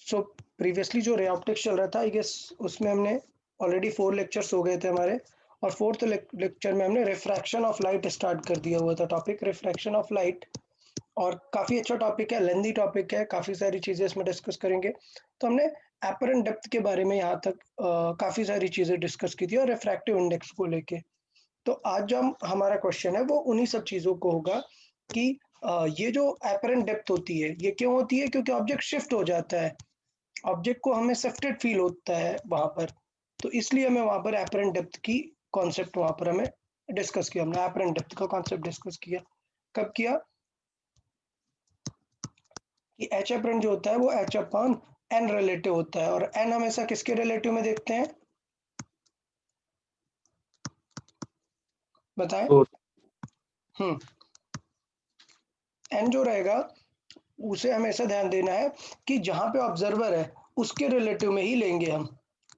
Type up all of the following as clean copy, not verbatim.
सो previously जो ray optics चल रहा था आई गेस उसमें हमने ऑलरेडी 4 लेक्चर्स हो गए थे हमारे, और 4th लेक्चर में हमने रिफ्रैक्शन ऑफ लाइट स्टार्ट कर दिया हुआ था, टॉपिक रिफ्रैक्शन ऑफ लाइट। और काफ़ी अच्छा टॉपिक है, लेंथी टॉपिक है, काफ़ी सारी चीज़ें इसमें डिस्कस करेंगे। तो हमने एपरेंट डेप्थ के बारे में यहाँ तक काफ़ी सारी चीज़ें डिस्कस की थी और रिफ्रैक्टिव इंडेक्स को लेके। तो आज जो हमारा क्वेश्चन है वो उन्हीं सब चीज़ों को होगा कि ये जो एपरेंट डेप्थ होती है ये क्यों होती है, क्योंकि ऑब्जेक्ट शिफ्ट हो जाता है, ऑब्जेक्ट को हमें शिफ्टेड फील होता है वहाँ पर, तो इसलिए हमें वहाँ पर एपरेंट डेप्थ की कॉन्सेप्ट वहाँ पर हमें डिस्कस किया, हमने एपरेंट डेप्थ का कॉन्सेप्ट डिस्कस किया। कब किया कि एच एपरेंट जो होता है वो एच अपॉन एन रिलेटिव होता है, और एन हमेशा किसके रिलेटिव में देखते हैं, बताएं। एन जो रहेगा उसे हमेशा ध्यान देना है कि जहां पे ऑब्जर्वर है उसके रिलेटिव में ही लेंगे हम,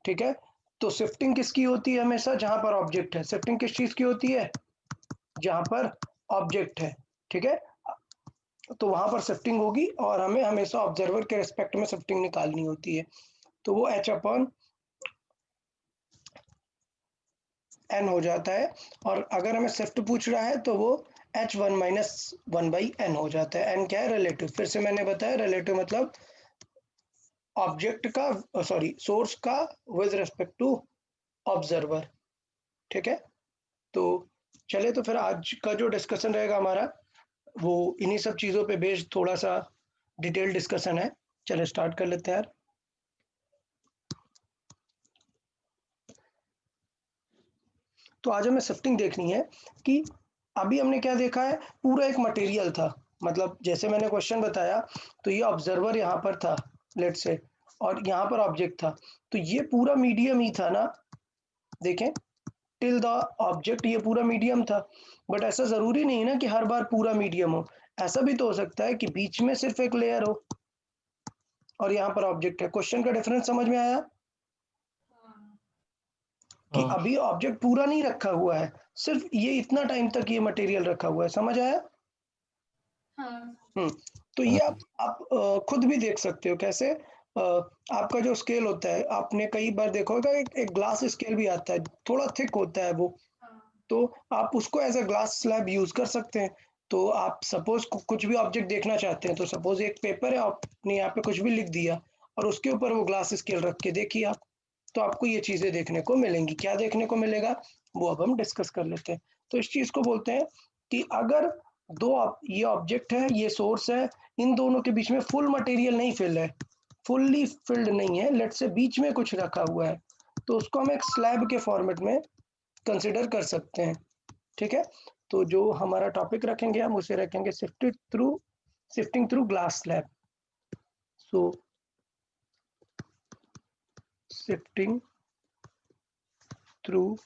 ठीक है। तो शिफ्टिंग किसकी होती है, हमेशा जहां पर ऑब्जेक्ट है। शिफ्टिंग किस चीज की होती है, जहां पर ऑब्जेक्ट है, ठीक है। तो वहां पर शिफ्टिंग होगी और हमें हमेशा ऑब्जर्वर के रिस्पेक्ट में शिफ्टिंग निकालनी होती है, तो वो एच अपॉन एन हो जाता है। और अगर हमें शिफ्ट पूछ रहा है तो वो h one minus one by n हो जाता है। एन क्या है, रिलेटिव। फिर से मैंने बताया रिलेटिव मतलब ऑब्जेक्ट का, सॉरी सोर्स का विद रिस्पेक्ट टू ऑब्जर्वर, ठीक है। तो चले, तो फिर आज का जो डिस्कशन रहेगा हमारा वो इन्हीं सब चीज़ों पे बेस्ड थोड़ा सा डिटेल डिस्कशन है। चले स्टार्ट कर लेते हैं यार। तो आज हमें शिफ्टिंग देखनी है कि अभी हमने क्या देखा है, पूरा एक मटेरियल था, मतलब जैसे मैंने क्वेश्चन बताया तो ये ऑब्जर्वर यहाँ पर था लेट से, और यहाँ पर ऑब्जेक्ट था, तो ये पूरा मीडियम ही था ना, देखें टिल द ऑब्जेक्ट ये पूरा मीडियम था। बट ऐसा जरूरी नहीं ना कि हर बार पूरा मीडियम हो, ऐसा भी तो हो सकता है कि बीच में सिर्फ एक लेयर हो और यहाँ पर ऑब्जेक्ट है। क्वेश्चन का डिफरेंस समझ में आया कि अभी ऑब्जेक्ट पूरा नहीं रखा हुआ है, सिर्फ ये इतना टाइम तक ये मटेरियल रखा हुआ है, समझ आया। तो ये आप खुद भी देख सकते हो कैसे। आपका जो स्केल होता है, आपने कई बार देखा होगा एक ग्लास स्केल भी आता है, थोड़ा थिक होता है वो, तो आप उसको as a glass slab use कर सकते हैं। तो आप सपोज कुछ भी ऑब्जेक्ट देखना चाहते हैं, तो सपोज एक पेपर है, आपने यहाँ पे कुछ भी लिख दिया और उसके ऊपर वो ग्लास स्केल रख के देखिए आप, तो आपको ये चीजें देखने को मिलेंगी। क्या देखने को मिलेगा वो अब हम डिस्कस कर लेते हैं। तो इस चीज को बोलते हैं कि अगर ये ऑब्जेक्ट है, ये सोर्स है, इन दोनों के बीच में फुल मटेरियल नहीं फिल है, फुल्ली फिल्ड नहीं है, लेट से बीच में कुछ रखा हुआ है, तो उसको हम एक स्लैब के फॉर्मेट में कंसिडर कर सकते हैं, ठीक है। तो जो हमारा टॉपिक रखेंगे हम उसे रखेंगे shifting through glass slab. So shifting through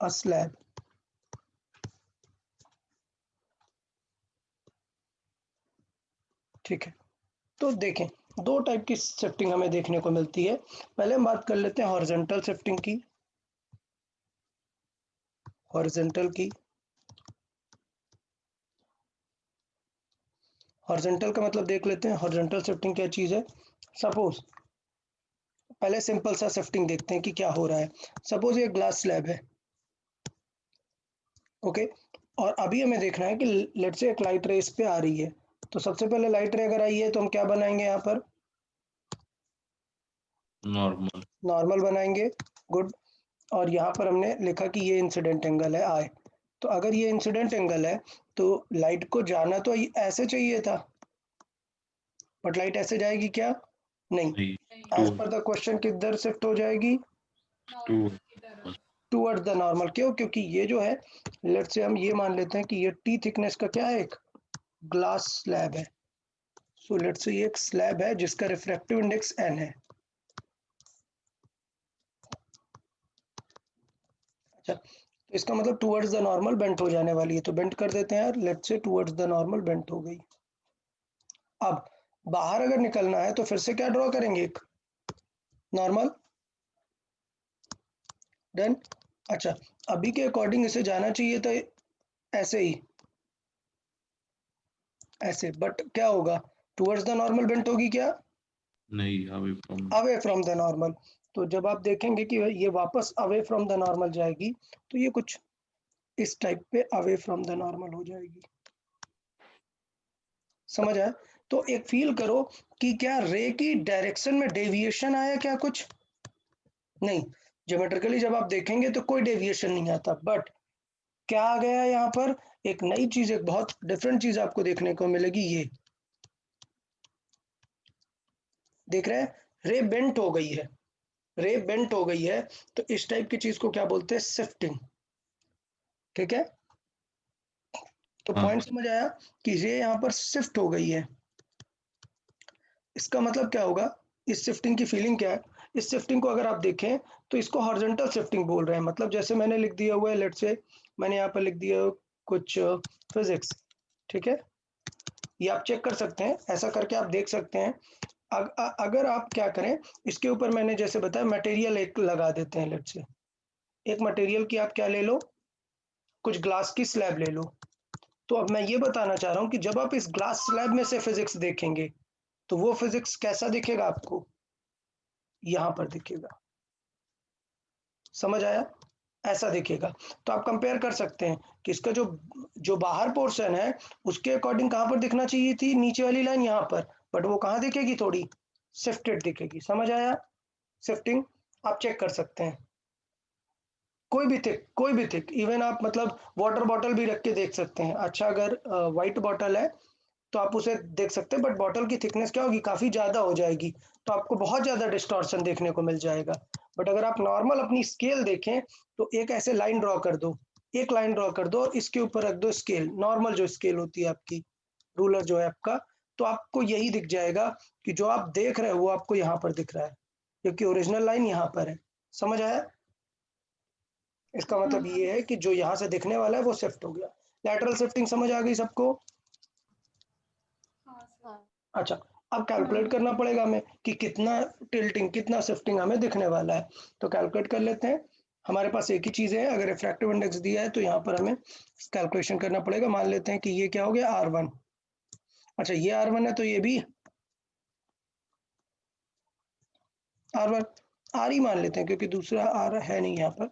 a slab, ठीक है। तो देखें दो टाइप की शिफ्टिंग हमें देखने को मिलती है। पहले हम बात कर लेते हैं हॉरिजॉन्टल शिफ्टिंग की। हॉरिजॉन्टल की, हॉरिजॉन्टल का मतलब देख लेते हैं हॉरिजॉन्टल शिफ्टिंग क्या चीज़ है। सपोज पहले सिंपल सा शिफ्टिंग देखते हैं कि क्या हो रहा है। सपोज ये ग्लास स्लैब है, ओके, और अभी हमें देखना है कि लेट से एक लाइट रे इस पे आ रही है, तो सबसे पहले लाइट रे अगर आई है तो हम क्या बनाएंगे, यहाँ पर नॉर्मल बनाएंगे, गुड। और यहाँ पर हमने लिखा कि ये इंसिडेंट एंगल है आई। तो अगर ये इंसिडेंट एंगल है तो लाइट को जाना तो ऐसे चाहिए था, बट लाइट ऐसे जाएगी क्या, नहीं, एज पर द क्वेश्चन किधर शिफ्ट हो जाएगी, टूवर्ड्स द नॉर्मल। क्यों, क्योंकि ये जो है लेट से हम ये मान लेते हैं कि ये टी थिकनेस का क्या है, एक ग्लास स्लैब है। सो लेट से ये एक स्लैब है जिसका रिफ्रैक्टिव इंडेक्स एन है। अच्छा, तो इसका मतलब टूवर्ड्स द नॉर्मल बेंट हो जाने वाली है, तो बेंट कर देते हैं यार, लेट से टूवर्ड्स द नॉर्मल बेंट हो गई। अब बाहर अगर निकलना है तो फिर से क्या ड्रॉ करेंगे, एक नॉर्मल, डन। अच्छा, अभी के अकॉर्डिंग इसे जाना चाहिए था ऐसे ही, ऐसे, बट क्या होगा, टुवर्ड्स द नॉर्मल बेंट होगी क्या? नहीं, अवे फ्रॉम द नॉर्मल। तो जब आप देखेंगे कि ये वापस अवे फ्रॉम द नॉर्मल जाएगी, तो ये कुछ इस टाइप पे अवे फ्रॉम द नॉर्मल हो जाएगी। समझ आया? तो एक फील करो कि क्या रे की डायरेक्शन में डेविएशन आया क्या कुछ? नहीं, ज्योमेट्रिकली जब आप देखेंगे तो कोई डेविएशन नहीं आता, बट क्या आ गया यहाँ पर? एक नई चीज, एक बहुत डिफरेंट चीज आपको देखने को मिलेगी। ये देख रहे हैं, रे बेंट हो गई है, रे बेंट हो गई है। तो इस टाइप की चीज को क्या बोलते हैं? शिफ्टिंग। ठीक है, तो हाँ। पॉइंट समझ आया कि रे यहाँ पर शिफ्ट हो गई है। इसका मतलब क्या होगा? इस शिफ्टिंग की फीलिंग क्या है? इस शिफ्टिंग को अगर आप देखें तो इसको हॉरिजॉन्टल शिफ्टिंग बोल रहे हैं। मतलब जैसे मैंने लिख दिया हुआ है, लेट्स से मैंने यहाँ पर लिख दिया कुछ फिजिक्स, ठीक है, ये आप चेक कर सकते हैं, ऐसा करके आप देख सकते हैं। अगर आप क्या करें, इसके ऊपर मैंने जैसे बताया मटेरियल एक लगा देते हैं। लेट्स से एक मटेरियल की आप क्या ले लो, कुछ ग्लास की स्लैब ले लो। तो अब मैं ये बताना चाह रहा हूँ कि जब आप इस ग्लास स्लैब में से फिजिक्स देखेंगे तो वो फिजिक्स कैसा दिखेगा आपको? यहां पर दिखेगा। समझ आया? ऐसा दिखेगा। तो आप कंपेयर कर सकते हैं कि इसका जो जो बाहर पोर्शन है उसके अकॉर्डिंग कहां पर दिखना चाहिए थी, नीचे वाली लाइन यहां पर, बट वो कहां दिखेगी? थोड़ी शिफ्टेड दिखेगी। समझ आया? शिफ्टिंग आप चेक कर सकते हैं। कोई भी थिक, इवन आप मतलब वाटर बॉटल भी रख के देख सकते हैं। अच्छा, अगर वाइट बॉटल है तो आप उसे देख सकते हैं, बट बॉटल की थिकनेस क्या होगी? काफी ज्यादा हो जाएगी, तो आपको बहुत ज्यादा डिस्टॉर्शन देखने को मिल जाएगा। बट अगर आप नॉर्मल अपनी स्केल देखें तो एक ऐसे लाइन ड्रॉ कर दो, एक लाइन ड्रॉ कर दो और इसके ऊपर रख दो स्केल, नॉर्मल जो स्केल होती है आपकी, रूलर जो है आपका, तो आपको यही दिख जाएगा कि जो आप देख रहे हो वो आपको यहाँ पर दिख रहा है, क्योंकि ओरिजिनल लाइन यहाँ पर है। समझ आया? इसका मतलब ये है कि जो यहाँ से दिखने वाला है वो शिफ्ट हो गया। लैटरल शिफ्टिंग समझ आ गई सबको? हाँ। अच्छा, अब कैलकुलेट करना पड़ेगा हमें कि कितना टिल्टिंग, कितना शिफ्टिंग हमें दिखने वाला है। तो कैलकुलेट कर लेते हैं। हमारे पास एक ही चीज है, अगर रिफ्रैक्टिव इंडेक्स दिया है तो यहाँ पर हमें कैलकुलेशन करना पड़ेगा। मान लेते हैं कि ये क्या हो गया? R1। अच्छा, ये R1 है तो ये भी R1, R ही मान लेते हैं क्योंकि दूसरा R है नहीं यहाँ पर।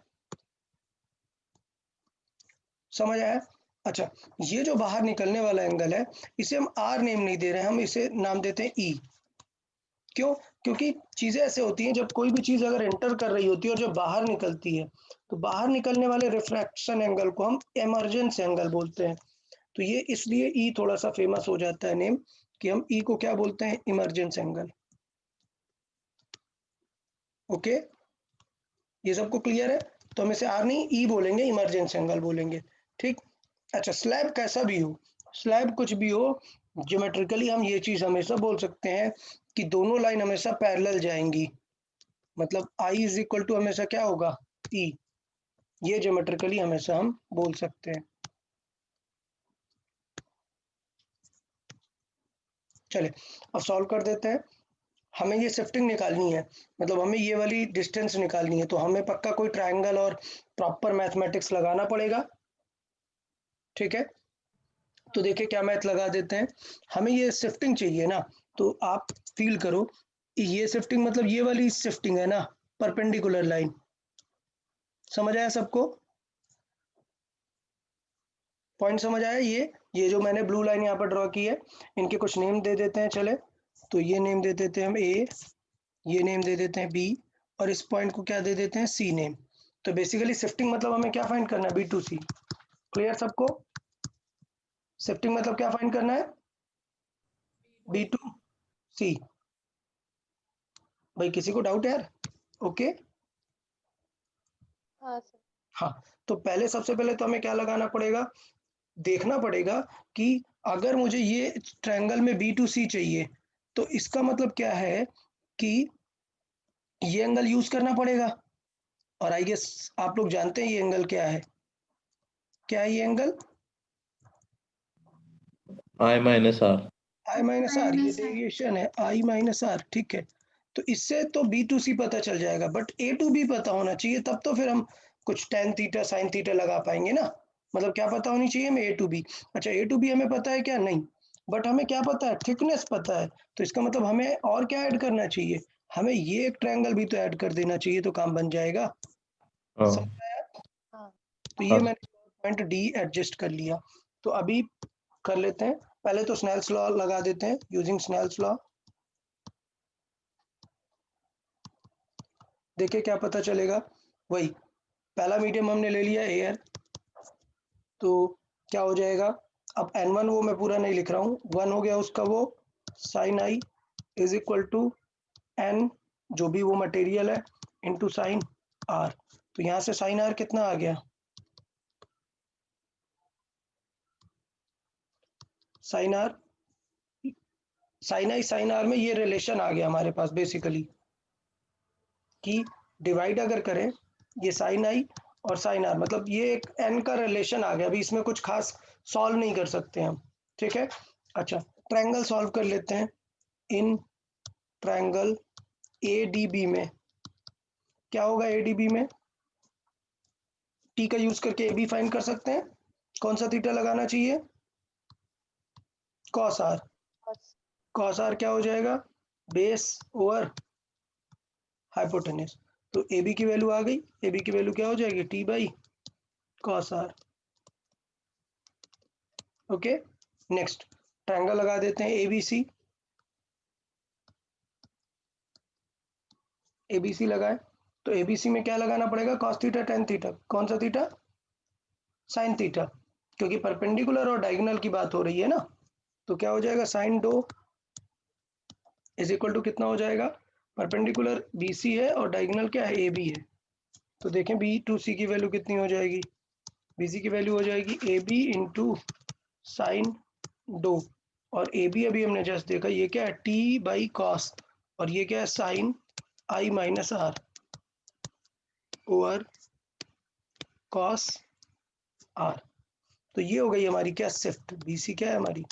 समझ आया? अच्छा, ये जो बाहर निकलने वाला एंगल है इसे हम R नेम नहीं दे रहे हैं, हम इसे नाम देते हैं E। क्यों? क्योंकि चीजें ऐसे होती हैं, जब कोई भी चीज अगर एंटर कर रही होती है और जब बाहर निकलती है तो बाहर निकलने वाले रिफ्रैक्शन एंगल को हम इमर्जेंस एंगल बोलते हैं। तो ये इसलिए ई थोड़ा सा फेमस हो जाता है नेम, कि हम ई को क्या बोलते हैं? Emergence angle. ओके, ये सबको क्लियर है? तो हम इसे आर नहीं ई बोलेंगे, इमरजेंस एंगल बोलेंगे। ठीक। अच्छा, स्लैब कैसा भी हो, स्लैब कुछ भी हो, ज्योमेट्रिकली हम ये चीज हमेशा बोल सकते हैं कि दोनों लाइन हमेशा पैरेलल जाएंगी। मतलब आई इज इक्वल टू हमेशा क्या होगा? ई। ये ज्योमेट्रिकली हमेशा हम बोल सकते हैं। चले, अब सॉल्व कर देते हैं। हमें ये शिफ्टिंग निकालनी है, मतलब हमें ये वाली डिस्टेंस निकालनी है, तो हमें पक्का कोई ट्रायंगल और प्रॉपर मैथमेटिक्स लगाना पड़ेगा। ठीक है, तो देखिए क्या मैथ लगा देते हैं। हमें ये शिफ्टिंग चाहिए ना, तो आप फील करो, ये शिफ्टिंग मतलब ये वाली शिफ्टिंग है ना, परपेंडिकुलर लाइन। समझ आया सबको? पॉइंट समझ आया? ये जो मैंने ब्लू लाइन यहाँ पर ड्रॉ की है, इनके कुछ नेम दे देते हैं। चले, तो ये नेम दे देते हैं हम ए, ये नेम दे देते हैं बी, और इस पॉइंट को क्या दे देते हैं? C name. तो बेसिकली शिफ्टिंग मतलब हमें क्या फाइंड करना है? B to c. क्लियर सबको? शिफ्टिंग मतलब क्या फाइंड करना है? B to c. भाई किसी को डाउट है यार? ओके। हाँ सर। हाँ, तो पहले सबसे पहले तो हमें क्या लगाना पड़ेगा? देखना पड़ेगा कि अगर मुझे ये ट्रायंगल में बी टू सी चाहिए तो इसका मतलब क्या है कि ये एंगल यूज करना पड़ेगा। और आई गेस आप लोग जानते हैं ये एंगल क्या है? क्या है ये angle? I minus r. I minus r, ये डेविएशन है आई माइनस आर। ठीक है, तो इससे तो बी टू सी पता चल जाएगा, बट ए टू बी पता होना चाहिए, तब तो फिर हम कुछ टेन थीटा साइन थीटा लगा पाएंगे ना। मतलब क्या पता होनी चाहिए हमें? ए टू बी। अच्छा, ए टू बी हमें पता है क्या? नहीं। बट हमें क्या पता है, थिकनेस पता है, तो इसका मतलब हमें और क्या ऐड करना चाहिए, हमें ये एक ट्रायंगल भी तो ऐड कर देना चाहिए, तो काम बन जाएगा। हाँ समझ आया? हाँ तो ये हाँ मैंने पॉइंट डी एडजस्ट कर लिया। तो अभी कर लेते हैं, पहले तो स्नेल्स लॉ लगा देते हैं यूजिंग स्नेल्स लॉ। देखिए क्या पता चलेगा, वही पहला मीडियम हमने ले लिया एयर, तो क्या हो जाएगा, अब n1 वो मैं पूरा नहीं लिख रहा हूँ, 1 हो गया उसका वो sine i is equal to n जो भी वो मटेरियल है इनटू साइन r। तो यहाँ से साइन r कितना आ गया, साइन r, साइन आई साइन r में ये रिलेशन आ गया हमारे पास बेसिकली, कि डिवाइड अगर करें ये साइन आई और साइन आर, मतलब ये एक n का रिलेशन आ गया। अभी इसमें कुछ खास सॉल्व नहीं कर सकते हम, ठीक है। अच्छा, ट्रायंगल सॉल्व कर लेते हैं। इन ट्रायंगल ADB में क्या होगा, ADB में टी का यूज करके AB फाइंड कर सकते हैं। कौन सा थीटा लगाना चाहिए, कॉस आर। बस कॉस आर क्या हो जाएगा, बेस ओवर हाइपोटेन्यूज। तो AB की वैल्यू आ गई, AB की वैल्यू क्या हो जाएगी, T by cos r. Okay, next triangle लगा देते हैं ABC। ABC लगाए तो ABC में क्या लगाना पड़ेगा, कॉस थीटा टेन थीटा, कौन सा थीटा, साइन थीटा, क्योंकि परपेंडिकुलर और डायगोनल की बात हो रही है ना। तो क्या हो जाएगा, साइन डो इज इक्वल टू कितना हो जाएगा, परपेंडिकुलर BC है और डायगोनल क्या है, AB है। तो देखें B2C की वैल्यू कितनी हो जाएगी, BC की वैल्यू हो जाएगी AB इंटू साइन डो, और AB अभी हमने जस्ट देखा ये क्या है, T बाई कॉस, और ये क्या है, sine I minus R over cos R। तो ये हो गई हमारी क्या, शिफ्ट। BC क्या है हमारी,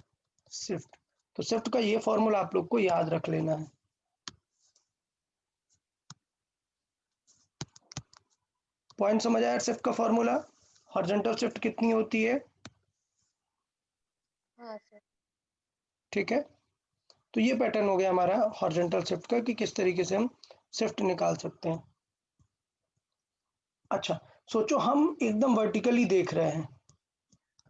शिफ्ट। तो शिफ्ट का ये फॉर्मूला आप लोग को याद रख लेना है। पॉइंट समझ आया, शिफ्ट का फॉर्मूला, हॉरिजॉन्टल शिफ्ट कितनी होती है, हाँ सर। ठीक है। तो ये पैटर्न हो गया हमारा हॉरिजॉन्टल शिफ्ट का, कि किस तरीके से हम शिफ्ट निकाल सकते हैं। अच्छा, सोचो हम एकदम वर्टिकली देख रहे हैं,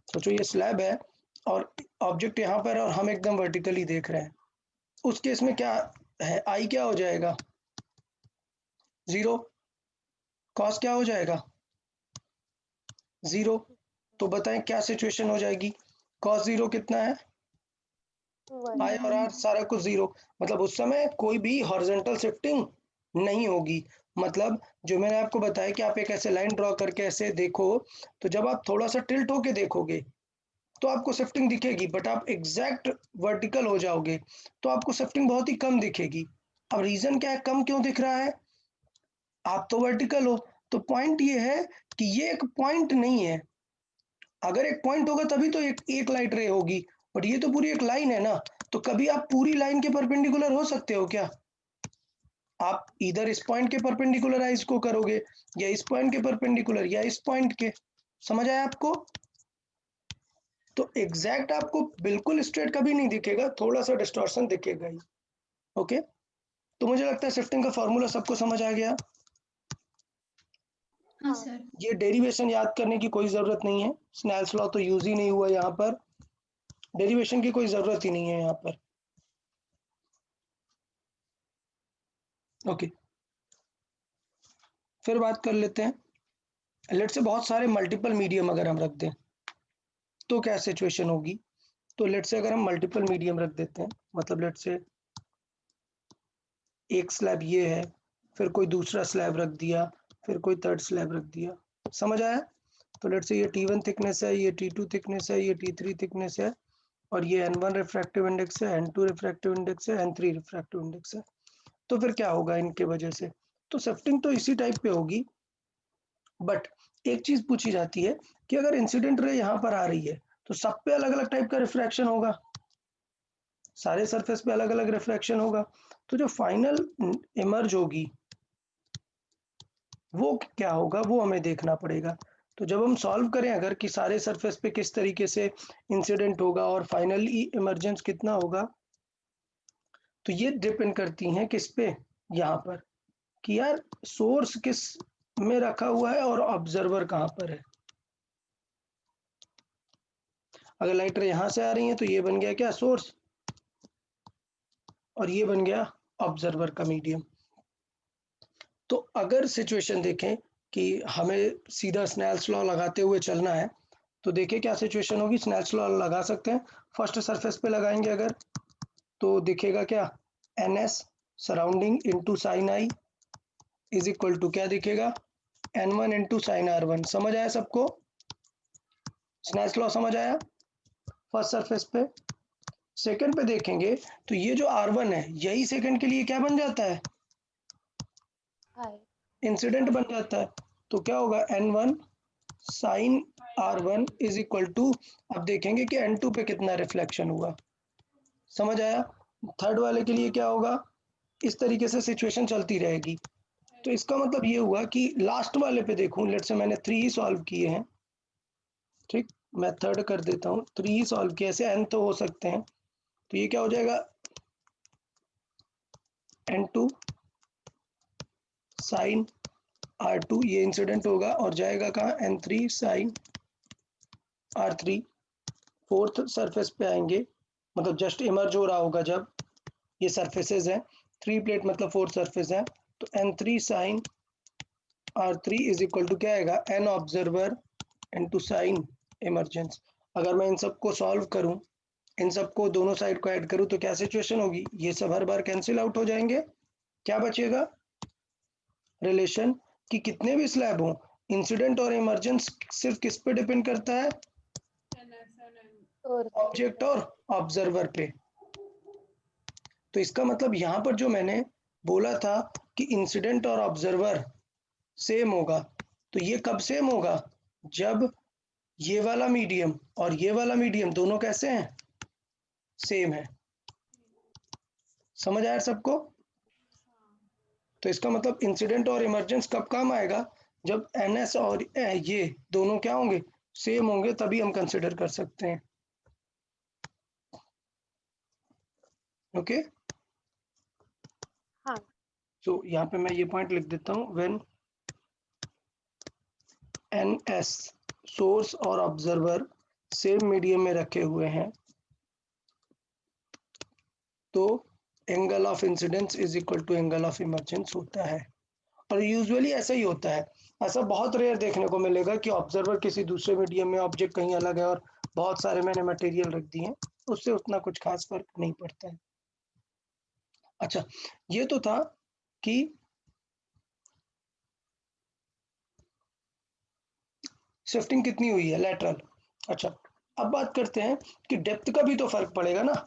सोचो ये स्लैब है और ऑब्जेक्ट यहाँ पर है और हम एकदम वर्टिकली देख रहे हैं, उस केस में क्या है, आई क्या हो जाएगा, जीरो, कॉस क्या हो जाएगा, जीरो। तो बताएं क्या सिचुएशन हो जाएगी, कॉस जीरो कितना है, आई और आर सारा कुछ जीरो, मतलब उस समय कोई भी हॉरिजॉन्टल शिफ्टिंग नहीं होगी। मतलब जो मैंने आपको बताया कि आप एक ऐसे लाइन ड्रॉ करके ऐसे देखो, तो जब आप थोड़ा सा टिल्ट होके देखोगे तो आपको शिफ्टिंग दिखेगी, बट आप एग्जैक्ट वर्टिकल हो जाओगे तो आपको शिफ्टिंग बहुत ही कम दिखेगी। अब रीजन क्या है, कम क्यों दिख रहा है, आप तो वर्टिकल हो। तो पॉइंट ये है कि ये एक पॉइंट नहीं है, अगर एक पॉइंट होगा तभी तो एक लाइट रे होगी, बट ये तो पूरी एक लाइन है ना। तो कभी आप पूरी लाइन के परपेंडिकुलर हो सकते हो क्या, आप इधर इस पॉइंट के परपेंडिकुलर आइज को करोगे, या इस पॉइंट के परपेंडिकुलर, या इस पॉइंट के। समझ आया आपको, तो एग्जैक्ट आपको बिल्कुल स्ट्रेट कभी नहीं दिखेगा, थोड़ा सा डिस्टॉर्शन दिखेगा ही। ओके, तो मुझे लगता है शिफ्टिंग का फॉर्मूला सबको समझ आ गया। हाँ सर। ये डेरिवेशन याद करने की कोई ज़रूरत नहीं है, स्नेल्स लॉ तो यूज ही नहीं हुआ यहाँ पर, डेरिवेशन की कोई ज़रूरत ही नहीं है यहाँ पर। ओके, फिर बात कर लेते हैं, लेट से बहुत सारे मल्टीपल मीडियम अगर हम रख दें तो क्या सिचुएशन होगी। तो लेट से अगर हम मल्टीपल मीडियम रख देते हैं, मतलब लेट से एक स्लैब ये है, फिर कोई दूसरा स्लैब रख दिया, फिर कोई थर्ड स्लैब रख दिया, समझ आया। तो लेट से ये T1 थिकनेस है, ये T2 थिकनेस है, ये T3 थिकनेस है, और ये N1 रिफ्रैक्टिव इंडेक्स है, N2 रिफ्रैक्टिव इंडेक्स है, N3 रिफ्रैक्टिव इंडेक्स है। तो फिर क्या होगा इनके वजह से, तो शिफ्टिंग तो इसी टाइप पे होगी। बट एक चीज पूछी जाती है कि अगर इंसिडेंट रे यहाँ पर आ रही है तो सब पे अलग अलग टाइप का रिफ्रैक्शन होगा, सारे सरफेस पे अलग अलग रिफ्रैक्शन होगा, तो जो फाइनल इमर्ज होगी वो क्या होगा, वो हमें देखना पड़ेगा। तो तो जब हम सॉल्व करें अगर कि सारे सरफेस पे किस तरीके से इंसिडेंट होगा और फाइनली इमर्जेंस कितना होगा, तो ये डिपेंड करती हैं किस पे, यहाँ पर, कि यार सोर्स किस में रखा हुआ है और ऑब्जर्वर कहाँ पर है। अगर लाइट रे यहाँ से आ रही है तो ये बन गया क्या, सोर्स, और ये बन गया ऑब्जर्वर का मीडियम। तो अगर सिचुएशन देखें कि हमें सीधा स्नेल्स लॉ लगाते हुए चलना है, तो देखिए क्या सिचुएशन होगी। स्नेल्स लॉ लगा सकते हैं, फर्स्ट सरफेस पे लगाएंगे अगर, तो दिखेगा क्या, n s surrounding into sine i is equal to क्या दिखेगा, N1 इंटू साइन R1। समझ आया सबको, स्नेल्स लॉ समझ आया फर्स्ट सरफेस पे। सेकंड पे देखेंगे तो ये जो R1 है यही सेकंड के लिए क्या बन जाता है, इंसिडेंट बन जाता है। तो क्या होगा, N1 sign R1 is equal to, अब देखेंगे कि N2 पे कितना रिफ्लेक्शन हुआ। समझ आया। थर्ड वाले के लिए क्या होगा, इस तरीके से सिचुएशन चलती रहेगी। तो इसका मतलब ये हुआ कि लास्ट वाले पे देखूं, लेट्स से मैंने 3 ही सॉल्व किए हैं, ठीक, मैं थर्ड कर देता हूँ, 3 ही सॉल्व किए, ऐसे n तो हो सकते हैं। तो ये क्या हो जाएगा, N2 साइन R2, ये इंसिडेंट होगा और जाएगा कहाँ, N3 sign R3। Fourth surface पे आएंगे, मतलब जस्ट इमर्ज हो रहा होगा जब, ये सरफेसेस हैं, 3 प्लेट मतलब 4 सरफेस है, तो N3 sign R3 is equal to क्या आएगा, N observer into sine emergence. अगर मैं इन सबको सॉल्व करूं, इन सबको दोनों साइड को ऐड करूं, तो क्या सिचुएशन होगी, ये सब हर बार कैंसिल आउट हो जाएंगे। क्या बचेगा, रिलेशन कि कितने भी स्लैब हो, इंसिडेंट और इमरजेंस सिर्फ किस पे डिपेंड करता है, ऑब्जेक्ट और ऑब्जर्वर पे। तो इसका मतलब यहाँ पर जो मैंने बोला था कि इंसिडेंट और ऑब्जर्वर सेम होगा, तो ये कब सेम होगा, जब ये वाला मीडियम और ये वाला मीडियम दोनों कैसे हैं, सेम है। समझ आया सबको। तो इसका मतलब इंसिडेंट और इमरजेंस कब काम आएगा, जब NS और ये दोनों क्या होंगे, सेम होंगे, तभी हम कंसिडर कर सकते हैं। ओके, हाँ सो यहाँ पे मैं ये पॉइंट लिख देता हूँ, व्हेन NS सोर्स और ऑब्जर्वर सेम मीडियम में रखे हुए हैं, तो angle of incidence is equal to angle of emergence होता है। और यूजुअली ऐसा ही होता है, ऐसा बहुत रेयर देखने को मिलेगा कि ऑब्जर्वर किसी दूसरे मीडियम में, ऑब्जेक्ट कहीं अलग है और बहुत सारे मैंने मटेरियल रख दिए हैं, उससे उतना कुछ खास फर्क नहीं पड़ता है। अच्छा, ये तो था कि शिफ्टिंग कितनी हुई है लेटरल। अच्छा, अब बात करते हैं कि डेप्थ का भी तो फर्क पड़ेगा ना।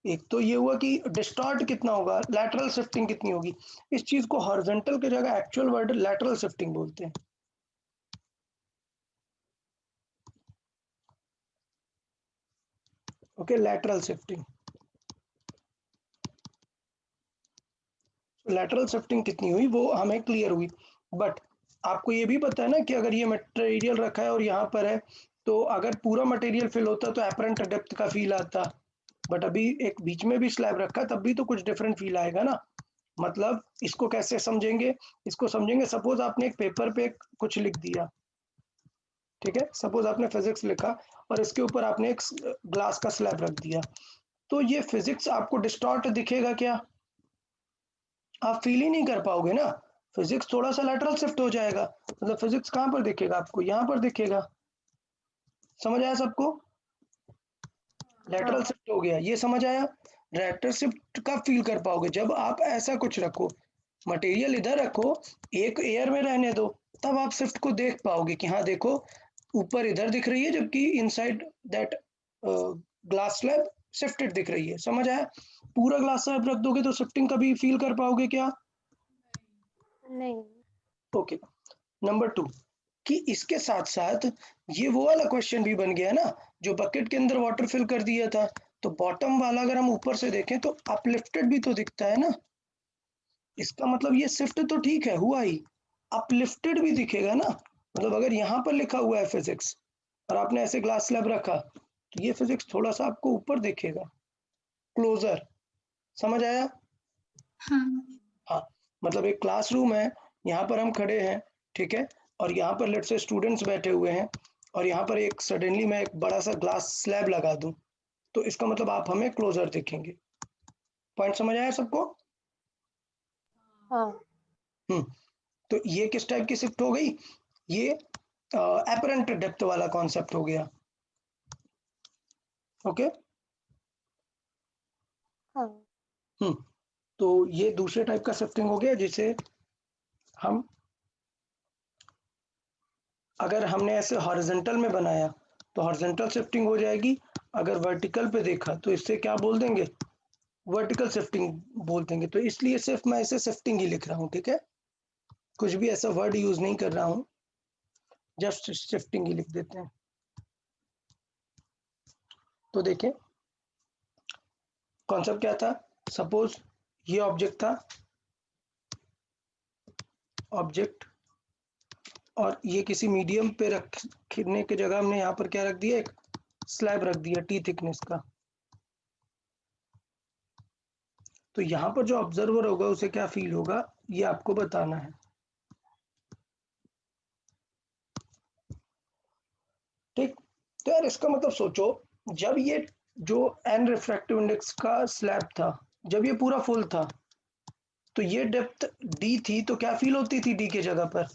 एक तो ये हुआ कि डिस्टॉर्ट कितना होगा, लैटरल शिफ्टिंग कितनी होगी। इस चीज को हॉरिजॉन्टल की जगह एक्चुअल वर्ड लैटरल शिफ्टिंग बोलते हैं। Okay, lateral shifting, lateral shifting कितनी हुई वो हमें क्लियर हुई। बट आपको ये भी पता है ना कि अगर ये मटेरियल रखा है और यहाँ पर है, तो अगर पूरा मटेरियल फिल होता तो एपरेंट डेप्थ का फील आता, बट अभी एक बीच में भी स्लैब रखा तब भी तो कुछ डिफरेंट फील आएगा ना। मतलब इसको कैसे समझेंगे, इसको समझेंगे, सपोज आपने एक पेपर पे कुछ लिख दिया, ठीक है, सपोज आपने फिजिक्स लिखा और इसके ऊपर आपने एक ग्लास का स्लैब रख दिया, तो ये फिजिक्स आपको डिस्टॉर्ट दिखेगा क्या, आप फील ही नहीं कर पाओगे ना। फिजिक्स थोड़ा सा लैटरल शिफ्ट हो जाएगा, मतलब फिजिक्स कहाँ पर दिखेगा आपको, यहाँ पर दिखेगा। समझ आया सबको, लैटरल शिफ्ट हो गया, ये समझ आया। लैटरल शिफ्ट कब फील कर पाओगे, जब आप ऐसा कुछ रखो, मटेरियल इधर रखो, एक एयर में रहने दो, तब आप शिफ्ट को देख पाओगे कि हाँ देखो ऊपर इधर दिख रही है जबकि inside that glass slab shifted दिख रही है। समझ आया। पूरा ग्लास स्लैब रख दोगे तो शिफ्टिंग कभी फील कर पाओगे क्या, नहीं। ओके। नंबर 2 कि इसके साथ साथ ये वो वाला क्वेश्चन भी बन गया ना, जो बकेट के अंदर वाटर फिल कर दिया था, तो बॉटम वाला अगर हम ऊपर से देखें तो अपलिफ्टेड भी तो दिखता है ना। इसका मतलब ये शिफ्ट तो ठीक है हुआ ही, अपलिफ्टेड भी दिखेगा ना। मतलब अगर यहाँ पर लिखा हुआ है फिजिक्स और आपने ऐसे ग्लास स्लैब रखा तो ये फिजिक्स थोड़ा सा आपको ऊपर दिखेगा, क्लोजर। समझ आया? हाँ, मतलब एक क्लासरूम है, यहाँ पर हम खड़े हैं, ठीक है, और यहाँ पर लेट्स से स्टूडेंट्स बैठे हुए हैं, और यहाँ पर एक सडनली मैं एक बड़ा सा ग्लास स्लैब लगा दूं, तो इसका मतलब आप हमें क्लोजर दिखेंगे। पॉइंट समझ आया सबको? हाँ। तो ये किस टाइप की शिफ्ट हो गई? ये एपरेंट डेप्थ वाला कॉन्सेप्ट हो गया। ओके। हाँ। तो ये दूसरे टाइप का शिफ्टिंग हो गया, जिसे हम, अगर हमने ऐसे हॉरिजॉन्टल में बनाया तो हॉरिजॉन्टल शिफ्टिंग हो जाएगी, अगर वर्टिकल पे देखा तो इससे क्या बोल देंगे? वर्टिकल शिफ्टिंग बोल देंगे। तो इसलिए सिर्फ मैं इसे शिफ्टिंग ही लिख रहा हूँ, ठीक है, कुछ भी ऐसा वर्ड यूज नहीं कर रहा हूँ, जस्ट शिफ्टिंग ही लिख देते हैं। तो देखें कॉन्सेप्ट क्या था। सपोज ये ऑब्जेक्ट था, ऑब्जेक्ट, और ये किसी मीडियम पे रखने की जगह हमने यहाँ पर क्या रख दिया? एक स्लैब रख दिया टी थिकनेस का। तो यहाँ पर जो ऑब्जर्वर होगा उसे क्या फील होगा, ये आपको बताना है। ठीक। तो यार इसका मतलब सोचो, जब ये जो एन रिफ्रैक्टिव इंडेक्स का स्लैब था, जब ये पूरा फुल था, तो ये डेप्थ डी थी, तो क्या फील होती थी डी के जगह पर?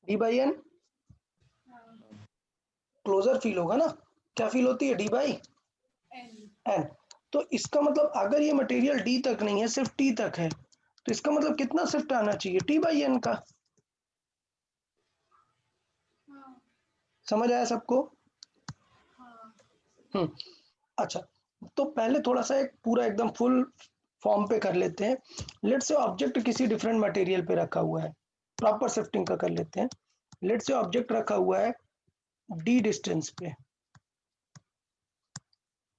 D by n closer feel होगा ना? क्या फील होती है? D by n. तो इसका मतलब अगर ये मटेरियल डी तक नहीं है, सिर्फ टी तक है, तो इसका मतलब कितना शिफ्ट आना चाहिए? टी बाई एन का। समझ आया सबको? अच्छा, तो पहले थोड़ा सा एक पूरा एकदम फुल फॉर्म पे कर लेते हैं। लेट से ऑब्जेक्ट किसी डिफरेंट मटेरियल पे रखा हुआ है, प्रॉपर शिफ्टिंग का कर लेते हैं। लेट से ऑब्जेक्ट रखा हुआ है डी डिस्टेंस पे,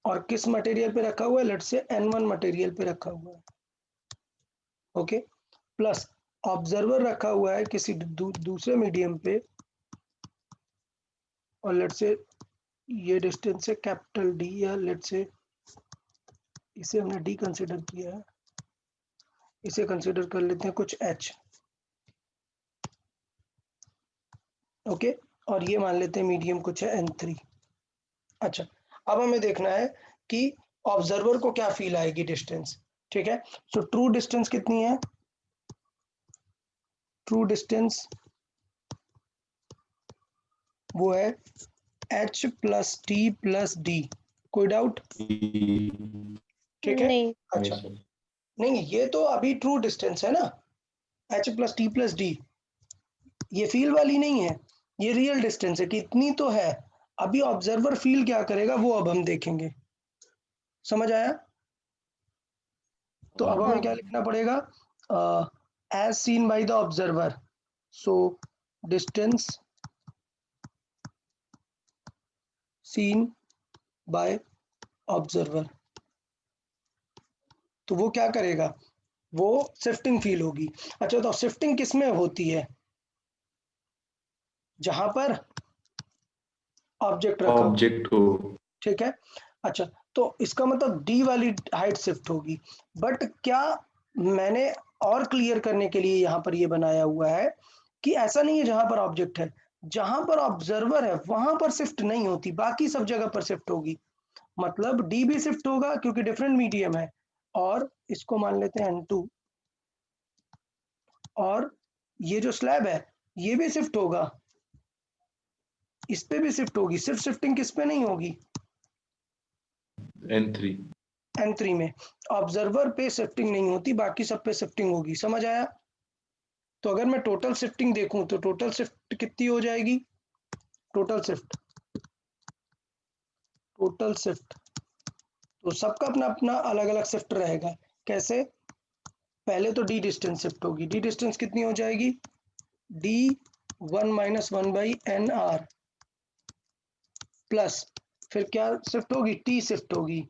और किस मटेरियल पे रखा हुआ है? लेट से N1 मटेरियल पे रखा हुआ है। ओके। प्लस ऑब्जर्वर रखा हुआ है किसी दूसरे मीडियम पे, और लेट से ये डिस्टेंस है कैपिटल डी, या लेट से इसे हमने डी कंसिडर किया है, इसे कंसिडर कर लेते हैं कुछ h। ओके। और ये मान लेते हैं मीडियम कुछ है N3। अच्छा, अब हमें देखना है कि ऑब्जर्वर को क्या फील आएगी डिस्टेंस। ठीक है, सो ट्रू डिस्टेंस कितनी है? ट्रू डिस्टेंस वो है h plus T plus D. कोई डाउट? ठीक है। नहीं। अच्छा, नहीं ये तो अभी ट्रू डिस्टेंस है ना, h plus T plus D, ये फील वाली नहीं है, ये रियल डिस्टेंस है कि इतनी तो है। अभी ऑब्जर्वर फील क्या करेगा वो अब हम देखेंगे। समझ आया? तो अब हमें क्या हाँ। लिखना पड़ेगा? As seen by the observer, so distance seen by observer. तो वो क्या करेगा? वो शिफ्टिंग फील होगी। अच्छा, तो शिफ्टिंग किस में होती है? जहां पर ऑब्जेक्ट रखा हुआ। ऑब्जेक्ट हो। ठीक है। अच्छा, तो इसका मतलब डी वाली हाइट शिफ्ट होगी। बट क्या, मैंने और क्लियर करने के लिए यहां पर ये बनाया हुआ है कि ऐसा नहीं है जहां पर ऑब्जेक्ट है, जहां पर ऑब्जर्वर है वहां पर शिफ्ट नहीं होती, बाकी सब जगह पर शिफ्ट होगी। मतलब डी भी शिफ्ट होगा क्योंकि डिफरेंट मीडियम है, और इसको मान लेते हैं N2, और ये जो स्लैब है ये भी शिफ्ट होगा, इस पे भी शिफ्ट होगी, सिर्फ शिफ्टिंग किस पे नहीं होगी? N3। N3 में। ऑब्जर्वर पे शिफ्टिंग नहीं होती, बाकी सब पे शिफ्टिंग होगी। समझ आया? तो अगर मैं टोटल शिफ्टिंग देखूं तो टोटल शिफ्ट कितनी हो जाएगी? टोटल शिफ्ट, टोटल शिफ्ट, तो सबका अपना अपना अलग अलग शिफ्ट रहेगा। कैसे? पहले तो डी डिस्टेंस शिफ्ट होगी, डी डिस्टेंस कितनी हो जाएगी? डी 1-1/n/r, प्लस फिर क्या शिफ्ट होगी? टी शिफ्ट होगी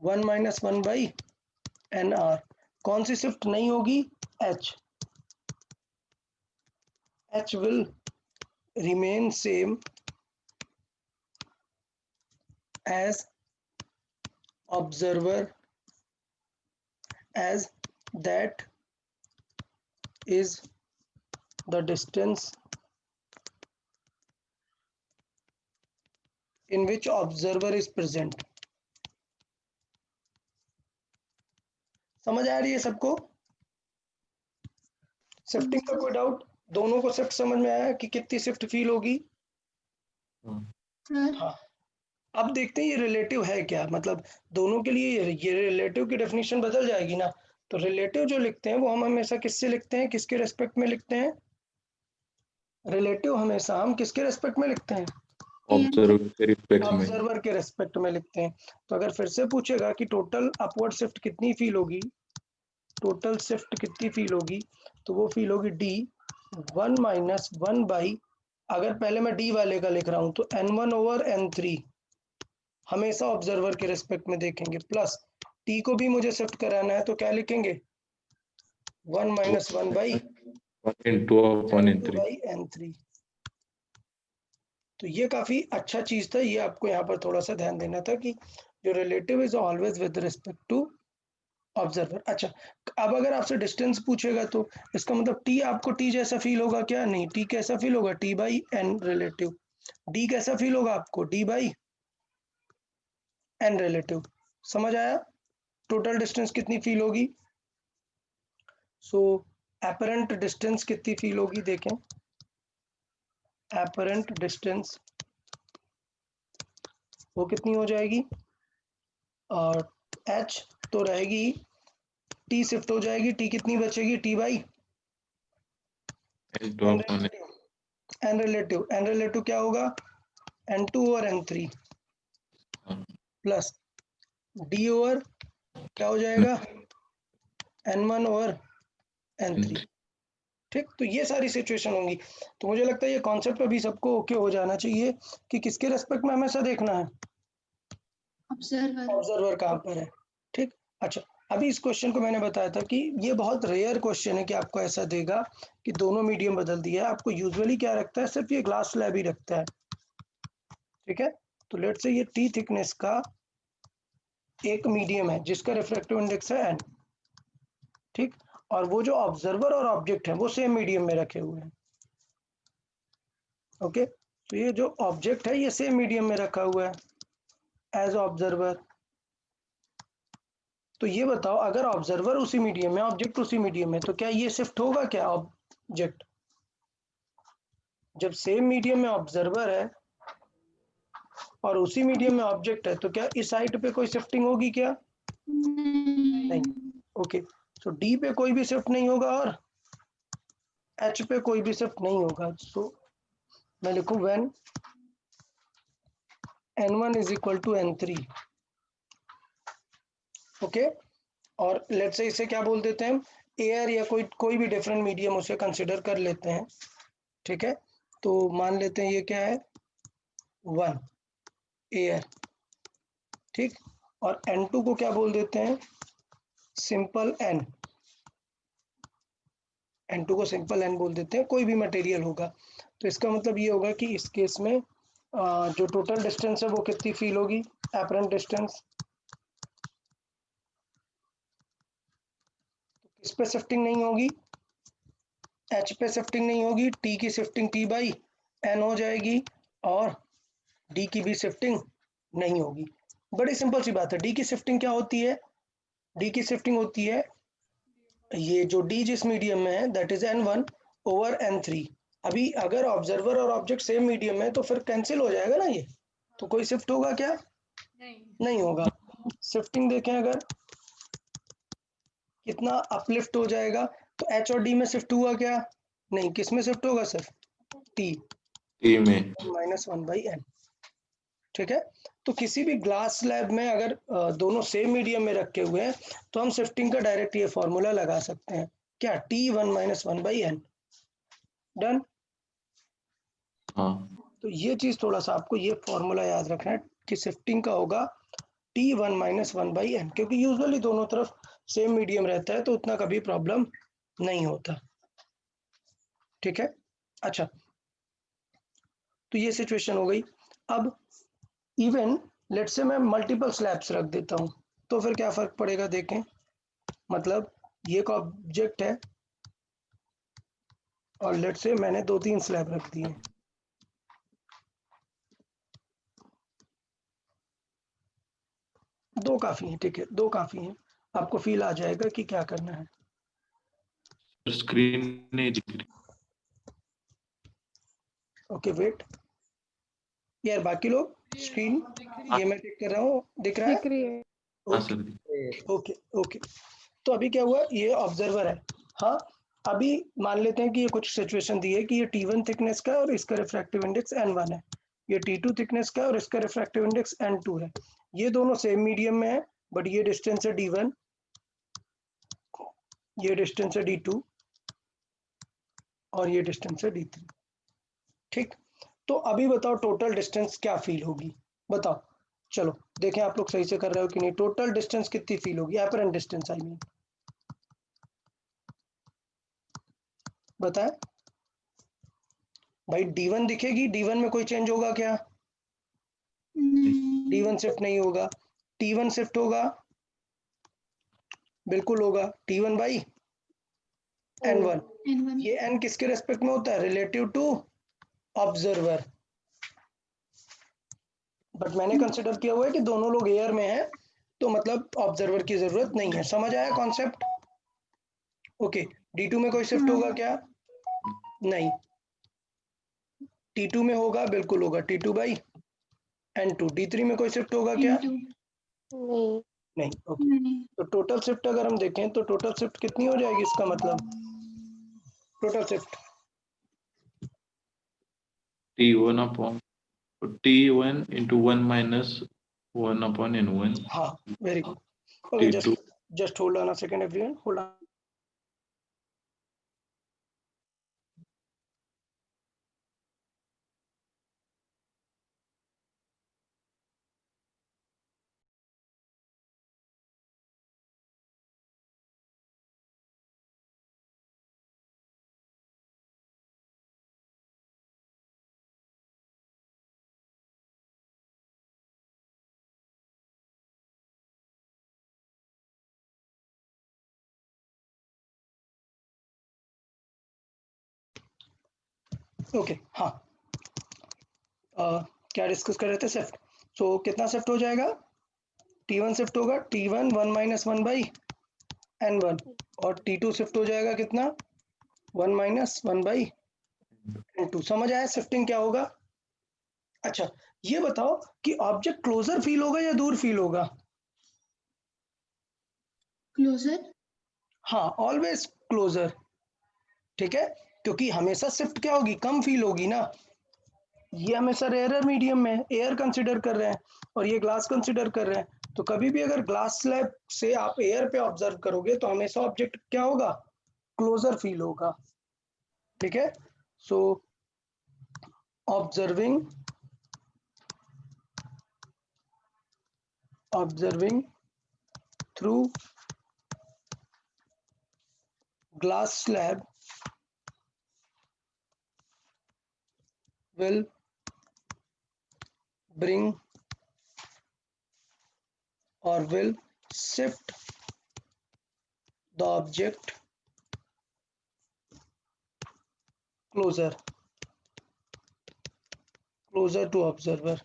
1-1/nr। कौन सी शिफ्ट नहीं होगी? h। H will remain same as observer as that is the distance in which observer is present. समझ आ रही है सबको? शिफ्टिंग का कोई डाउट? दोनों को शिफ्ट समझ में आया कि कितनी शिफ्ट फील होगी? हाँ। अब देखते हैं ये रिलेटिव है क्या, मतलब दोनों के लिए ये रिलेटिव की डेफिनेशन बदल जाएगी ना। तो रिलेटिव जो लिखते हैं वो हम हमेशा किससे लिखते हैं, किसके रेस्पेक्ट में लिखते हैं? रिलेटिव हमेशा हम किसके रेस्पेक्ट में लिखते हैं? ऑब्जर्वर के रिस्पेक्ट में। ऑब्जर्वर के रेस्पेक्ट में लिखते हैं। तो अगर फिर से पूछेगा कि टोटल अपवर्ड शिफ्ट कितनी फील होगी, टोटल शिफ्ट कितनी फील होगी, तो वो फील होगी डी 1 माइनस 1 बाई, अगर पहले मैं डी वाले का लिख रहा हूं तो n1 ओवर n3 हमेशा ऑब्जर्वर के रेस्पेक्ट में देखेंगे, प्लस टी को भी मुझे शिफ्ट कराना है तो क्या लिखेंगे? 1 minus 1 by 1 into 1 in 3। By n3। तो ये काफी अच्छा चीज था, ये आपको यहाँ पर थोड़ा सा ध्यान देना था कि जो relative is always with respect to observer. अच्छा, अब अगर आपसे डिस्टेंस पूछेगा तो इसका मतलब टी आपको टी जैसा फील होगा क्या? नहीं, टी कैसा फील होगा? T by n relative. D कैसा फील होगा आपको? D by n relative. समझ आया? टोटल डिस्टेंस कितनी फील होगी? सो एपरेंट डिस्टेंस कितनी फील होगी देखें। एपरेंट डिस्टेंस वो कितनी हो जाएगी? और एच तो रहेगी, टी शिफ्ट हो जाएगी, टी कितनी बचेगी? T by n relative. N relative क्या होगा? n2 और n3 प्लस डी ओवर क्या हो जाएगा? n1 और n3। ठीक, तो ये सारी सिचुएशन होंगी। तो मुझे लगता है ये कॉन्सेप्ट अभी सबको ओके हो जाना चाहिए कि किसके रेस्पेक्ट में हमेशा देखना है? ऑब्जर्वर कहाँ पर है। ठीक, अच्छा, अभी इस क्वेश्चन को मैंने बताया था कि ये बहुत रेयर क्वेश्चन है कि आपको ऐसा देगा कि दोनों मीडियम बदल दिया है। आपको यूजुअली क्या रखता है? सिर्फ ये ग्लास स्लैब ही रखता है। ठीक है, तो लेट्स से ये टी थिकनेस का एक मीडियम है जिसका रिफ्रैक्टिव इंडेक्स है n। ठीक, और वो जो ऑब्जर्वर और ऑब्जेक्ट है वो सेम मीडियम में रखे हुए हैं। ओके, तो ये जो ऑब्जेक्ट है ये सेम मीडियम में रखा हुआ है एज ऑब्जर्वर। तो ये बताओ, अगर ऑब्जर्वर उसी मीडियम में, ऑब्जेक्ट उसी मीडियम में, तो क्या ये शिफ्ट होगा क्या ऑब्जेक्ट? जब सेम मीडियम में ऑब्जर्वर है और उसी मीडियम में ऑब्जेक्ट है तो क्या इस साइड पे कोई शिफ्टिंग होगी क्या? नहीं। ओके, तो डी पे कोई भी शिफ्ट नहीं होगा और एच पे कोई भी शिफ्ट नहीं होगा। सो मैं लिखूं when n1 is equal to n3। Okay, और लेट्स से इसे क्या बोल देते हैं हम? एयर या कोई भी डिफरेंट मीडियम उसे कंसिडर कर लेते हैं। ठीक है, तो मान लेते हैं ये क्या है? 1 एयर। ठीक, और n2 को क्या बोल देते हैं? Simple n। n2 को सिंपल n बोल देते हैं, कोई भी मटेरियल होगा। तो इसका मतलब ये होगा कि इस केस में जो टोटल डिस्टेंस है वो कितनी फील होगी? Apparent distance. किस पे शिफ्टिंग नहीं होगी? एच पे शिफ्टिंग नहीं होगी, टी की शिफ्टिंग टी बाई एन हो जाएगी और डी की भी शिफ्टिंग नहीं होगी। बड़ी सिंपल सी बात है। डी की शिफ्टिंग क्या होती है? डी की शिफ्टिंग होती है ये जो डी जिस मीडियम में है that is n1 over n3। अभी अगर ऑब्जर्वर और ऑब्जेक्ट सेम मीडियम में तो फिर कैंसिल हो जाएगा ना ये, तो कोई शिफ्ट होगा क्या? नहीं होगा। शिफ्टिंग देखें अगर कितना अपलिफ्ट हो जाएगा, तो एच और डी में शिफ्ट हुआ क्या? नहीं, किस में शिफ्ट होगा? सिर्फ टी में माइनस 1 बाई एन। ठीक है, तो किसी भी ग्लास स्लैब में अगर दोनों सेम मीडियम में रखे हुए हैं तो हम शिफ्टिंग का डायरेक्ट ये फॉर्मूला लगा सकते हैं क्या? T 1 minus 1 by n. Done. हाँ। तो ये चीज थोड़ा सा आपको ये फॉर्मूला याद रखना है कि शिफ्टिंग का होगा T1 माइनस 1 बाई एन, क्योंकि यूजुअली दोनों तरफ सेम मीडियम रहता है तो उतना कभी प्रॉब्लम नहीं होता। ठीक है, अच्छा, तो ये सिचुएशन हो गई। अब इवन लेट्स से मैं मल्टीपल स्लैब्स रख देता हूँ, तो फिर क्या फर्क पड़ेगा देखें। मतलब ये एक ऑब्जेक्ट है और लेट्स से मैंने 2-3 स्लैब रख दिए। दो काफी है, ठीक है, दो काफी है, आपको फील आ जाएगा कि क्या करना है। स्क्रीन नहीं दिख रही। ओके वेट यार, बाकी लोग स्क्रीन, ये मैं टिक कर रहा हूँ, दिख रहा दिख है? रही है। हाँ ओके सर। Okay okay. तो अभी क्या हुआ, ये ऑब्जर्वर है। हाँ, अभी मान लेते हैं कि ये कुछ सिचुएशन दी है कि ये T1 थिकनेस का और इसका रिफ्रैक्टिव इंडेक्स N1 है, ये T2 थिकनेस का और इसका रिफ्रैक्टिव इंडेक्स N2 है। ये दोनों सेम मीडियम में है, बट ये डिस्टेंस है D1, ये डिस्टेंस है D2 और ये डिस्टेंस है D3। ठीक, तो अभी बताओ टोटल डिस्टेंस क्या फील होगी, बताओ। चलो देखें आप लोग सही से कर रहे हो कि नहीं। टोटल डिस्टेंस कितनी फील होगी, एपरेंट डिस्टेंस आई मीन, बताएं भाई। D1 दिखेगी, D1 में कोई चेंज होगा क्या? D1 शिफ्ट नहीं होगा। T1 शिफ्ट होगा, बिल्कुल होगा, T1 बाई N1। ये N किसके रेस्पेक्ट में होता है, रिलेटिव टू ऑब्जर्वर। बट मैंने कंसिडर किया हुआ है कि दोनों लोग एयर में हैं, तो मतलब ऑब्जर्वर की जरूरत नहीं है। समझ आया कॉन्सेप्ट? ओके, D2 में कोई शिफ्ट होगा क्या? नहीं। T2 में होगा, बिल्कुल होगा, T2 बाई N2। D3 में कोई शिफ्ट होगा क्या? नहीं। नहीं। ओके, तो टोटल शिफ्ट अगर हम देखें तो टोटल शिफ्ट कितनी हो जाएगी, इसका मतलब total shift T1 upon T1 into 1 minus 1 upon N1 हाँ, very good. Okay, T2 just hold on a second everyone, hold on. Okay हाँ, क्या डिस्कस कर रहे थे, शिफ्ट। सो कितना शिफ्ट हो जाएगा, T1 शिफ्ट होगा, T1 1 माइनस 1 बाई N1, और T2 शिफ्ट हो जाएगा कितना, 1 माइनस 1 बाई N2। समझ आया शिफ्टिंग क्या होगा? अच्छा, ये बताओ कि ऑब्जेक्ट क्लोजर फील होगा या दूर फील होगा? क्लोजर। हाँ, ऑलवेज क्लोजर, ठीक है, क्योंकि हमेशा शिफ्ट क्या होगी, कम फील होगी ना। ये हमेशा रेयर मीडियम में एयर कंसीडर कर रहे हैं और ये ग्लास कंसीडर कर रहे हैं, तो कभी भी अगर ग्लास स्लैब से आप एयर पे ऑब्जर्व करोगे तो हमेशा ऑब्जेक्ट क्या होगा, क्लोजर फील होगा। ठीक है, so observing through glass slab will bring or will shift the object closer to observer।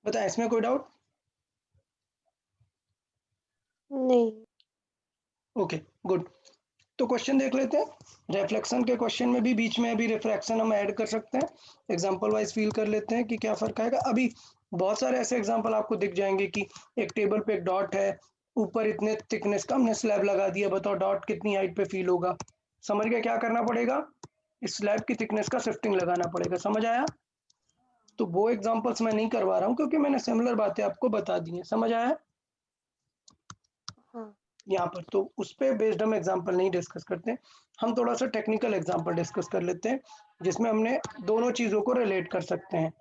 बताएं, इसमें कोई डाउट? नहीं। Okay good. तो क्वेश्चन देख लेते हैं। रिफ्लेक्शन के क्वेश्चन में भी बीच में अभी रिफ्रैक्शन हम ऐड कर सकते हैं, एग्जांपल वाइज फील कर लेते हैं कि क्या फर्क आएगा। अभी बहुत सारे ऐसे एग्जांपल आपको दिख जाएंगे कि एक टेबल पे एक डॉट है, ऊपर इतने थिकनेस का हमने स्लैब लगा दिया, बताओ डॉट कितनी हाइट पे फील होगा। समझ गए क्या करना पड़ेगा, इस स्लैब की थिकनेस का शिफ्टिंग लगाना पड़ेगा। समझ आया? तो वो एग्जांपल्स मैं नहीं करवा रहा हूँ क्योंकि मैंने सिमिलर बातें आपको बता दी हैं। समझ आया? हाँ। यहाँ पर तो उस पे बेस्ड हम एग्जांपल नहीं डिस्कस करते, हम थोड़ा सा टेक्निकल एग्जांपल डिस्कस कर लेते हैं जिसमें हमने दोनों चीज़ों को रिलेट कर सकते हैं।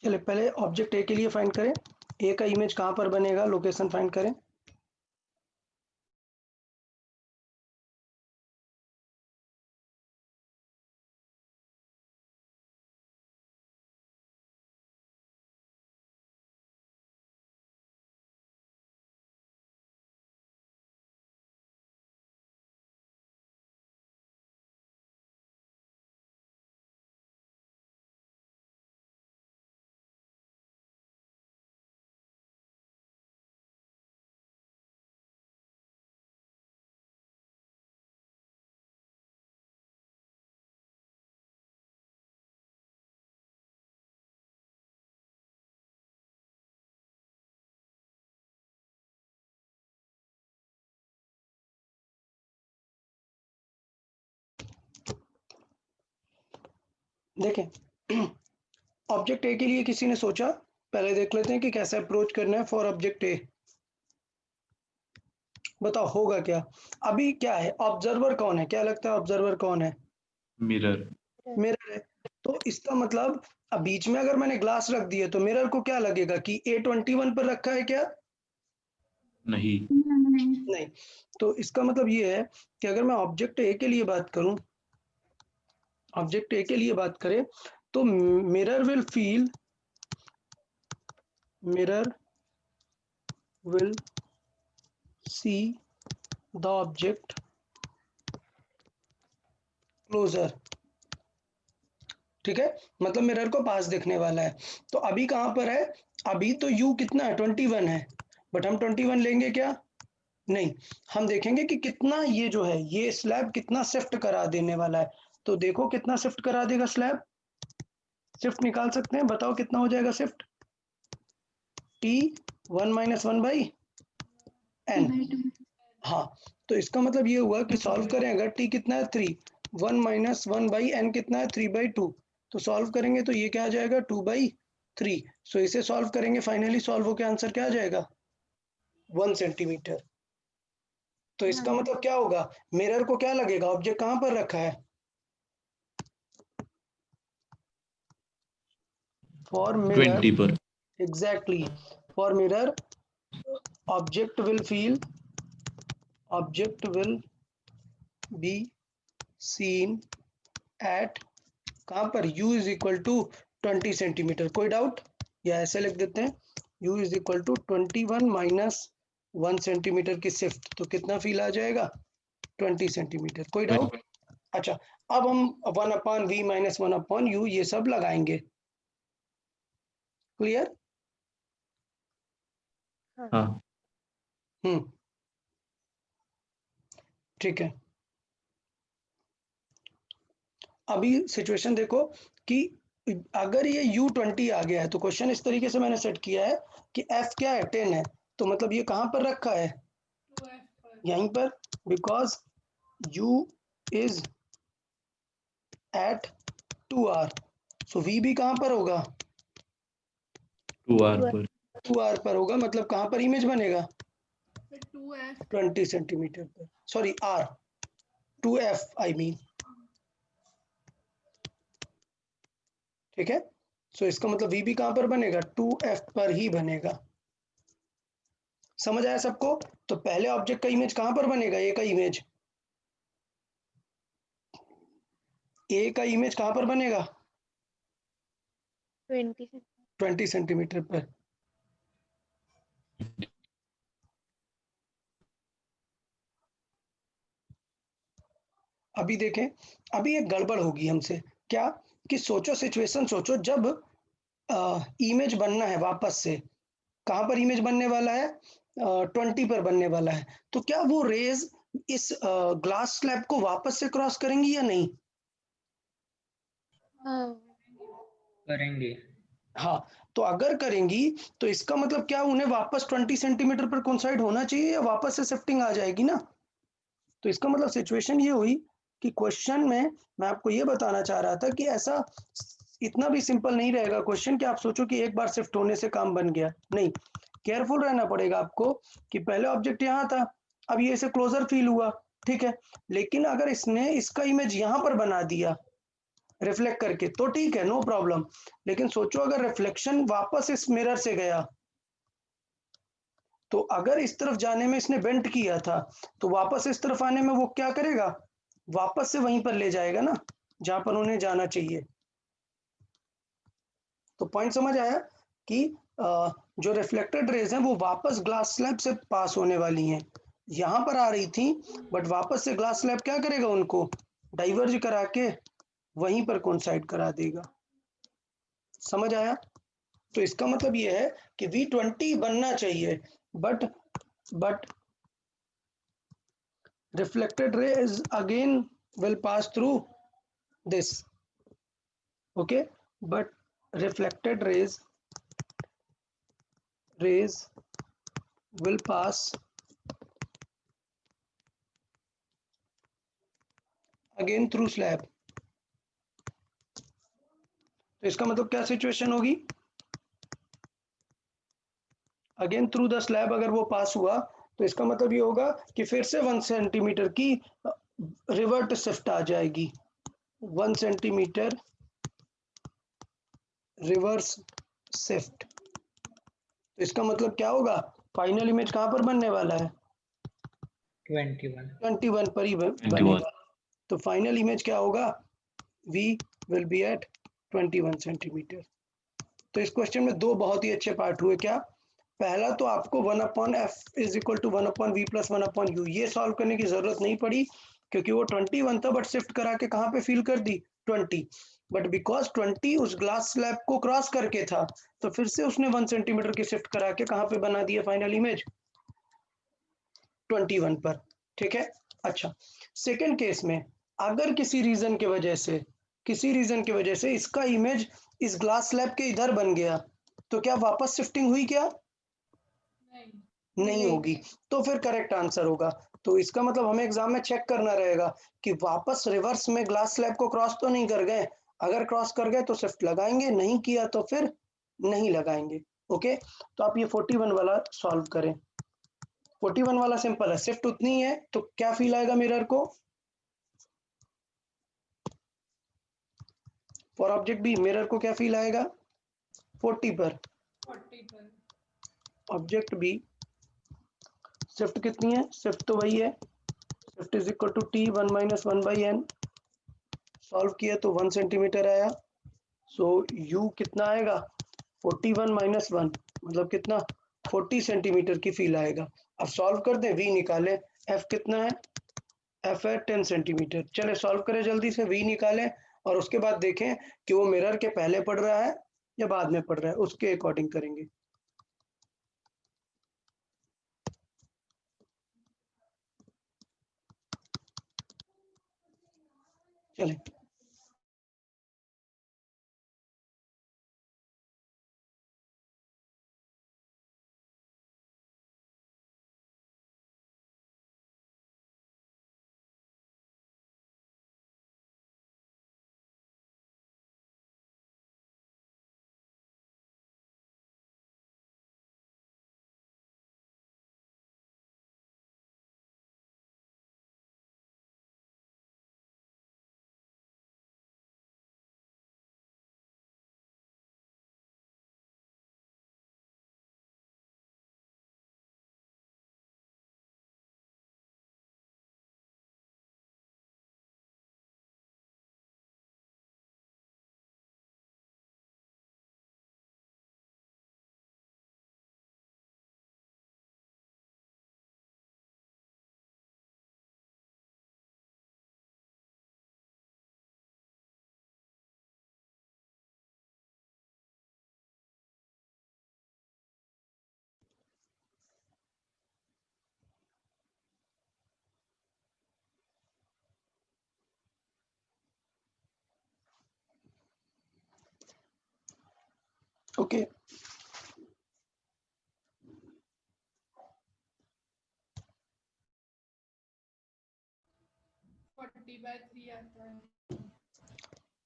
चलिए पहले ऑब्जेक्ट ए के लिए फाइंड करें, ए का इमेज कहाँ पर बनेगा, लोकेशन फाइंड करें। देखें ऑब्जेक्ट ए के लिए किसी ने सोचा, पहले देख लेते हैं कि कैसे अप्रोच करना है फॉर ऑब्जेक्ट ए। बताओ होगा क्या। अभी क्या है, ऑब्जर्वर कौन है, क्या लगता है ऑब्जर्वर कौन है? मिरर। मिरर है। तो इसका मतलब अब बीच में अगर मैंने ग्लास रख दिया तो मिरर को क्या लगेगा कि A21 पर रखा है क्या? नहीं। नहीं। तो इसका मतलब ये है कि अगर मैं ऑब्जेक्ट ए के लिए बात करूं, ऑब्जेक्ट ए के लिए बात करें तो mirror will see the object closer. ठीक है, मतलब मिरर को पास दिखने वाला है। तो अभी कहां पर है, अभी तो u कितना है 21 है, बट हम 21 लेंगे क्या? नहीं, हम देखेंगे कि कितना ये जो है ये स्लैब कितना शिफ्ट करा देने वाला है। तो देखो कितना शिफ्ट करा देगा स्लैब, शिफ्ट निकाल सकते हैं, बताओ कितना हो जाएगा शिफ्ट? T1 - 1 by n। हाँ, तो इसका मतलब ये हुआ कि सॉल्व करें अगर t कितना है 3, 1 - 1 बाई n कितना है 3/2, तो सॉल्व करेंगे तो ये क्या आ जाएगा 2/3। सो इसे सॉल्व करेंगे, फाइनली सॉल्व होकर आंसर क्या आ जाएगा 1 सेंटीमीटर। तो इसका मतलब क्या होगा, मिरर को क्या लगेगा, ऑब्जेक्ट कहां पर रखा है? फॉर मिरर 20 पर। Exactly, for mirror object will be seen at कहां पर u is equal to 20 centimetre. कोई डाउट, या ऐसे लिख देते हैं u is equal to 21 - 1 centimetre की शिफ्ट, तो कितना फील आ जाएगा 20 सेंटीमीटर। कोई डाउट? अच्छा, अब हम 1/v - 1/u ये सब लगाएंगे। क्लियर? हाँ। ठीक है, अभी सिचुएशन देखो कि अगर ये U20 आ गया है तो क्वेश्चन इस तरीके से मैंने सेट किया है कि F क्या है 10 है, तो मतलब ये कहां पर रखा है यहीं पर, because U is at 2R, so V भी कहां पर होगा 2R पर। 2R पर होगा, मतलब कहां पर इमेज बनेगा 20 सेंटीमीटर पर, sorry R 2F I mean. ठीक है, सो इसका मतलब V भी कहां पर बनेगा 2F पर ही बनेगा। समझ आया सबको? तो पहले ऑब्जेक्ट का इमेज कहां पर बनेगा, ए का इमेज, ए का इमेज कहां पर बनेगा 20 सेंटीमीटर पर। अभी देखें, अभी एक गड़बड़ होगी हमसे, क्या कि सोचो सिचुएशन सोचो, जब इमेज बनना है वापस से, कहां पर इमेज बनने वाला है 20 पर बनने वाला है, तो क्या वो रेज इस ग्लास स्लैब को वापस से क्रॉस करेंगी या नहीं? करेंगे। हाँ, तो अगर करेंगी तो इसका मतलब क्या उन्हें वापस 20 सेंटीमीटर पर कोइंसाइड होना चाहिए या वापस से शिफ्टिंग आ जाएगी ना। तो इसका मतलब सिचुएशन ये हुई कि क्वेश्चन में मैं आपको ये बताना चाह रहा था कि ऐसा इतना भी सिंपल नहीं रहेगा क्वेश्चन कि आप सोचो कि एक बार शिफ्ट होने से काम बन गया, नहीं, केयरफुल रहना पड़ेगा आपको कि पहले ऑब्जेक्ट यहाँ था, अब ये इसे क्लोजर फील हुआ, ठीक है, लेकिन अगर इसने इसका इमेज यहाँ पर बना दिया रिफ्लेक्ट करके, तो ठीक है, नो प्रॉब्लम। लेकिन सोचो अगर रिफ्लेक्शन वापस इस मिरर से गया, तो अगर इस तरफ जाने में इसने बेंट किया था, तो वापस इस तरफ आने में वो क्या करेगा, वापस से वहीं पर ले जाएगा ना जहां पर उन्हें जाना चाहिए। तो पॉइंट समझ आया कि जो रिफ्लेक्टेड रेज हैं वो वापस ग्लास स्लैब से पास होने वाली हैं, यहां पर आ रही थी, बट वापस से ग्लास स्लैब क्या करेगा, उनको डाइवर्ज करा के वहीं पर कोइंसाइड करा देगा। समझ आया? तो इसका मतलब ये है कि V20 बनना चाहिए, but reflected rays again will pass through this, okay, but reflected rays will pass again through slab। तो इसका मतलब क्या सिचुएशन होगी, अगेन थ्रू द स्लैब अगर वो पास हुआ, तो इसका मतलब ये होगा कि फिर से 1 सेंटीमीटर की रिवर्ट शिफ्ट आ जाएगी, 1 सेंटीमीटर रिवर्स शिफ्ट। तो इसका मतलब क्या होगा, फाइनल इमेज कहां पर बनने वाला है, 21 पर ही बनेगा। तो फाइनल इमेज क्या होगा, V will be at 21 centimetre. तो इस क्वेश्चन में दो बहुत ही अच्छे पार्ट हुए। क्या, पहला तो आपको 1/f is equal to 1/v plus 1/u ये सॉल्व करने की जरूरत नहीं पड़ी, क्योंकि वो 21 था, बट शिफ्ट करा के कहाँ पे फील कर दी, 20। बट बिकॉज 20 उस ग्लास स्लैब को क्रॉस करके था, तो फिर से उसने 1 सेंटीमीटर की शिफ्ट करा के कहाँ पे बना दिया फाइनल इमेज, 21 पर। ठीक है। अच्छा, सेकेंड केस में अगर किसी रीजन की वजह से इसका इमेज इस ग्लास स्लैब के इधर बन गया, तो क्या वापस शिफ्टिंग हुई क्या, नहीं होगी। तो फिर करेक्ट आंसर होगा। तो इसका मतलब हमें एग्जाम में चेक करना रहेगा कि वापस रिवर्स में ग्लास स्लैब को क्रॉस तो नहीं कर गए, अगर क्रॉस कर गए तो शिफ्ट लगाएंगे, नहीं किया तो फिर नहीं लगाएंगे। ओके, तो आप ये 41 वाला सॉल्व करें। 41 वाला सिंपल है, शिफ्ट उतनी है, तो क्या फील आएगा मिरर को, फॉर ऑब्जेक्ट बी मिरर को क्या फील आएगा, 40 पर। ऑब्जेक्ट बी शिफ्ट कितनी है, शिफ्ट तो वही है, shift is equal to t 1 minus 1/n। Solve किया तो 1 सेंटीमीटर आया, सो u कितना आएगा, 41 माइनस 1 मतलब कितना, 40 सेंटीमीटर की फील आएगा। अब सॉल्व कर दें, v निकालें, f कितना है, f है 10 सेंटीमीटर। चले सॉल्व करें जल्दी से, v निकालें और उसके बाद देखें कि वो मिरर के पहले पड़ रहा है या बाद में पड़ रहा है, उसके अकॉर्डिंग करेंगे। चले, ओके।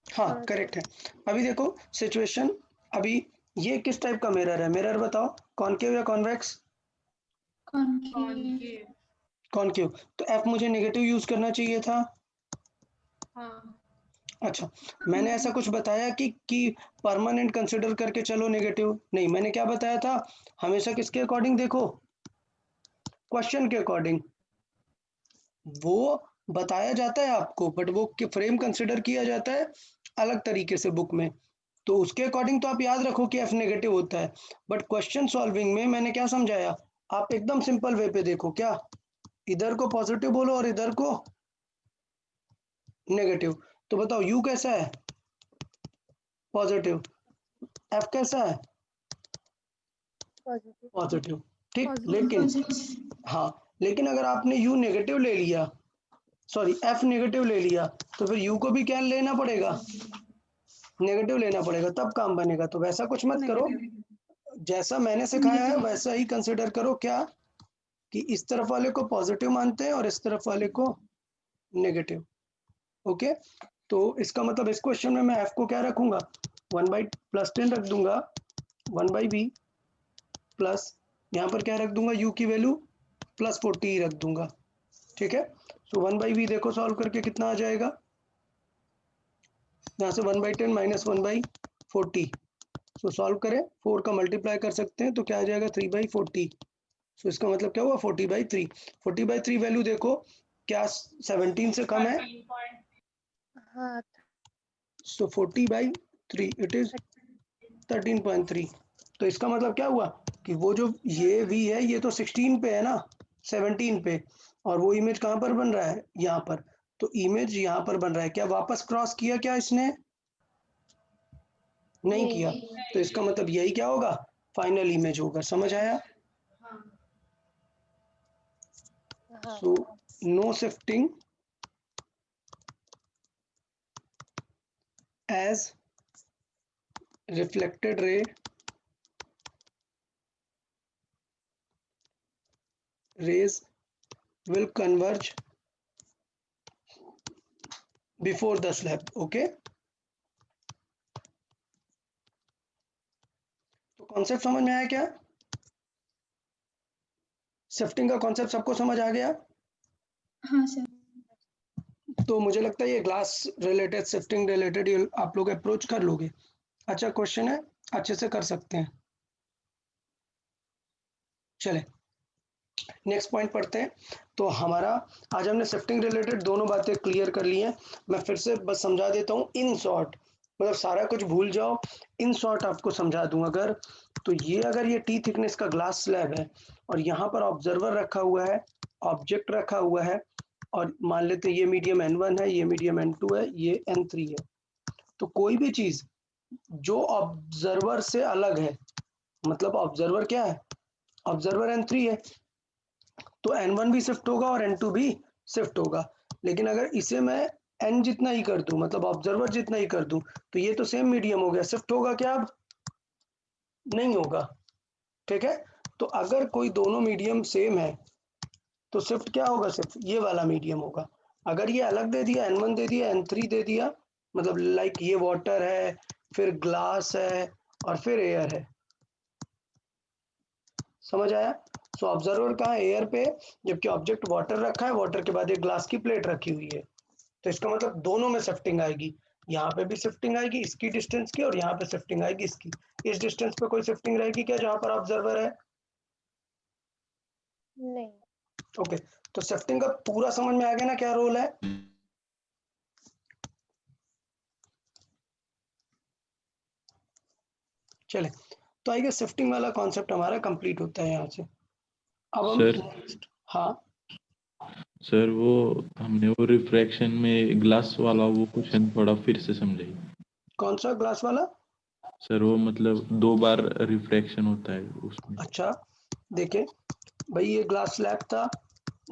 हाँ करेक्ट है। अभी देखो सिचुएशन, अभी ये किस टाइप का मिरर है, मिरर बताओ, कॉनकेव या कॉन्वेक्स, कॉनकेव। तो एफ मुझे नेगेटिव यूज करना चाहिए था, अच्छा, मैंने ऐसा कुछ बताया कि परमानेंट कंसिडर करके चलो नेगेटिव? नहीं, मैंने क्या बताया था, हमेशा किसके अकॉर्डिंग देखो, क्वेश्चन के अकॉर्डिंग। वो बताया जाता है आपको, बट वो फ्रेम कंसिडर किया जाता है अलग तरीके से बुक में। तो उसके अकॉर्डिंग तो आप याद रखो कि एफ नेगेटिव होता है, बट क्वेश्चन सॉल्विंग में मैंने क्या समझाया, आप एकदम सिंपल वे पे देखो, क्या इधर को पॉजिटिव बोलो और इधर को नेगेटिव। तो बताओ यू कैसा है, पॉजिटिव, एफ कैसा है, पॉजिटिव। पॉजिटिव, ठीक। पॉजिटिव। लेकिन हाँ, लेकिन अगर आपने यू नेगेटिव ले लिया, सॉरी एफ नेगेटिव ले लिया, तो फिर यू को भी क्या लेना पड़ेगा, नेगेटिव लेना पड़ेगा, तब काम बनेगा। तो वैसा कुछ मत करो, जैसा मैंने सिखाया है वैसा ही कंसिडर करो, क्या कि इस तरफ वाले को पॉजिटिव मानते हैं और इस तरफ वाले को नेगेटिव। ओके, तो इसका मतलब इस क्वेश्चन में मैं एफ को क्या रखूंगा, 1/+10 रख दूंगा, 1/b प्लस यहाँ पर क्या रख दूंगा, u की वैल्यू +40 ही रख दूंगा, ठीक है। सो 1/b देखो सॉल्व करके कितना आ जाएगा, यहाँ से 1/10 माइनस 1/40, सो सॉल्व करें, 4 का मल्टीप्लाई कर सकते हैं तो क्या आ जाएगा 3/40। सो इसका मतलब क्या हुआ 40/3। 40/3 वैल्यू देखो, क्या 17 से कम है, हाँ, सो 40/3 इट इज 13.3। तो इसका मतलब क्या हुआ कि वो जो ये v है ये तो 16 पे है ना, 17 पे, और वो इमेज कहाँ पर बन रहा है, यहाँ पर। तो इमेज यहाँ पर बन रहा है, क्या वापस क्रॉस किया क्या इसने, नहीं नहीं। किया। तो इसका मतलब यही क्या होगा, फाइनल इमेज होगा। समझ आया? हाँ। So no shifting as reflected rays will converge before the slab. Okay, तो कॉन्सेप्ट समझ में आया क्या, शिफ्टिंग का कॉन्सेप्ट सबको समझ आ गया? हाँ सर। तो मुझे लगता है ये ग्लास रिलेटेड, शिफ्टिंग रिलेटेड ये आप लोग अप्रोच कर लोगे। अच्छा क्वेश्चन है, अच्छे से कर सकते हैं। चले नेक्स्ट पॉइंट पढ़ते हैं। तो हमारा आज हमने शिफ्टिंग रिलेटेड दोनों बातें क्लियर कर ली हैं। मैं फिर से बस समझा देता हूँ इन शॉर्ट, मतलब सारा कुछ भूल जाओ, इन शॉर्ट आपको समझा दूं। अगर तो ये अगर ये टी थिकनेस का ग्लास स्लैब है और यहाँ पर ऑब्जर्वर रखा हुआ है, ऑब्जेक्ट रखा हुआ है, और मान लेते हैं ये मीडियम n1 है, ये मीडियम n2 है, ये n3 है। तो कोई भी चीज जो ऑब्जर्वर से अलग है, मतलब ऑब्जर्वर क्या है, ऑब्जर्वर n3 है, तो n1 भी शिफ्ट होगा और n2 भी शिफ्ट होगा। लेकिन अगर इसे मैं n जितना ही कर दूं, मतलब ऑब्जर्वर जितना ही कर दूं, तो ये तो सेम मीडियम हो गया, शिफ्ट होगा क्या, अब नहीं होगा, ठीक है। तो अगर कोई दोनों मीडियम सेम है तो शिफ्ट क्या होगा, सिर्फ ये वाला मीडियम होगा। अगर ये अलग दे दिया, n1 दे दिया, n3 दे दिया, मतलब लाइक ये वाटर है, फिर ग्लास है, और फिर एयर है। समझ आया? सो ऑब्जर्वर कहाँ है, एयर पे, जबकि ऑब्जेक्ट वाटर रखा है, वाटर के बाद एक ग्लास की प्लेट रखी हुई है। तो इसका मतलब दोनों में शिफ्टिंग आएगी, यहाँ पे भी शिफ्टिंग आएगी इसकी डिस्टेंस की, और यहाँ पे शिफ्टिंग आएगी इसकी। इस डिस्टेंस पे कोई शिफ्टिंग रहेगी क्या जहाँ पर ऑब्जर्वर है? नहीं। ओके, तो शिफ्टिंग का पूरा समझ में आ गया ना क्या रोल है। चले, तो आई गेस शिफ्टिंग वाला कॉन्सेप्ट हमारा कंप्लीट होता है यहाँ से। अब हम सर नेक्स्ट, हाँ सर वो हमने वो रिफ्रैक्शन में ग्लास वाला वो क्वेश्चन थोड़ा फिर से समझाइए। कौन सा ग्लास वाला? सर वो मतलब 2 बार रिफ्रैक्शन होता है उसमें। अच्छा देखिए भाई, ये ग्लास स्लैब था,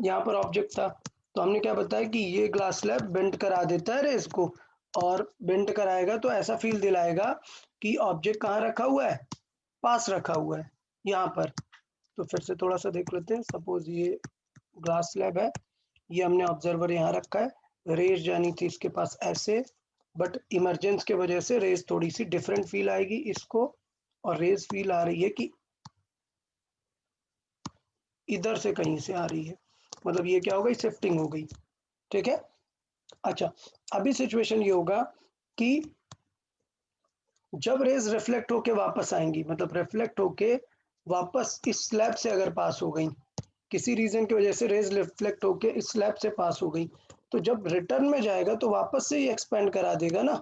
यहाँ पर ऑब्जेक्ट था, तो हमने क्या बताया कि ये ग्लास स्लैब बेंड करा देता है रेस को, और बेंड कराएगा तो ऐसा फील दिलाएगा कि ऑब्जेक्ट कहाँ रखा हुआ है, पास रखा हुआ है, यहाँ पर। तो फिर से थोड़ा सा देख लेते हैं। सपोज ये ग्लास स्लैब है, ये हमने ऑब्जर्वर यहाँ रखा है, रेस जानी थी इसके पास ऐसे, बट इमरजेंस के वजह से रेस थोड़ी सी डिफरेंट फील आएगी इसको, और रेस फील आ रही है कि इधर से कहीं से आ रही है, मतलब ये क्या हो गई, शिफ्टिंग हो गई, ठीक है। अच्छा, अभी सिचुएशन ये होगा कि जब रेज रिफ्लेक्ट होके वापस आएंगी, मतलब रिफ्लेक्ट होके वापस इस स्लैब से अगर पास हो गई, किसी रीजन की वजह से रेज रिफ्लेक्ट होके इस स्लैब से पास हो गई, तो जब रिटर्न में जाएगा तो वापस से ही एक्सपेंड करा देगा ना।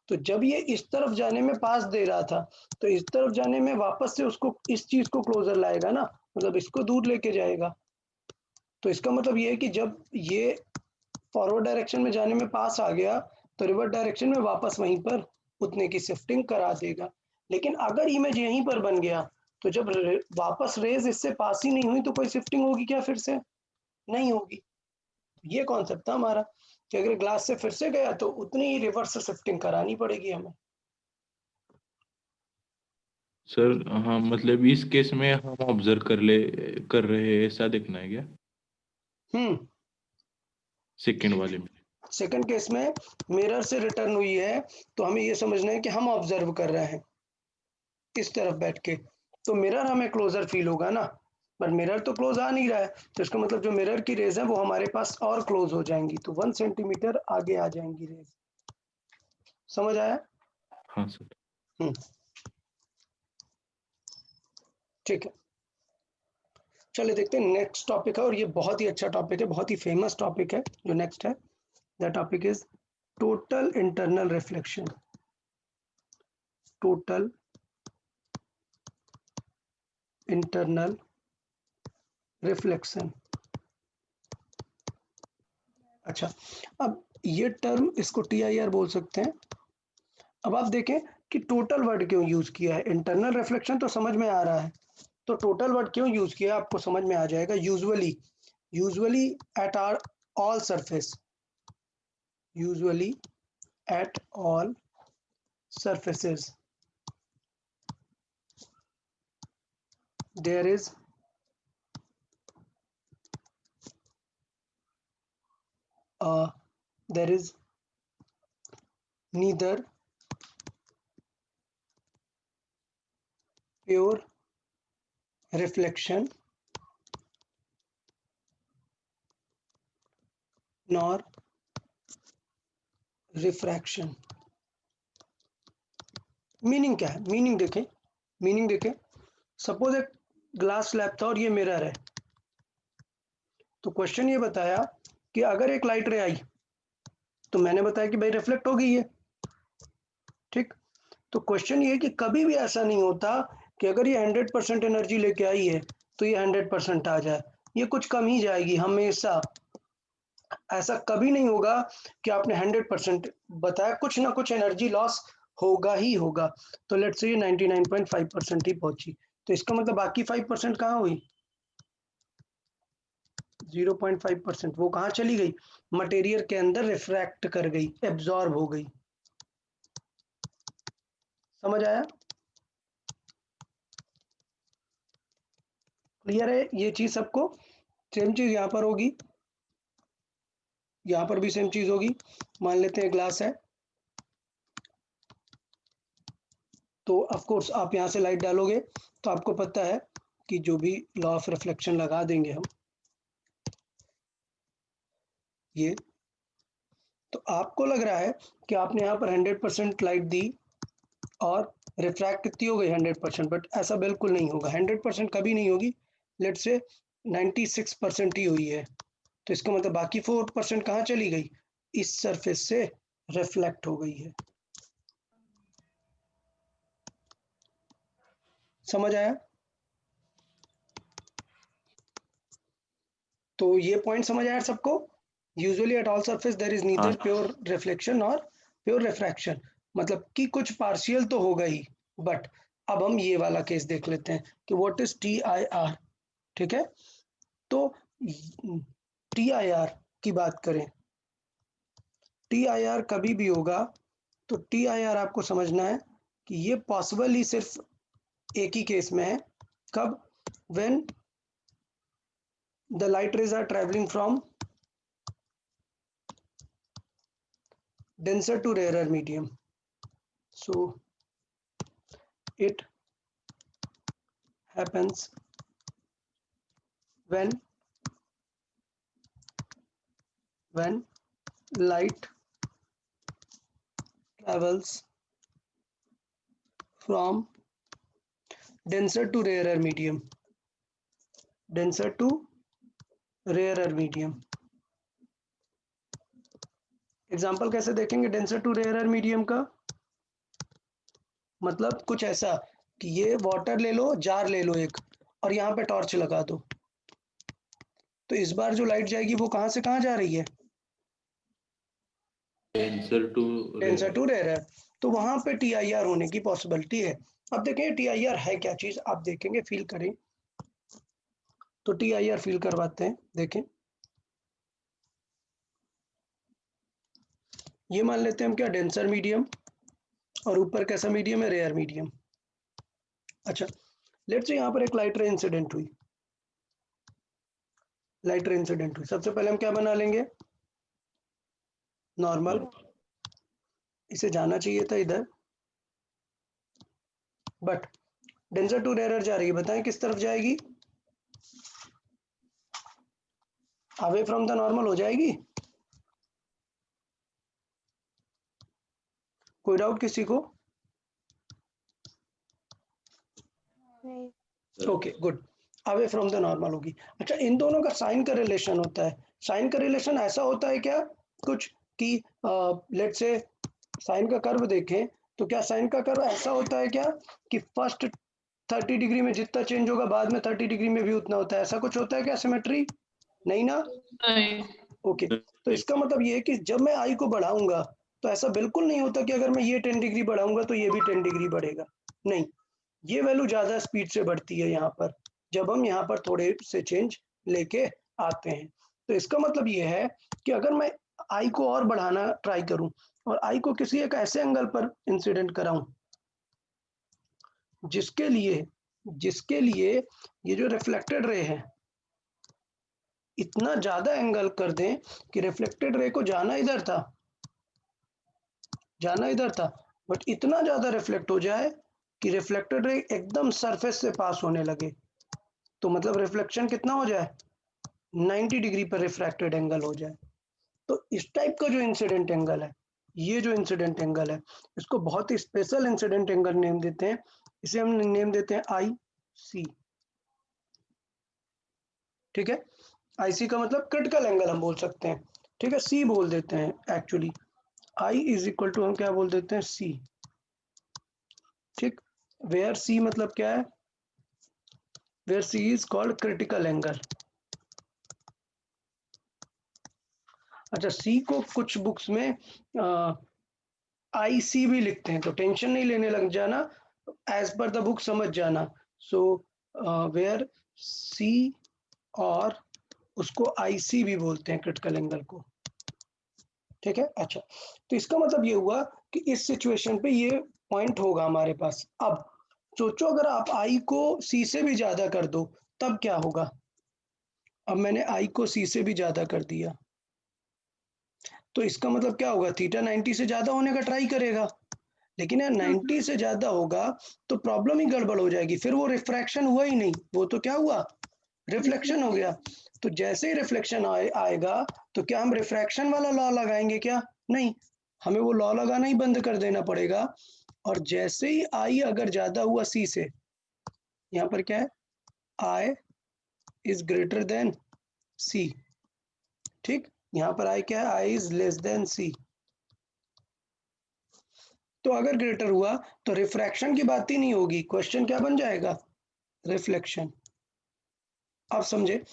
तो जब ये इस तरफ जाने में पास दे रहा था, तो इस तरफ जाने में वापस से उसको इस चीज को क्लोजर लाएगा ना, मतलब इसको दूर लेके जाएगा। तो इसका मतलब ये है कि जब ये फॉरवर्ड डायरेक्शन में जाने में पास आ गया, तो रिवर्स डायरेक्शन में वापस वहीं पर उतने की शिफ्टिंग करा देगा। लेकिन अगर इमेज यहीं पर बन गया, तो जब वापस रेज इससे पास ही नहीं हुई, तो कोई शिफ्टिंग होगी क्या? फिर से नहीं होगी। ये कॉन्सेप्ट था हमारा कि अगर ग्लास से फिर से गया तो उतनी ही रिवर्स शिफ्टिंग करानी पड़ेगी हमें। सर हाँ, मतलब इस केस में हम ऑब्जर्व कर रहे हैं, ऐसा देखना है क्या सेकेंड वाले में? सेकंड केस में मिरर से रिटर्न हुई है, तो हमें ये समझना है कि हम ऑब्जर्व कर रहे हैं इस तरफ बैठ के, तो मिरर हमें क्लोजर फील होगा ना, पर मिरर तो क्लोज आ नहीं रहा है, तो इसका मतलब जो मिरर की रेज है वो हमारे पास और क्लोज हो जाएंगी, तो 1 सेंटीमीटर आगे आ जाएंगी रेज। समझ आया? हाँ सर। ठीक है, चलिए देखते हैं नेक्स्ट टॉपिक है, और ये बहुत ही अच्छा टॉपिक है, बहुत ही फेमस टॉपिक है जो नेक्स्ट है। The topic is total internal reflection. Total internal reflection. अच्छा, अब ये टर्म इसको TIR बोल सकते हैं। अब आप देखें कि टोटल वर्ड क्यों यूज किया है। इंटरनल रिफ्लेक्शन तो समझ में आ रहा है, तो टोटल वर्ड क्यों यूज किया आपको समझ में आ जाएगा। Usually at are all surface, usually at all surfaces there is neither pure reflection nor refraction। Meaning क्या है? मीनिंग देखें, सपोज एक ग्लास स्लैब था और ये मिरर है, तो क्वेश्चन ये बताया कि अगर एक लाइट रे आई, तो मैंने बताया कि भाई रिफ्लेक्ट हो गई है, ठीक। तो क्वेश्चन ये है कि कभी भी ऐसा नहीं होता कि अगर ये 100% एनर्जी लेके आई है तो ये 100% आ जाए, ये कुछ कम ही जाएगी हमेशा। ऐसा कभी नहीं होगा कि आपने 100% बताया, कुछ ना कुछ एनर्जी लॉस होगा ही होगा। तो लेट्स से ये 99.5% ही पहुंची, तो इसका मतलब बाकी 5% कहाँ हुई? 0.5% वो कहाँ चली गई? मटेरियल के अंदर रिफ्रैक्ट कर गई, एब्जॉर्ब हो गई। समझ आया? क्लियर है ये चीज सबको? सेम चीज यहाँ पर होगी, यहाँ पर भी सेम चीज होगी। मान लेते हैं ग्लास है, तो ऑफ कोर्स आप यहाँ से लाइट डालोगे तो आपको पता है कि जो भी लॉ ऑफ रिफ्लेक्शन लगा देंगे हम, ये तो आपको लग रहा है कि आपने यहाँ पर 100% लाइट दी और रिफ्रैक्ट कितनी हो गई? 100%। बट ऐसा बिल्कुल नहीं होगा, 100% कभी नहीं होगी। लेट्स से 96% ही हुई है, तो इसका मतलब बाकी 4% कहाँ चली गई? इस सरफेस से रिफ्लेक्ट हो गई है। समझ आया? तो ये पॉइंट समझ आया सबको? Usually at all surface there is neither pure reflection और प्योर रिफ्रैक्शन, मतलब कि कुछ पार्शियल तो होगा ही। बट अब हम ये वाला केस देख लेते हैं कि व्हाट इज TIR। ठीक है, तो TIR की बात करें, TIR कभी भी होगा तो TIR आपको समझना है कि ये पॉसिबल ही सिर्फ एक ही केस में है। कब? When the light rays are travelling from denser to rarer medium, so it happens when light travels from denser to rarer medium, denser to rarer medium. Example कैसे देखेंगे डेंसर टू रेयर मीडियम का? मतलब कुछ ऐसा कि ये water ले लो, jar ले लो एक, और यहाँ पे टॉर्च लगा दो, तो इस बार जो लाइट जाएगी वो कहाँ से कहाँ जा रही है? Denser to rare. तो वहां पे TIR होने की पॉसिबिलिटी है। अब देखें TIR है क्या चीज, आप देखेंगे, फील करें। तो TIR फील करवाते हैं, देखें। ये मान लेते हैं हम क्या, डेंसर मीडियम, और ऊपर कैसा मीडियम है, रेयर मीडियम। अच्छा, लेट्स से यहाँ पर एक लाइट रे इंसिडेंट हुई, लाइट रे इंसिडेंट हुई। सबसे पहले हम क्या बना लेंगे, नॉर्मल। इसे जाना चाहिए था इधर, बट डेंसर टू रेयर जा रही है, बताएं किस तरफ जाएगी? अवे फ्रॉम द नॉर्मल हो जाएगी? कोई डाउट किसी को? नहीं। Okay good, away from the normal होगी। अच्छा, इन दोनों का साइन का रिलेशन होता है। साइन का रिलेशन ऐसा होता है क्या कुछ कि लेट्स से साइन का कर्व देखें, तो क्या साइन का कर्व ऐसा होता है क्या कि फर्स्ट 30 डिग्री में जितना चेंज होगा बाद में 30 डिग्री में भी उतना होता है? ऐसा कुछ होता है क्या सिमेट्री? नहीं ना? नहीं। ओके, तो इसका मतलब ये है कि जब मैं आई को बढ़ाऊंगा तो ऐसा बिल्कुल नहीं होता कि अगर मैं ये 10 डिग्री बढ़ाऊंगा तो ये भी 10 डिग्री बढ़ेगा। नहीं, ये वैल्यू ज्यादा स्पीड से बढ़ती है यहाँ पर, जब हम यहाँ पर थोड़े से चेंज लेके आते हैं। तो इसका मतलब ये है कि अगर मैं आई को और बढ़ाना ट्राई करूं और आई को किसी एक ऐसे एंगल पर इंसिडेंट कराऊं जिसके लिए ये जो रिफ्लेक्टेड रे है इतना ज्यादा एंगल कर दें कि रिफ्लेक्टेड रे को जाना इधर था, बट इतना ज्यादा रिफ्लेक्ट हो जाए कि रिफ्लेक्टेड रे एकदम सरफेस से पास होने लगे, तो मतलब रिफ्लेक्शन कितना हो जाए, 90 डिग्री पर रिफ्रैक्टेड एंगल हो जाए। तो इस टाइप का जो इंसिडेंट एंगल है, ये जो इंसिडेंट एंगल है, इसको बहुत ही स्पेशल इंसिडेंट एंगल नेम देते हैं। इसे हम नेम देते हैं IC। ठीक है, IC का मतलब क्रिटिकल एंगल हम बोल सकते हैं। ठीक है, C बोल देते हैं actually, I is equal to हम क्या बोल देते हैं, C। ठीक, वेयर C मतलब क्या है, where C is called critical angle. अच्छा, C को कुछ बुक्स में IC भी लिखते हैं, तो टेंशन नहीं लेने लग जाना, एज पर द बुक समझ जाना। सो वेयर C, और उसको IC भी बोलते हैं क्रिटिकल एंगल को। ठीक है, अच्छा, तो इसका मतलब ये हुआ कि इस सिचुएशन पे ये पॉइंट होगा हमारे पास। अब सोचो अगर आप I को C से भी ज्यादा कर दो तब क्या होगा? अब मैंने I को C से भी ज्यादा कर दिया, तो इसका मतलब क्या होगा, थीटा 90 से ज्यादा होने का ट्राई करेगा, लेकिन यार 90 से ज्यादा होगा तो प्रॉब्लम ही गड़बड़ हो जाएगी, फिर वो रिफ्रैक्शन हुआ ही नहीं, वो तो क्या हुआ, रिफ्लेक्शन हो गया। तो जैसे ही रिफ्लेक्शन आएगा तो क्या हम रिफ्रैक्शन वाला लॉ लगाएंगे क्या? नहीं, हमें वो लॉ लगाना ही बंद कर देना पड़ेगा। और जैसे ही आई अगर ज्यादा हुआ C से, यहाँ पर क्या है, I is greater than C। ठीक, यहाँ पर I क्या है, I is less than C। तो अगर ग्रेटर हुआ तो रिफ्रैक्शन की बात ही नहीं होगी, क्वेश्चन क्या बन जाएगा, रिफ्लेक्शन। आप समझे,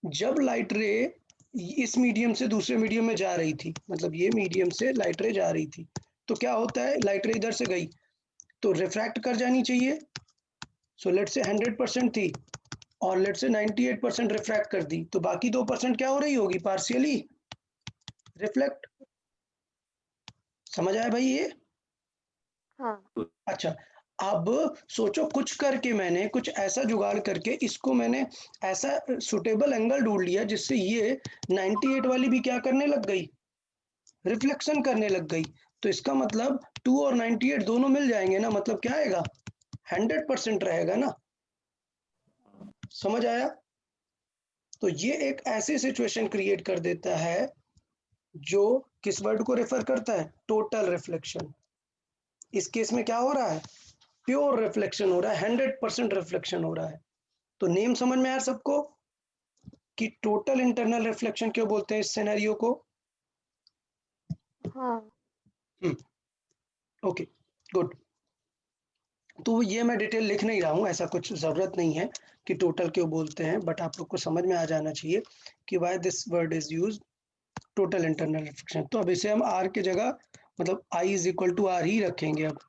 जब लाइट रे इस मीडियम से दूसरे मीडियम में जा रही थी, मतलब ये मीडियम से लाइट रे जा रही थी, तो क्या होता है, लाइट रे इधर से गई तो रिफ्रैक्ट कर जानी चाहिए। सो लेट से 100% थी और लेट से 98% रिफ्रैक्ट कर दी, तो बाकी 2% क्या हो रही होगी, पार्शियली रिफ्लेक्ट। समझ आया भाई ये? हाँ। अच्छा, अब सोचो कुछ करके, मैंने कुछ ऐसा जुगाड़ करके इसको मैंने ऐसा सुटेबल एंगल ढूंढ लिया जिससे ये 98 वाली भी क्या करने लग गई, रिफ्लेक्शन करने लग गई। तो इसका मतलब 2 और 98 दोनों मिल जाएंगे ना, मतलब क्या आएगा, 100% रहेगा ना। समझ आया? तो ये एक ऐसी सिचुएशन क्रिएट कर देता है जो किस वर्ड को रेफर करता है? Total reflection. इस केस में क्या हो रहा है? प्योर रिफ्लेक्शन हो रहा है, 100% रिफ्लेक्शन हो रहा है। तो नेम समझ में आया सबको कि टोटल इंटरनल रिफ्लेक्शन क्यों बोलते हैं इस सिनेरियो को? हाँ ओके गुड। तो ये मैं डिटेल लिख नहीं रहा हूँ, ऐसा कुछ ज़रूरत नहीं है कि टोटल क्यों बोलते हैं, बट आप लोग को समझ में आ जाना चाहिए कि why this word is use, total internal reflection. तो अब इसे हम आर की जगह मतलब आई इज इक्वल टू आर ही रखेंगे। अब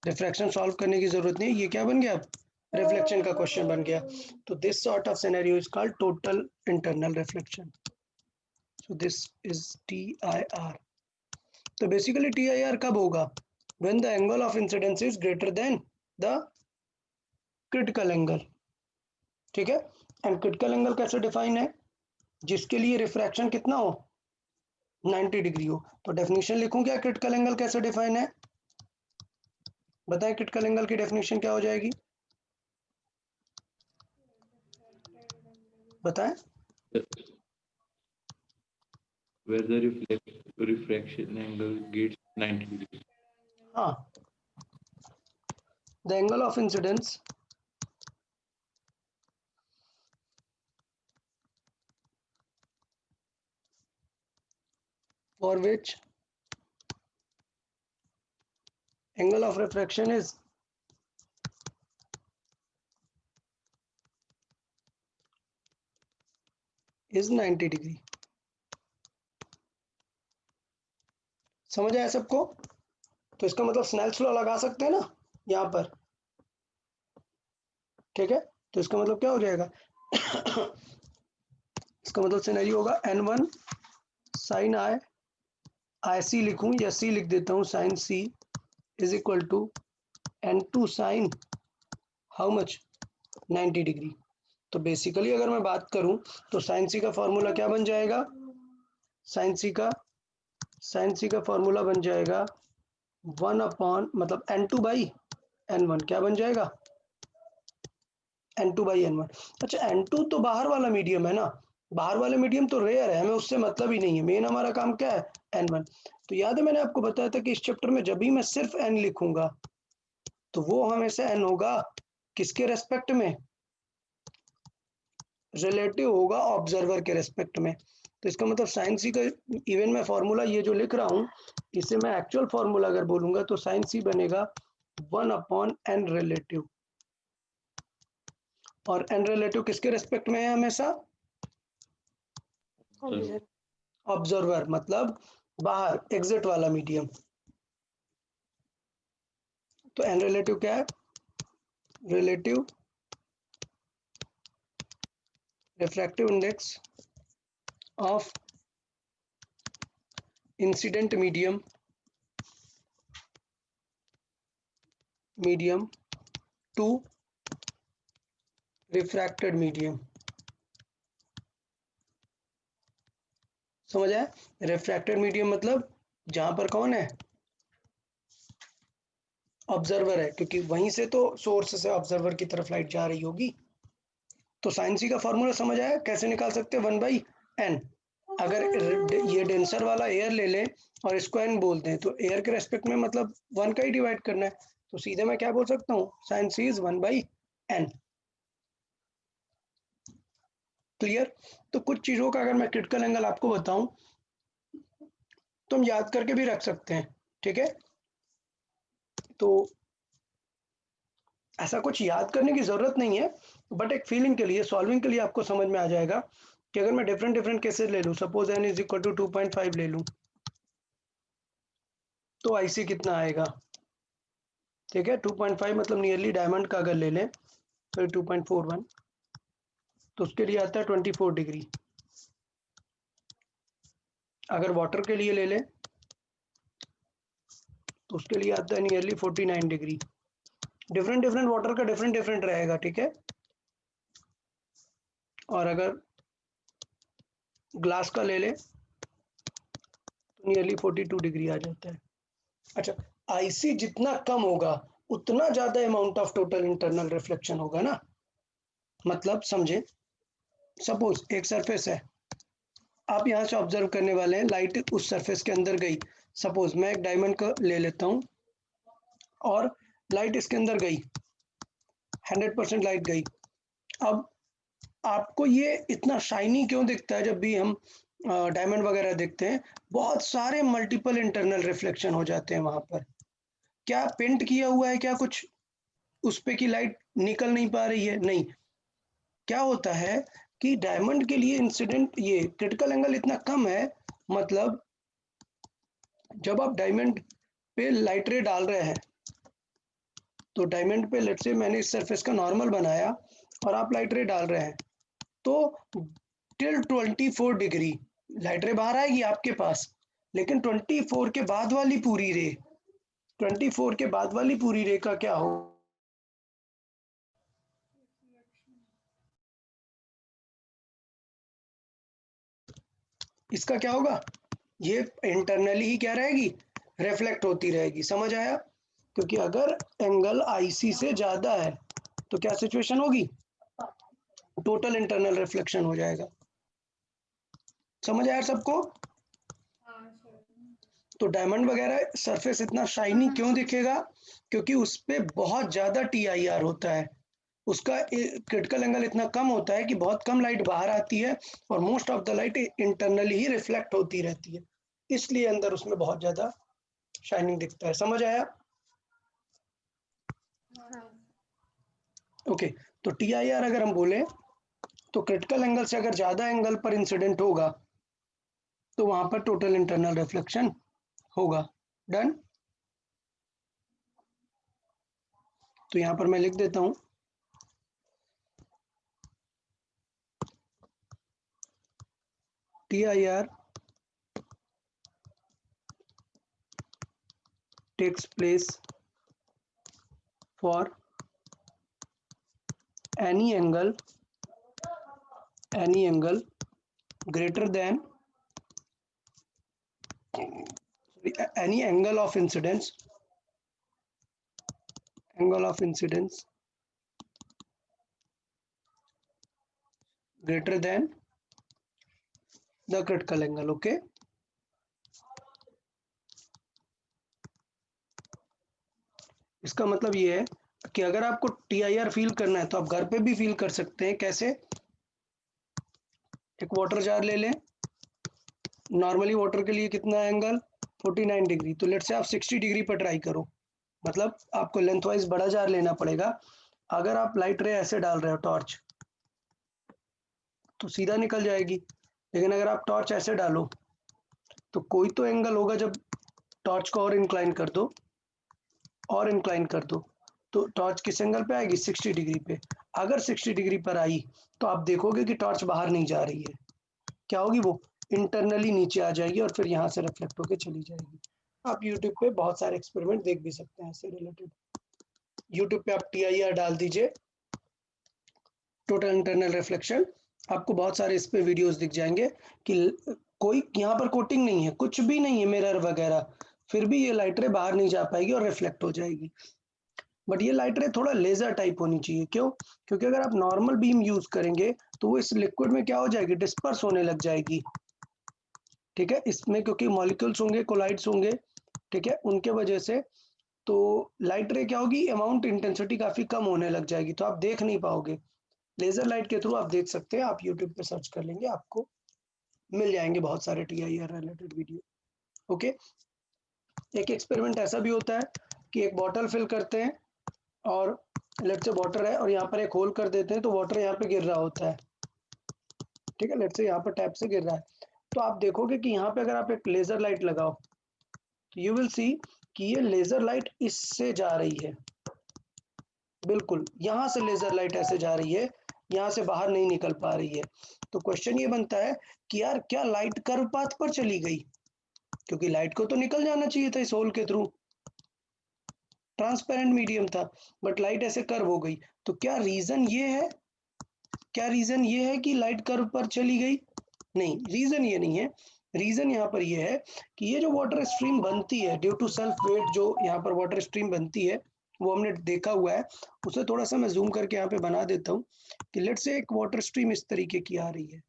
रिफ्रैक्शन सॉल्व करने की जरूरत नहीं, ये क्या बन गया? अब रिफ्लेक्शन का क्वेश्चन बन गया। तो this sort of scenario is called total internal reflection. So this is TIR। तो बेसिकली TIR कब होगा? when the angle of incidence is greater than the critical angle। ठीक है। एंड क्रिटिकल एंगल कैसे डिफाइन है? जिसके लिए रिफ्रैक्शन कितना हो? 90 डिग्री हो। तो डेफिनेशन लिखूं क्या? क्रिटिकल एंगल कैसे डिफाइन है बताएं? क्रिटिकल एंगल की डेफिनेशन क्या हो जाएगी बताएं? where the refraction angle gets 90 degrees. हाँ, the angle of incidence for which angle of refraction is is 90 degree. समझ आया सबको? तो इसका मतलब स्नेल्स लॉ लगा सकते हैं ना यहाँ पर। ठीक है, तो इसका मतलब क्या हो जाएगा? इसका मतलब सिनेरियो होगा n1 sin I, IC लिखूं या C लिख देता हूँ, sin C is equal to n2 sin how much? 90 degree. तो बेसिकली अगर मैं बात करूं तो sin C का फॉर्मूला क्या बन जाएगा? sin C का फॉर्मूला बन जाएगा 1 अपॉन मतलब n2 बाई n1। क्या बन जाएगा? n2 by n1। अच्छा, n2 तो बाहर वाला मीडियम है ना, बाहर वाले मीडियम तो रेयर है, हमें उससे मतलब ही नहीं है। मेन हमारा काम क्या है? n1। तो याद है मैंने आपको बताया था कि इस चैप्टर में जब भी मैं सिर्फ n लिखूंगा तो वो हमेशा n होगा किसके रेस्पेक्ट में? रिलेटिव होगा ऑब्जर्वर के रेस्पेक्ट में। तो इसका मतलब साइन सी का इवन मैं फॉर्मूला ये जो लिख रहा हूँ इसे मैं एक्चुअल फॉर्मूला अगर बोलूंगा तो साइन सी बनेगा 1 अपॉन n रिलेटिव। और n रिलेटिव किसके रेस्पेक्ट में है हमेशा? ऑब्जर्व। ऑब्जर्वर मतलब बाहर एग्जिट वाला मीडियम। तो n रिलेटिव क्या है? Relative refractive index of incident medium to refracted medium. समझ आया? रिफ्रैक्टेड मीडियम मतलब जहां पर कौन है? ऑब्जर्वर है, क्योंकि वहीं से तो सोर्स से ऑब्जर्वर की तरफ लाइट जा रही होगी। तो साइन सी का फॉर्मूला समझ आया कैसे निकाल सकते हैं? 1/n। अगर ये डेंसर वाला एयर ले लें और इसको n बोल दें तो एयर के रेस्पेक्ट में मतलब 1 का ही डिवाइड करना है। तो सीधे मैं क्या बोल सकता हूँ? Sine c is 1/n। Clear? तो कुछ चीजों का अगर मैं क्रिटिकल एंगल आपको बताऊं तो हम याद करके भी रख सकते हैं। ठीक है, तो ऐसा कुछ याद करने की जरूरत नहीं है, बट एक फीलिंग के लिए, सॉल्विंग के लिए आपको समझ में आ जाएगा कि अगर मैं डिफरेंट डिफरेंट केसेस ले लूं, suppose n is equal to 2.5 ले लूं तो IC कितना आएगा? ठीक है, 2.5 मतलब नियरली डायमंड का अगर ले लें तो 2.41, तो उसके लिए आता है 24 डिग्री। अगर वाटर के लिए ले लें तो उसके लिए आता है nearly 49 degree. Different different water का डिफरेंट डिफरेंट रहेगा। ठीक है, और अगर ग्लास का ले लें तो नियरली 42 डिग्री आ जाता है। अच्छा, IC जितना कम होगा उतना ज्यादा amount of total internal reflection होगा ना। मतलब समझे, सपोज एक सरफेस है, आप यहाँ से ऑब्जर्व करने वाले हैं, लाइट उस सरफेस के अंदर गई। सपोज मैं एक डायमंड का ले लेता हूँ और लाइट इसके अंदर गई, 100% लाइट गई। अब आपको ये इतना शाइनी क्यों दिखता है? जब भी हम डायमंड वगैरह देखते हैं, बहुत सारे मल्टीपल इंटरनल रिफ्लेक्शन हो जाते हैं वहां पर। क्या पेंट किया हुआ है क्या कुछ उस पे की लाइट निकल नहीं पा रही है? नहीं। क्या होता है कि डायमंड के लिए इंसिडेंट ये क्रिटिकल एंगल इतना कम है, मतलब जब आप डायमंड पे लाइट रे डाल रहे हैं, तो डायमंड पे लेट्स से मैंने इस सरफेस का नॉर्मल बनाया और आप लाइट रे डाल रहे हैं, तो टिल 24 डिग्री लाइट रे बाहर आएगी आपके पास, लेकिन 24 के बाद वाली पूरी रे, 24 के बाद वाली पूरी रे का क्या हो? इसका क्या होगा? ये इंटरनली ही क्या रहेगी? रिफ्लेक्ट होती रहेगी। समझ आया? क्योंकि अगर एंगल आईसी से ज्यादा है तो क्या सिचुएशन होगी? टोटल इंटरनल रिफ्लेक्शन हो जाएगा। समझ आया सबको? तो डायमंड वगैरह सरफेस इतना शाइनी क्यों दिखेगा? क्योंकि उस पे बहुत ज्यादा TIR होता है, उसका क्रिटिकल एंगल इतना कम होता है कि बहुत कम लाइट बाहर आती है और most of the light internally he reflect होती रहती है, इसलिए अंदर उसमें बहुत ज्यादा शाइनिंग दिखता है। समझ आया? ओके। तो TIR अगर हम बोले तो क्रिटिकल एंगल से अगर ज्यादा एंगल पर इंसिडेंट होगा तो वहां पर टोटल इंटरनल रिफ्लेक्शन होगा। डन? तो यहां पर मैं लिख देता हूं TIR takes place for any angle greater than any angle of incidence greater than the critical angle. Okay, इसका मतलब ये है कि अगर आपको TIR फील करना है तो आप घर पे भी फील कर सकते हैं। कैसे? एक वाटर जार ले लें, नॉर्मली वाटर के लिए कितना एंगल? 49 डिग्री। तो लेट्स से आप 60 डिग्री पर ट्राई करो, मतलब आपको लेंथ वाइज बड़ा जार लेना पड़ेगा। अगर आप लाइट रे ऐसे डाल रहे हो टॉर्च तो सीधा निकल जाएगी, लेकिन अगर आप टॉर्च ऐसे डालो तो कोई तो एंगल होगा, जब टॉर्च को और इंक्लाइन कर दो तो टॉर्च किस एंगल पे आएगी? 60 डिग्री पे। अगर 60 डिग्री पर आई तो आप देखोगे कि टॉर्च बाहर नहीं जा रही है, क्या होगी? वो इंटरनली नीचे आ जाएगी और फिर यहाँ से रिफ्लेक्ट होकर चली जाएगी। आप यूट्यूब पे बहुत सारे एक्सपेरिमेंट देख भी सकते हैं इससे रिलेटेड। यूट्यूब पे आप TIR डाल दीजिए, टोटल इंटरनल रिफ्लेक्शन, आपको बहुत सारे इस पे वीडियोस दिख जाएंगे कि कोई यहाँ पर कोटिंग नहीं है, कुछ भी नहीं है, मिरर वगैरह, फिर भी ये लाइट रे बाहर नहीं जा पाएगी और रिफ्लेक्ट हो जाएगी। बट ये लाइट रे थोड़ा लेजर टाइप होनी चाहिए। क्यों? क्योंकि अगर आप नॉर्मल बीम यूज करेंगे तो वो इस लिक्विड में क्या हो जाएगी? डिस्पर्स होने लग जाएगी। ठीक है, इसमें क्योंकि मॉलिक्यूल्स होंगे, कोलाइड्स होंगे, ठीक है, उनके वजह से तो लाइट रे क्या होगी? अमाउंट इंटेंसिटी काफी कम होने लग जाएगी, तो आप देख नहीं पाओगे। लेजर लाइट के थ्रू आप देख सकते हैं, आप यूट्यूब पे सर्च कर लेंगे, आपको मिल जाएंगे बहुत सारे TIR रिलेटेड वीडियो। ओके। एक एक्सपेरिमेंट ऐसा भी होता है कि एक बॉटल फिल करते हैं और लेट्स से वाटर है और यहाँ पर एक होल कर देते हैं, तो वाटर यहाँ पे गिर रहा होता है। ठीक है, लेट्स से यहाँ पर टैप से गिर रहा है, तो आप देखोगे कि यहाँ पे अगर आप एक लेजर लाइट लगाओ तो यू विल सी कि ये लेजर लाइट इससे जा रही है, बिल्कुल यहाँ से लेजर लाइट ऐसे जा रही है, यहाँ से बाहर नहीं निकल पा रही है। तो क्वेश्चन ये बनता है कि यार क्या लाइट कर्व पाथ पर चली गई? क्योंकि लाइट को तो निकल जाना चाहिए था इस होल के थ्रू, ट्रांसपेरेंट मीडियम था, बट लाइट ऐसे कर्व हो गई। तो क्या रीजन ये है कि लाइट कर्व पर चली गई? नहीं, रीजन ये नहीं है। रीजन यहाँ पर ये है कि ये जो वाटर स्ट्रीम बनती है ड्यू टू सेल्फ वेट, जो यहाँ पर वाटर स्ट्रीम बनती है वो हमने देखा हुआ है। उसे थोड़ा सा मैं जूम करके यहाँ पे बना देता हूँ कि लेट्स से एक वाटर स्ट्रीम इस तरीके की आ रही है,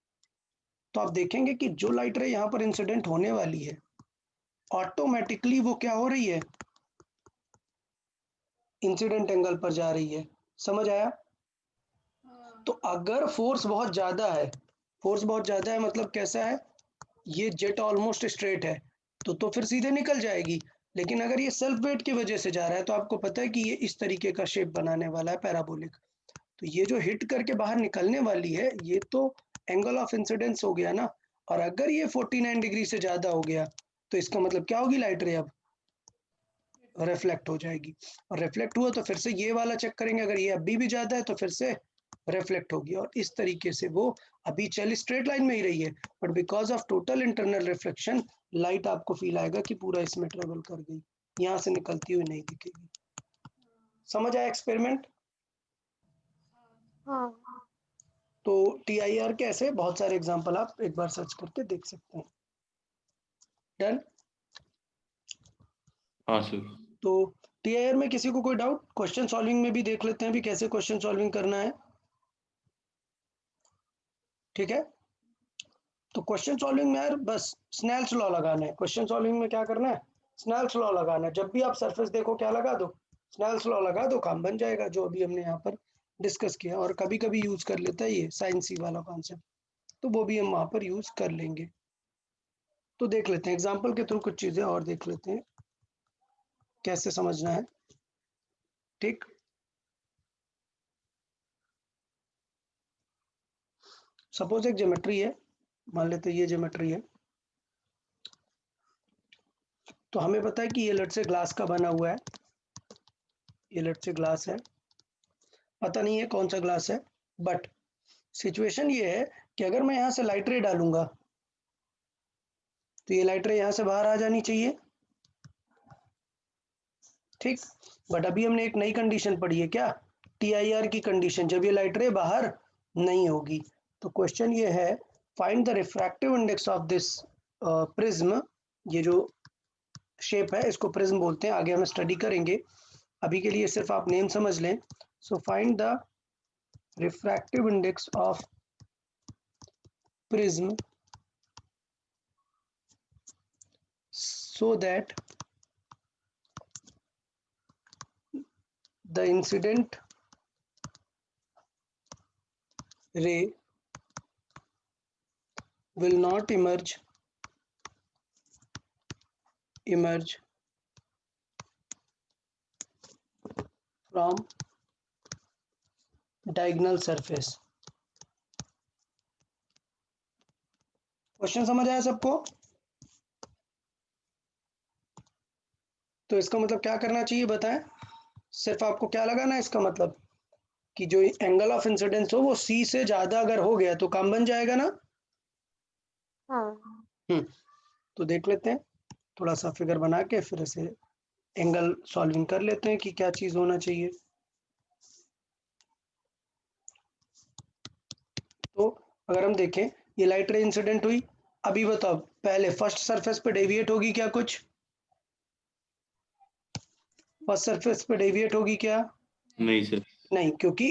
तो आप देखेंगे कि जो लाइट रे यहाँ पर इंसिडेंट होने वाली है ऑटोमेटिकली वो क्या हो रही है, इंसिडेंट एंगल पर जा रही है। समझ आया? तो अगर फोर्स बहुत ज्यादा है, फोर्स बहुत ज्यादा है मतलब कैसा है, ये जेट ऑलमोस्ट स्ट्रेट है तो फिर सीधे निकल जाएगी। लेकिन अगर ये सेल्फ वेट की वजह से जा रहा है तो आपको पता है कि ये इस तरीके का शेप बनाने वाला है, पैराबोलिक। तो ये जो हिट करके बाहर निकलने वाली है ये तो एंगल ऑफ इंसिडेंस हो गया ना, और अगर ये 49 डिग्री से ज्यादा हो गया तो इसका मतलब क्या होगी, लाइट रे अब रिफ्लेक्ट हो जाएगी। और रिफ्लेक्ट हुआ तो फिर से ये वाला चेक करेंगे, अगर ये अभी भी ज्यादा है तो फिर से रिफ्लेक्ट होगी, और इस तरीके से वो अभी चल स्ट्रेट लाइन में ही रही है, but because of total internal reflection light आपको फील आएगा कि पूरा इसमें ट्रेवल कर गई, यहाँ से निकलती हुई नहीं दिखेगी। समझ आया एक्सपेरिमेंट? हाँ तो TIR के ऐसे बहुत सारे एग्जांपल आप एक बार सर्च करके देख सकते हैं। डन? हाँ सर। तो TIR में किसी को कोई डाउट? क्वेश्चन सॉल्विंग में भी देख लेते हैं भी कैसे क्वेश्चन सॉल्विंग करना है। ठीक है, तो क्वेश्चन सॉल्विंग में यार बस स्नेल्स लॉ लगाना है। क्वेश्चन सॉल्विंग में क्या करना है, स्नेल्स लॉ लगाना है। जब भी आप सरफेस देखो क्या लगा दो, स्नेल्स लॉ लगा दो, काम बन जाएगा, जो अभी हमने यहाँ पर डिस्कस किया। और कभी कभी यूज कर लेता है ये साइन सी वाला कॉन्सेप्ट, तो वो भी हम वहाँ पर यूज कर लेंगे। तो देख लेते हैं एग्जाम्पल के थ्रू कुछ चीजें और देख लेते हैं कैसे समझना है। ठीक, सपोज एक ज्योमेट्री है, मान लेते हैं ये ज्योमेट्री है, तो हमें पता है कि ये लेट से ग्लास का बना हुआ है, ये लेट से ग्लास है, पता नहीं है कौन सा ग्लास है, बट सिचुएशन ये है कि अगर मैं यहाँ से लाइट रे डालूंगा तो ये लाइट रे यहाँ से बाहर आ जानी चाहिए। ठीक, बट अभी हमने एक नई कंडीशन पढ़ी है, क्या, TIR की कंडीशन, जब ये लाइट रे बाहर नहीं होगी। तो क्वेश्चन ये है, find the refractive index of this prism. ये जो शेप है इसको प्रिज्म बोलते हैं, आगे हम स्टडी करेंगे, अभी के लिए सिर्फ आप नेम समझ लें। So find the refractive index of prism so that the incident ray will not emerge from diagonal surface। Question समझ आया सबको? तो इसका मतलब क्या करना चाहिए बताएं? सिर्फ आपको क्या लगाना है इसका मतलब कि जो एंगल ऑफ इंसिडेंस हो वो C से ज्यादा अगर हो गया तो काम बन जाएगा ना। हाँ तो देख लेते हैं, थोड़ा सा फिगर बना के फिर इसे एंगल सॉल्विंग कर लेते हैं कि क्या चीज होना चाहिए। तो अगर हम देखें ये लाइट रे इंसिडेंट हुई, अभी बताओ पहले फर्स्ट सरफेस पे डेविएट होगी क्या, कुछ फर्स्ट सरफेस पे डेविएट होगी क्या? नहीं सर। नहीं, क्योंकि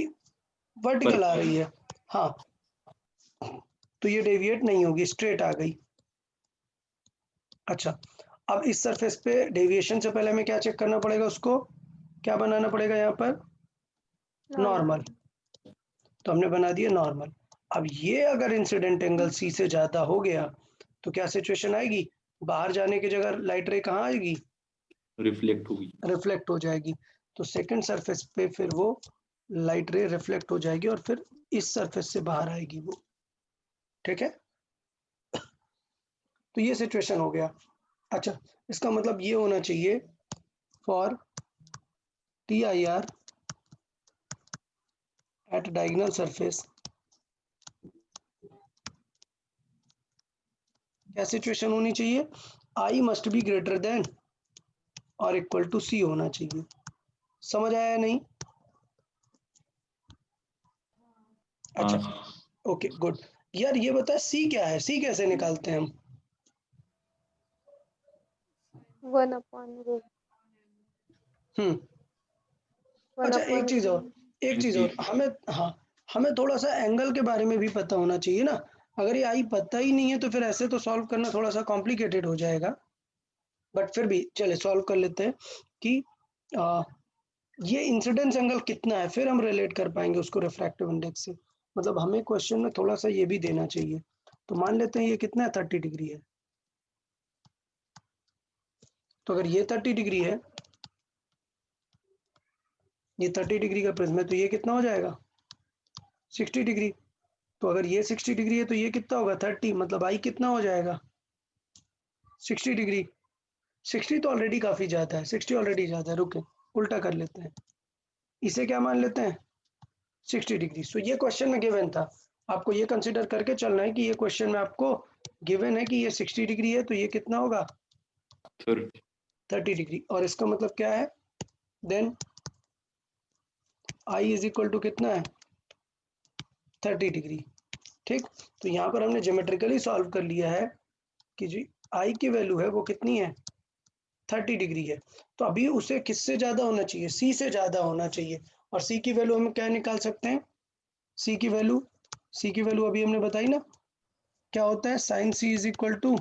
वर्टिकल आ रही है। हाँ, तो ये डेविएट नहीं होगी, स्ट्रेट आ गई। अच्छा, अब इस सरफेस पे डेविएशन से पहले हमें क्या चेक करना पड़ेगा, उसको क्या बनाना पड़ेगा यहाँ पर, नॉर्मल। तो हमने बना दिया नॉर्मल। अब ये अगर इंसिडेंट एंगल C से ज्यादा हो गया तो क्या सिचुएशन आएगी, बाहर जाने की जगह लाइट रे कहाँ आएगी, रिफ्लेक्ट होगी। रिफ्लेक्ट हो जाएगी। तो सेकंड सरफेस पे फिर वो लाइट रे रिफ्लेक्ट हो जाएगी और फिर इस सरफेस से बाहर आएगी वो। ठीक है, तो ये सिचुएशन हो गया। अच्छा, इसका मतलब ये होना चाहिए for TIR at diagonal surface, क्या सिचुएशन होनी चाहिए, I must be greater than और इक्वल टू C होना चाहिए। समझ आया नहीं? अच्छा, ओके गुड। यार ये बता C क्या है, C कैसे निकालते हैं हम? 1/√. अच्छा, एक चीज और, हमें, हाँ, हमें थोड़ा सा एंगल के बारे में भी पता होना चाहिए ना। अगर ये आई पता ही नहीं है तो फिर ऐसे तो सॉल्व करना थोड़ा सा कॉम्प्लिकेटेड हो जाएगा, बट फिर भी चले सॉल्व कर लेते हैं कि ये इंसिडेंस एंगल कितना है, फिर हम रिलेट कर पाएंगे उसको रिफ्रैक्टिव इंडेक्स से। मतलब हमें क्वेश्चन में थोड़ा सा ये भी देना चाहिए। तो मान लेते हैं ये कितना है, 30 डिग्री है। तो अगर ये 30 डिग्री है, ये 30 डिग्री का प्रिज्म है, तो ये कितना हो जाएगा, 60 डिग्री। तो अगर ये 60 डिग्री है तो ये कितना होगा, 30, मतलब आई कितना हो जाएगा, 60 डिग्री। 60 तो ऑलरेडी काफी ज्यादा है, 60 ऑलरेडी ज्यादा है। रुके, उल्टा कर लेते हैं, इसे क्या मान लेते हैं, 60 डिग्री। सो ये क्वेश्चन में गिवन था, आपको ये कंसिडर करके चलना है कि ये क्वेश्चन में आपको गिवन है कि ये 60 डिग्री है, तो ये कितना होगा, 30 डिग्री। और इसका मतलब क्या है, then i is equal to कितना है, 30 डिग्री। ठीक, तो यहाँ पर हमने ज्योमेट्रिकली सॉल्व कर लिया है कि जी आई की वैल्यू है वो कितनी है, 30 डिग्री है। तो अभी उसे किससे ज्यादा होना चाहिए, सी से ज्यादा होना चाहिए। और सी की वैल्यू हम क्या निकाल सकते हैं, सी की वैल्यू अभी हमने बताई ना, क्या होता है, sine c is equal to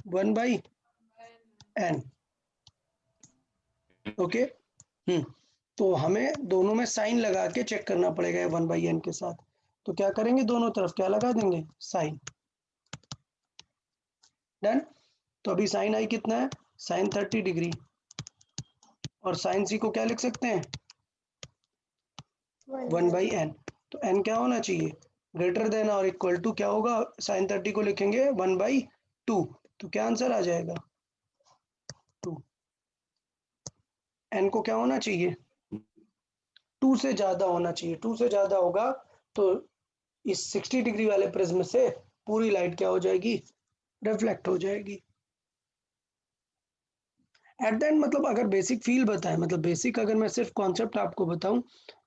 1/n। Okay, तो हमें दोनों में साइन लगा के चेक करना पड़ेगा 1/n के साथ। तो क्या करेंगे, दोनों तरफ क्या लगा देंगे, साइन। डन। तो अभी साइन आई कितना है, साइन 30 डिग्री, और साइन सी को क्या लिख सकते हैं, 1/n। तो n क्या होना चाहिए, ग्रेटर देन और इक्वल टू क्या होगा, साइन 30 को लिखेंगे 1/2। तो क्या आंसर आ जाएगा, 2। n को क्या होना चाहिए, 2 से ज्यादा होना चाहिए। 2 से ज्यादा होगा तो इस 60 डिग्री वाले प्रिज्म से पूरी लाइट क्या हो जाएगी, रिफ्लेक्ट हो जाएगी। एट द एंड मतलब अगर बेसिक फील बताए, मतलब बेसिक अगर मैं सिर्फ कॉन्सेप्ट आपको बताऊं,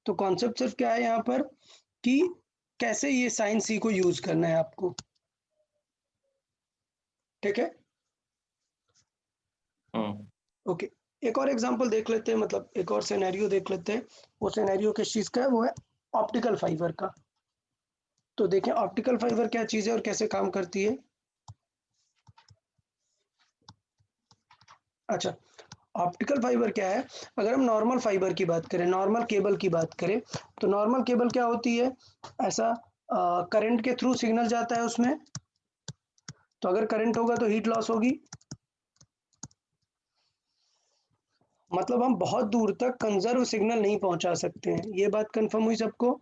तो कॉन्सेप्ट सिर्फ क्या है यहाँ पर कि कैसे ये साइन सी को यूज करना है आपको। ठीक है, ओके। एक और एग्जांपल देख लेते हैं, मतलब एक और सिनेरियो देख लेते हैं। वो सिनेरियो किस चीज का है, वो है ऑप्टिकल फाइबर का। तो देखें ऑप्टिकल फाइबर क्या चीज है और कैसे काम करती है। अच्छा, ऑप्टिकल फाइबर क्या है, अगर हम नॉर्मल फाइबर की बात करें, नॉर्मल केबल की बात करें, तो नॉर्मल केबल क्या होती है, ऐसा करंट के थ्रू सिग्नल जाता है उसमें। तो अगर करंट होगा तो हीट लॉस होगी, मतलब हम बहुत दूर तक कंजर्व सिग्नल नहीं पहुंचा सकते हैं। ये बात कंफर्म हुई सबको,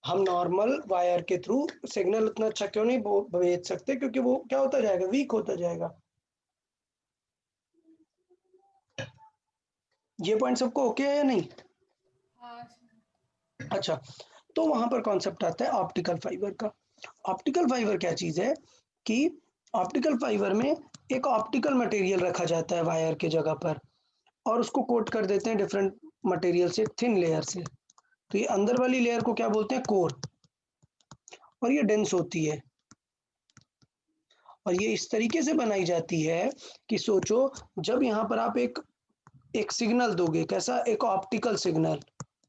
हम नॉर्मल वायर के थ्रू सिग्नल उतना अच्छा क्यों नहीं भेज सकते, क्योंकि वो क्या होता जाएगा, वीक होता जाएगा। ये पॉइंट सबको ओके है या नहीं। अच्छा, तो वहां पर कॉन्सेप्ट आता है ऑप्टिकल फाइबर का। ऑप्टिकल फाइबर क्या चीज है कि ऑप्टिकल फाइबर में एक ऑप्टिकल मटेरियल रखा जाता है वायर के जगह पर, और उसको कोट कर देते हैं डिफरेंट मटेरियल से, थिन लेयर से। तो ये अंदर वाली लेयर को क्या बोलते हैं, कोर, और ये डेंस होती है। और ये इस तरीके से बनाई जाती है कि सोचो, जब यहाँ पर आप एक सिग्नल दोगे, कैसा, एक ऑप्टिकल सिग्नल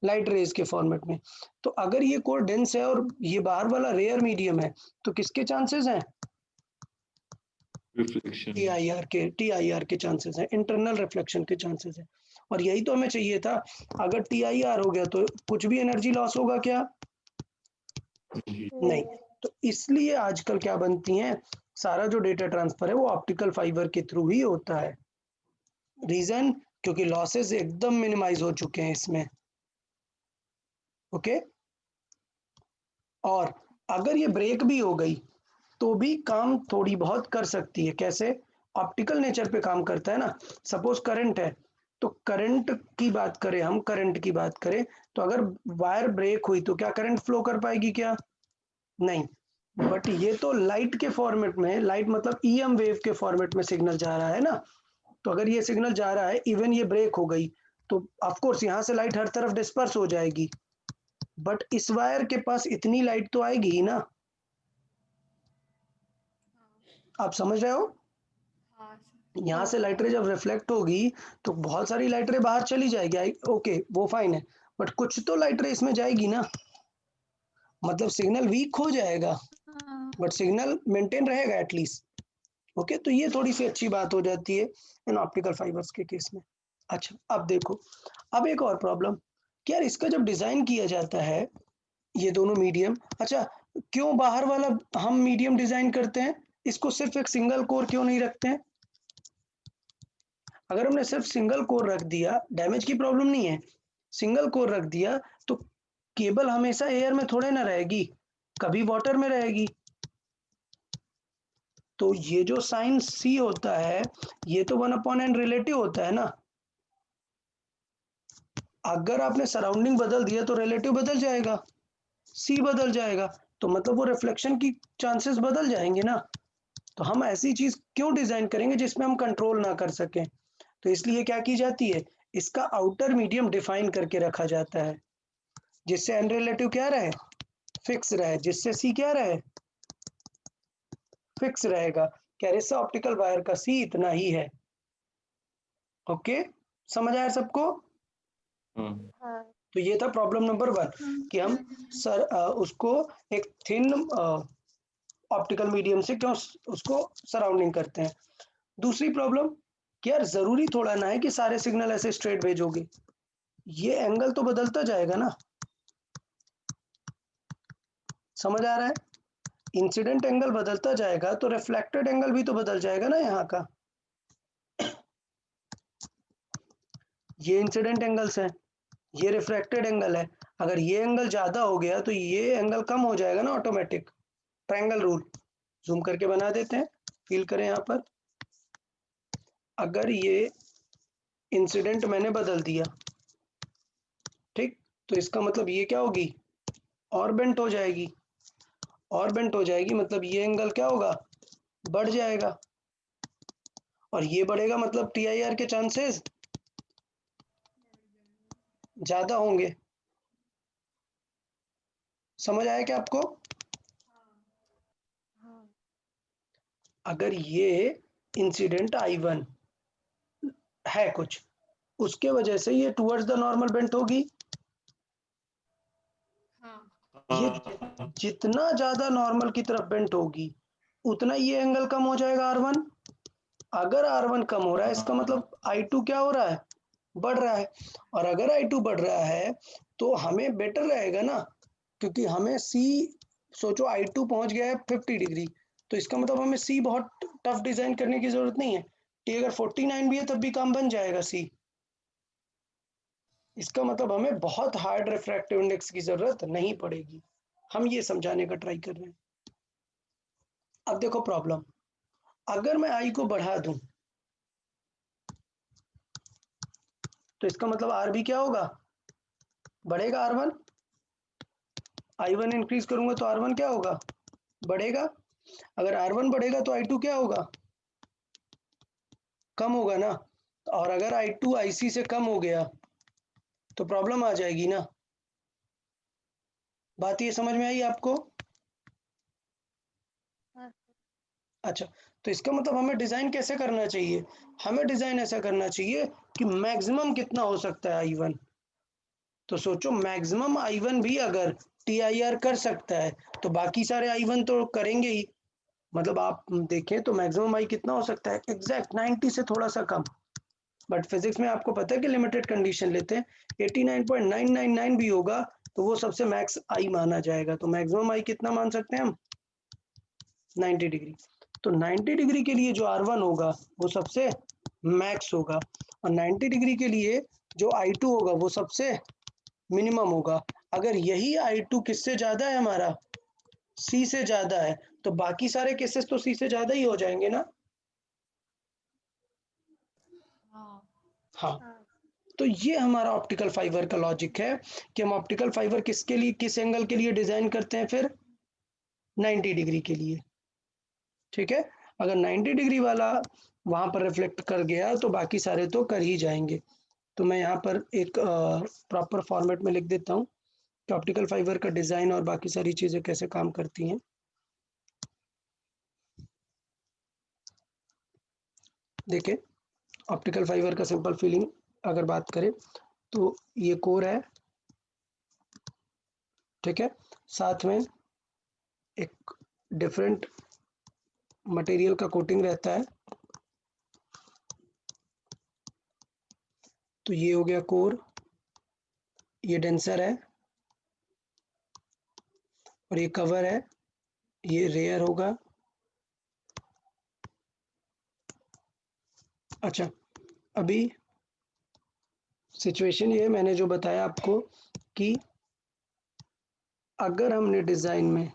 लाइट रेज के फॉर्मेट में, तो अगर ये कोर डेंस है और ये बाहर वाला रेयर मीडियम है, तो किसके चांसेस हैं, रिफ्लेक्शन, टीआईआर के चांसेस हैं, इंटरनल रिफ्लेक्शन के चांसेस हैं। और यही तो हमें चाहिए था। अगर टीआईआर हो गया तो कुछ भी एनर्जी लॉस होगा क्या, नहीं। तो इसलिए आजकल क्या बनती हैं, सारा जो डेटा ट्रांसफर है वो ऑप्टिकल फाइबर के थ्रू ही होता है। रीजन, क्योंकि लॉसेस एकदम मिनिमाइज हो चुके हैं इसमें। ओके, और अगर ये ब्रेक भी हो गई तो भी काम थोड़ी बहुत कर सकती है। कैसे, ऑप्टिकल नेचर पे काम करता है ना। सपोज करंट है, तो करंट की बात करें, हम करंट की बात करें, तो अगर वायर ब्रेक हुई तो क्या करंट फ्लो कर पाएगी क्या, नहीं। बट ये तो लाइट के फॉर्मेट में, लाइट मतलब ईएम वेव के फॉर्मेट में सिग्नल जा रहा है ना। तो अगर ये सिग्नल जा रहा है, इवन ये ब्रेक हो गई, तो ऑफ कोर्स यहाँ से लाइट हर तरफ डिस्पर्स हो जाएगी, बट इस वायर के पास इतनी लाइट तो आएगी ही ना। आप समझ रहे हो, यहाँ से लाइट रे जब रिफ्लेक्ट होगी तो बहुत सारी लाइट रे बाहर चली जाएगी, ओके वो फाइन है, बट कुछ तो लाइट रे इसमें जाएगी ना। मतलब सिग्नल वीक हो जाएगा हाँ बट सिग्नल मेंटेन रहेगा एटलीस्ट। ओके, तो ये थोड़ी सी अच्छी बात हो जाती है इन ऑप्टिकल फाइबर्स के केस में। अच्छा, अब देखो, अब एक और प्रॉब्लम कि यार इसका जब डिजाइन किया जाता है ये दोनों मीडियम, अच्छा क्यों बाहर वाला हम मीडियम डिजाइन करते हैं, इसको सिर्फ एक सिंगल कोर क्यों नहीं रखते हैं? अगर हमने सिर्फ सिंगल कोर रख दिया, डैमेज की प्रॉब्लम नहीं है, सिंगल कोर रख दिया तो केबल हमेशा एयर में थोड़े ना रहेगी, कभी वाटर में रहेगी। तो ये जो साइन सी होता है ये तो 1/n रिलेटिव होता है ना। अगर आपने सराउंडिंग बदल दिया तो रिलेटिव बदल जाएगा, सी बदल जाएगा, तो मतलब वो रिफ्लेक्शन की चांसेस बदल जाएंगे ना। तो हम ऐसी चीज क्यों डिजाइन करेंगे जिसमें हम कंट्रोल ना कर सकें? तो इसलिए क्या की जाती है, इसका आउटर मीडियम डिफाइन करके रखा जाता है जिससे एन रिलेटिव क्या रहे, फिक्स रहे, जिससे सी क्या रहे, फिक्स रहेगा। कैरेसा ऑप्टिकल वायर का सी इतना ही है। ओके, समझ आया सबको? हाँ हाँ तो ये था प्रॉब्लम नंबर 1 हाँ कि हम उसको एक थिन ऑप्टिकल मीडियम से क्यों उसको सराउंडिंग करते हैं। दूसरी प्रॉब्लम कि यार जरूरी थोड़ा ना है कि सारे सिग्नल ऐसे स्ट्रेट भेजोगे, ये एंगल तो बदलता जाएगा ना। समझ आ रहा है? इंसिडेंट एंगल बदलता जाएगा तो रिफ्लेक्टेड एंगल भी तो बदल जाएगा ना यहाँ का। ये इंसिडेंट एंगल्स है, ये रिफ्रैक्टेड एंगल है, अगर ये एंगल ज्यादा हो गया तो ये एंगल कम हो जाएगा ना ऑटोमेटिक। ट्रायंगल रूल जूम करके बना देते हैं, फील करें यहाँ पर। अगर ये इंसिडेंट मैंने बदल दिया, ठीक, तो इसका मतलब ये क्या होगी, और बेंट हो जाएगी, और बेंट हो जाएगी मतलब ये एंगल क्या होगा, बढ़ जाएगा, और ये बढ़ेगा मतलब टीआईआर के चांसेस ज्यादा होंगे। समझ आया क्या आपको? हाँ अगर ये इंसिडेंट I1 है कुछ, उसके वजह से ये टुवर्ड्स द नॉर्मल बेंट होगी। ये जितना ज्यादा नॉर्मल की तरफ बेंट होगी उतना ये एंगल कम हो जाएगा R1। अगर R1 कम हो रहा है इसका मतलब I2 क्या हो रहा है, बढ़ रहा है। और अगर I2 बढ़ रहा है तो हमें बेटर रहेगा ना, क्योंकि हमें C, सोचो I2 पहुंच गया है 50 डिग्री, तो इसका मतलब हमें C बहुत टफ डिजाइन करने की जरूरत नहीं है। T अगर 49 भी है तब भी काम बन जाएगा C। इसका मतलब हमें बहुत हार्ड रिफ्रैक्टिव इंडेक्स की जरूरत नहीं पड़ेगी। हम ये समझाने का ट्राई कर रहे हैं। अब देखो प्रॉब्लम, अगर मैं I को बढ़ा दूं तो इसका मतलब R भी क्या होगा, बढ़ेगा R1। I1 इंक्रीज करूंगा तो R1 क्या होगा, बढ़ेगा। अगर R1 बढ़ेगा तो I2 क्या होगा, कम होगा ना। और अगर I2 IC से कम हो गया तो प्रॉब्लम आ जाएगी ना। बात ये समझ में आई आपको? हाँ अच्छा, तो इसका मतलब हमें डिजाइन कैसे करना चाहिए, हमें डिजाइन ऐसा करना चाहिए कि मैक्सिमम कितना हो सकता है I1। तो सोचो मैक्सिमम I1 भी अगर TIR कर सकता है तो बाकी सारे I1 तो करेंगे ही। मतलब आप देखें तो मैक्सिमम आई कितना हो सकता है, एग्जैक्ट 90 से थोड़ा सा कम। बट फिजिक्स में आपको पता है कि लिमिटेड कंडीशन लेते हैं, 89.999 भी होगा तो वो सबसे मैक्स आई माना जाएगा। तो मैक्सिमम आई कितना मान सकते हैं हम, 90 डिग्री। तो 90 डिग्री के लिए जो R1 होगा वो सबसे मैक्स होगा, और 90 डिग्री के लिए जो I2 होगा वो सबसे मिनिमम होगा। अगर यही I2 किससे ज्यादा है हमारा, C से ज्यादा है, तो बाकी सारे केसेस तो C से ज्यादा ही हो जाएंगे ना। हाँ, हाँ तो ये हमारा ऑप्टिकल फाइबर का लॉजिक है कि हम ऑप्टिकल फाइबर किसके लिए, किस एंगल के लिए डिजाइन करते हैं, फिर 90 डिग्री के लिए। ठीक है, अगर 90 डिग्री वाला वहां पर रिफ्लेक्ट कर गया तो बाकी सारे तो कर ही जाएंगे। तो मैं यहाँ पर एक प्रॉपर फॉर्मेट में लिख देता हूँ कि ऑप्टिकल फाइबर का डिजाइन और बाकी सारी चीजें कैसे काम करती हैं। देखिए, ऑप्टिकल फाइबर का सिंपल फीलिंग अगर बात करें तो ये कोर है, ठीक है। साथ में एक डिफरेंट मटेरियल का कोटिंग रहता है, तो ये हो गया कोर, ये डेंसर है, और ये कवर है, ये रेयर होगा। अच्छा, अभी सिचुएशन ये मैंने जो बताया आपको कि अगर हमने डिज़ाइन में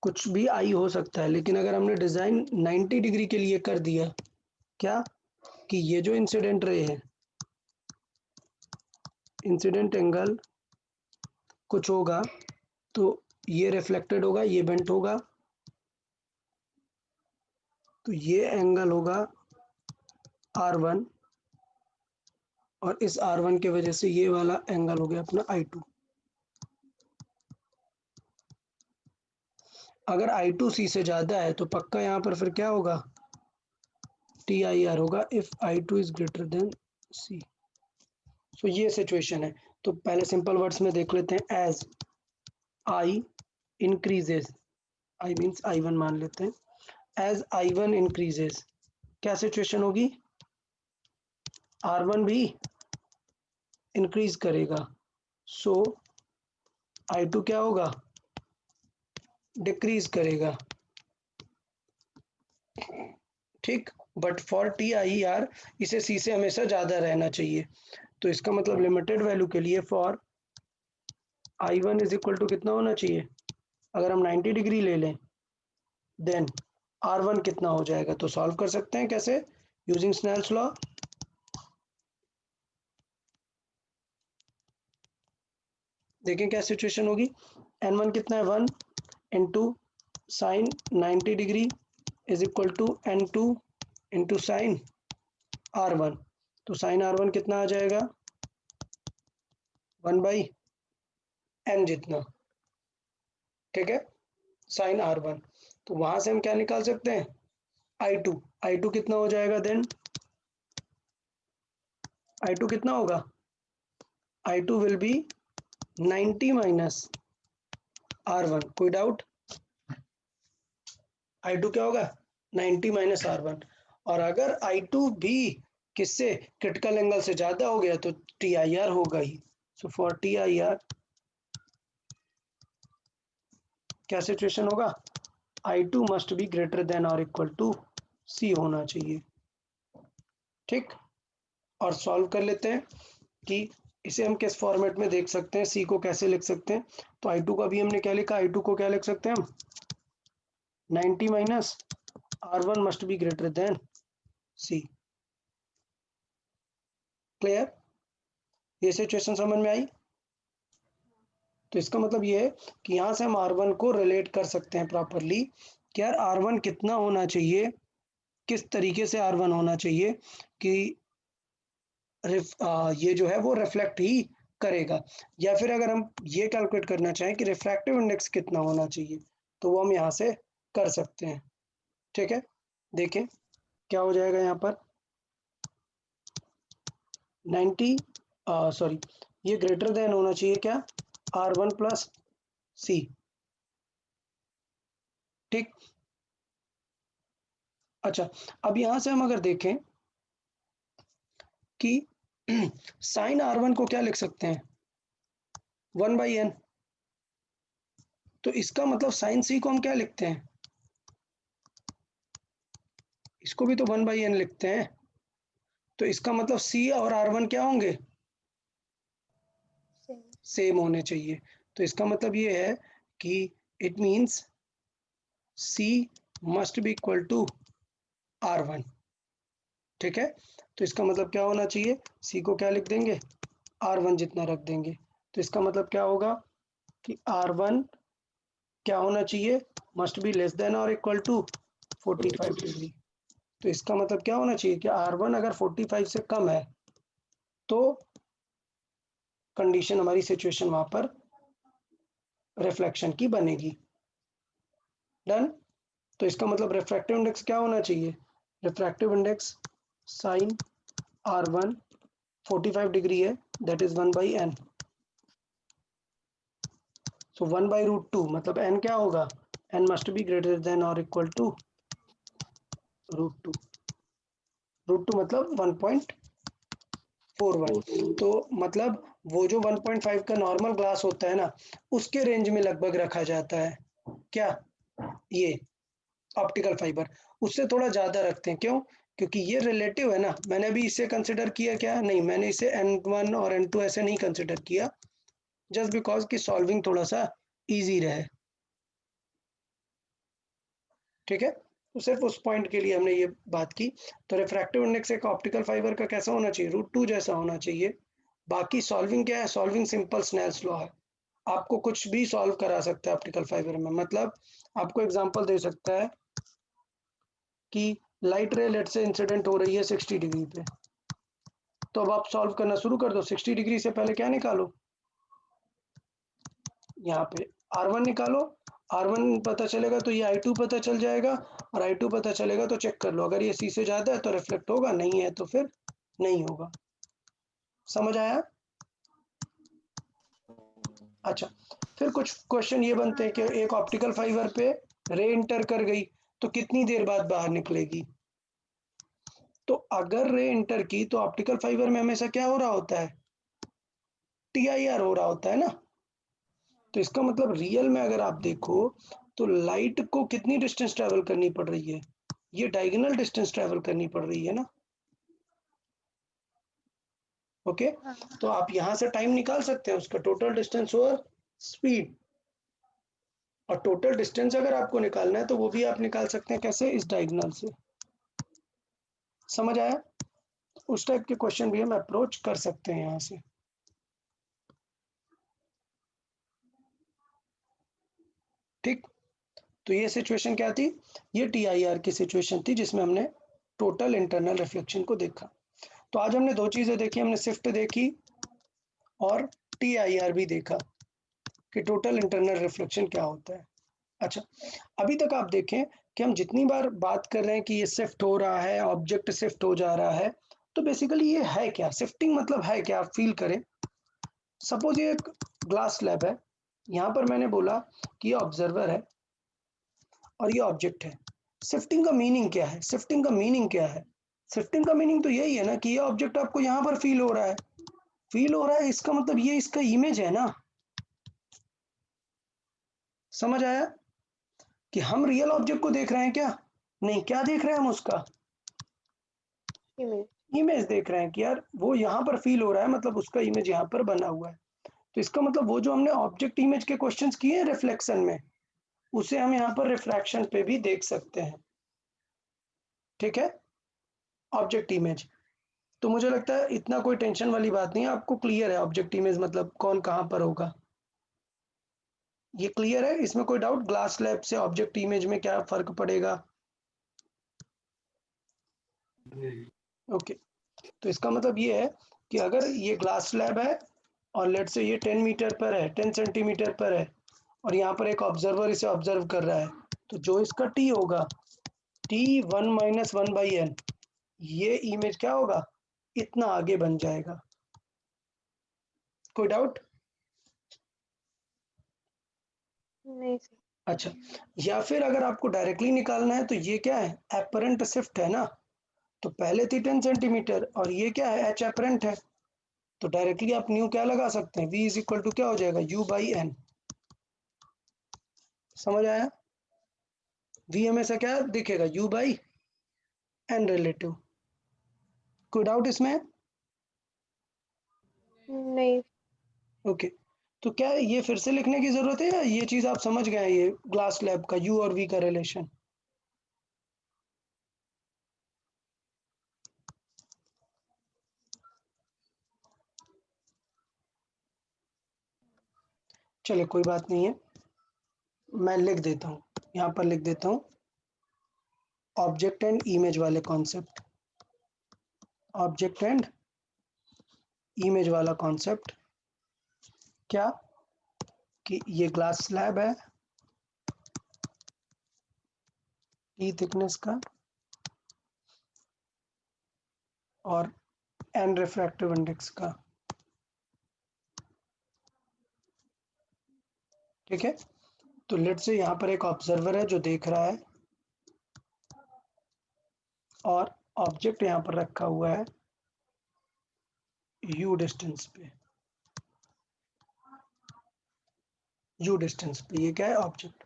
कुछ भी आई हो सकता है, लेकिन अगर हमने डिज़ाइन 90 डिग्री के लिए कर दिया, क्या कि ये जो इंसिडेंट रे है, इंसिडेंट एंगल कुछ होगा तो ये रिफ्लेक्टेड होगा, ये बेंट होगा, तो ये एंगल होगा R1, और इस R1 के वजह से ये वाला एंगल हो गया अपना I2। अगर I2 C से ज़्यादा है तो पक्का यहाँ पर फिर क्या होगा, TIR होगा, if I2 is greater than C। सो ये सिचुएशन है। तो पहले सिंपल वर्ड्स में देख लेते हैं। As I increases, I means I1 मान लेते हैं, एज I1 इंक्रीजेज क्या सिचुएशन होगी, R1 भी इंक्रीज करेगा, सो I2 क्या होगा, डिक्रीज करेगा। ठीक, बट फॉर TIR इसे C से हमेशा ज़्यादा रहना चाहिए। तो इसका मतलब लिमिटेड वैल्यू के लिए for I1 is equal to कितना होना चाहिए, अगर हम 90 डिग्री ले लें देन R1 कितना हो जाएगा। तो सॉल्व कर सकते हैं कैसे, यूजिंग स्नेल्स लॉ। देखें क्या सिचुएशन होगी, N1 कितना है 1 into sine 90 degree is equal to N2 into sine R1। तो साइन R1 कितना आ जाएगा, 1/n जितना, ठीक है, साइन R1। तो वहां से हम क्या निकाल सकते हैं, I2 कितना हो जाएगा देन, I2 कितना होगा, I2 will be 90 minus R1। कोई डाउट, I2 क्या होगा 90 माइनस R1। और अगर I2 भी किससे क्रिटिकल एंगल से ज्यादा हो गया तो TIR होगा ही। सो फॉर TIR क्या सिचुएशन होगा, I2 must be greater than और इक्वल टू C होना चाहिए। ठीक, और सॉल्व कर लेते हैं कि इसे हम किस फॉर्मेट में देख सकते हैं, C को कैसे लिख सकते हैं। तो I2 का भी हमने क्या लिखा, I2 को क्या लिख सकते हैं हम, 90 minus R1 must be greater then C। Clear, ये सिचुएशन समझ में आई। तो इसका मतलब ये है कि यहाँ से हम R1 को रिलेट कर सकते हैं प्रॉपरली कि यार R1 कितना होना चाहिए, किस तरीके से R1 होना चाहिए कि ये जो है वो रिफ्लेक्ट ही करेगा। या फिर अगर हम ये कैलकुलेट करना चाहें कि रिफ्रैक्टिव इंडेक्स कितना होना चाहिए तो वो हम यहाँ से कर सकते हैं। ठीक है, देखें क्या हो जाएगा यहाँ पर 90 सॉरी, ये ग्रेटर देन होना चाहिए क्या, R1 प्लस C। ठीक, अच्छा, अब यहां से हम अगर देखें कि साइन R1 को क्या लिख सकते हैं 1/n, तो इसका मतलब साइन C को हम क्या लिखते हैं, इसको भी तो 1/n लिखते हैं। तो इसका मतलब C और R1 क्या होंगे, सेम होने चाहिए। तो इसका मतलब ये है कि it means C must be equal to R1। ठीक है, तो इसका मतलब क्या होना चाहिए, C को क्या लिख देंगे, R1 जितना रख देंगे। तो इसका मतलब क्या होगा कि R1 क्या होना चाहिए, मस्ट बी लेस देन और इक्वल टू 45 डिग्री। तो इसका मतलब क्या होना चाहिए कि R1 अगर 45 से कम है तो कंडीशन हमारी सिचुएशन वहां पर रिफ्लेक्शन की बनेगी। डन। तो इसका मतलब रिफ्रैक्टिव इंडेक्स क्या होना चाहिए, refractive index sine R1 45 degree है, दैट इज 1/n। सो 1/√2 मतलब n क्या होगा, n must be greater than और इक्वल टू √2। √2 मतलब 1.41। तो मतलब वो जो 1.5 का नॉर्मल ग्लास होता है ना, उसके रेंज में लगभग रखा जाता है क्या, ये ऑप्टिकल फाइबर। उससे थोड़ा ज़्यादा रखते हैं, क्यों? क्योंकि ये रिलेटिव है ना। मैंने अभी इसे कंसिडर किया क्या, नहीं, मैंने इसे n1 और n2 ऐसे नहीं कंसिडर किया, जस्ट बिकॉज कि सॉल्विंग थोड़ा सा इजी रहे। ठीक है, तो सिर्फ उस पॉइंट के लिए हमने ये बात की। तो रिफ्रैक्टिव इंडेक्स एक ऑप्टिकल फाइबर का कैसा होना चाहिए, √2 जैसा होना चाहिए। बाकी सॉल्विंग क्या है, सॉल्विंग सिंपल स्नेल्स लॉ है, आपको कुछ भी सॉल्व करा सकता है ऑप्टिकल फाइबर में। मतलब आपको एग्जांपल दे सकता है कि लाइट रे लेट से इंसिडेंट हो रही है 60 डिग्री पे, तो अब आप सॉल्व करना शुरू कर दो। 60 डिग्री से पहले क्या निकालो, यहाँ पे R1 निकालो। R1 पता चलेगा तो ये I2 पता चल जाएगा, और I2 पता चलेगा तो चेक कर लो, अगर ये C से ज़्यादा है तो रिफ्लेक्ट होगा, नहीं है तो फिर नहीं होगा। समझ आया? अच्छा, फिर कुछ क्वेश्चन ये बनते हैं कि एक ऑप्टिकल फाइबर पे रे इंटर कर गई तो कितनी देर बाद बाहर निकलेगी। तो अगर रे इंटर की तो ऑप्टिकल फाइबर में हमेशा क्या हो रहा होता है, TIR हो रहा होता है ना। तो इसका मतलब रियल में अगर आप देखो तो लाइट को कितनी डिस्टेंस ट्रेवल करनी पड़ रही है, ये डायगोनल डिस्टेंस ट्रेवल करनी पड़ रही है ना। ओके, हाँ तो आप यहां से टाइम निकाल सकते हैं, उसका टोटल डिस्टेंस और स्पीड। और टोटल डिस्टेंस अगर आपको निकालना है तो वो भी आप निकाल सकते हैं, कैसे, इस डायगोनल से। समझ आया? उस टाइप के क्वेश्चन भी हम अप्रोच कर सकते हैं यहां से। ठीक, तो ये सिचुएशन क्या थी, ये TIR की सिचुएशन थी जिसमें हमने टोटल इंटरनल रिफ्लेक्शन को देखा। तो आज हमने दो चीजें देखी, हमने शिफ्ट देखी और TIR भी देखा कि टोटल इंटरनल रिफ्लेक्शन क्या होता है। अच्छा, अभी तक आप देखें कि हम जितनी बार बात कर रहे हैं कि ये शिफ्ट हो रहा है, ऑब्जेक्ट शिफ्ट हो जा रहा है, तो बेसिकली ये है क्या, शिफ्टिंग मतलब है क्या, आप फील करें। सपोज ये एक ग्लास स्लैब है, यहाँ पर मैंने बोला कि ये ऑब्जर्वर है और ये ऑब्जेक्ट है। शिफ्टिंग का मीनिंग क्या है, शिफ्टिंग का मीनिंग क्या है, शिफ्टिंग का मीनिंग तो यही है ना कि ये ऑब्जेक्ट आपको यहाँ पर फील हो रहा है, फील हो रहा है, इसका मतलब ये इसका इमेज है ना। समझ आया कि हम रियल ऑब्जेक्ट को देख रहे हैं क्या, नहीं, क्या देख रहे हैं हम, उसका इमेज। इमेज देख रहे हैं कि यार वो यहाँ पर फील हो रहा है, मतलब उसका इमेज यहाँ पर बना हुआ है। तो इसका मतलब वो जो हमने ऑब्जेक्ट इमेज के क्वेश्चंस किए हैं रिफ्लेक्शन में, उसे हम यहाँ पर रिफ्रैक्शन पे भी देख सकते हैं। ठीक है, ऑब्जेक्ट इमेज। तो मुझे लगता है इतना कोई टेंशन वाली बात नहीं है, आपको क्लियर है ऑब्जेक्ट इमेज मतलब कौन कहाँ पर होगा, ये क्लियर है। इसमें कोई डाउट, ग्लास स्लैब से ऑब्जेक्ट इमेज में क्या फर्क पड़ेगा। ओके, तो इसका मतलब ये है कि अगर ये ग्लास स्लैब है और लेट से ये 10 मीटर पर है, 10 सेंटीमीटर पर है, और यहाँ पर एक ऑब्जर्वर इसे ऑब्जर्व कर रहा है, तो जो इसका टी होगा, T1 - 1/n, ये इमेज क्या होगा, इतना आगे बन जाएगा। कोई डाउट? नहीं सर। अच्छा, या फिर अगर आपको डायरेक्टली निकालना है तो ये क्या है, एपरेंट शिफ्ट है ना। तो पहले थी 10 सेंटीमीटर और ये क्या है, एच एपरेंट है। तो डायरेक्टली आप न्यू क्या लगा सकते हैं, V इज इक्वल टू क्या हो जाएगा, U/n। समझ आया? V हमेशा क्या दिखेगा, U/n रिलेटिव। कोई डाउट इसमें? नहीं। ओके, तो क्या ये फिर से लिखने की जरूरत है या ये चीज आप समझ गए हैं, ये ग्लास स्लैब का U और V का रिलेशन। चलिए कोई बात नहीं है, मैं लिख देता हूँ, यहाँ पर लिख देता हूँ ऑब्जेक्ट एंड इमेज वाले कॉन्सेप्ट, ऑब्जेक्ट एंड इमेज वाला कॉन्सेप्ट क्या, कि ये ग्लास स्लैब है T थिकनेस का और n रिफ्रैक्टिव इंडेक्स का। ठीक है, तो लेट से यहाँ पर एक ऑब्जर्वर है जो देख रहा है और ऑब्जेक्ट यहाँ पर रखा हुआ है u डिस्टेंस पे, u डिस्टेंस पे। ये क्या है? ऑब्जेक्ट।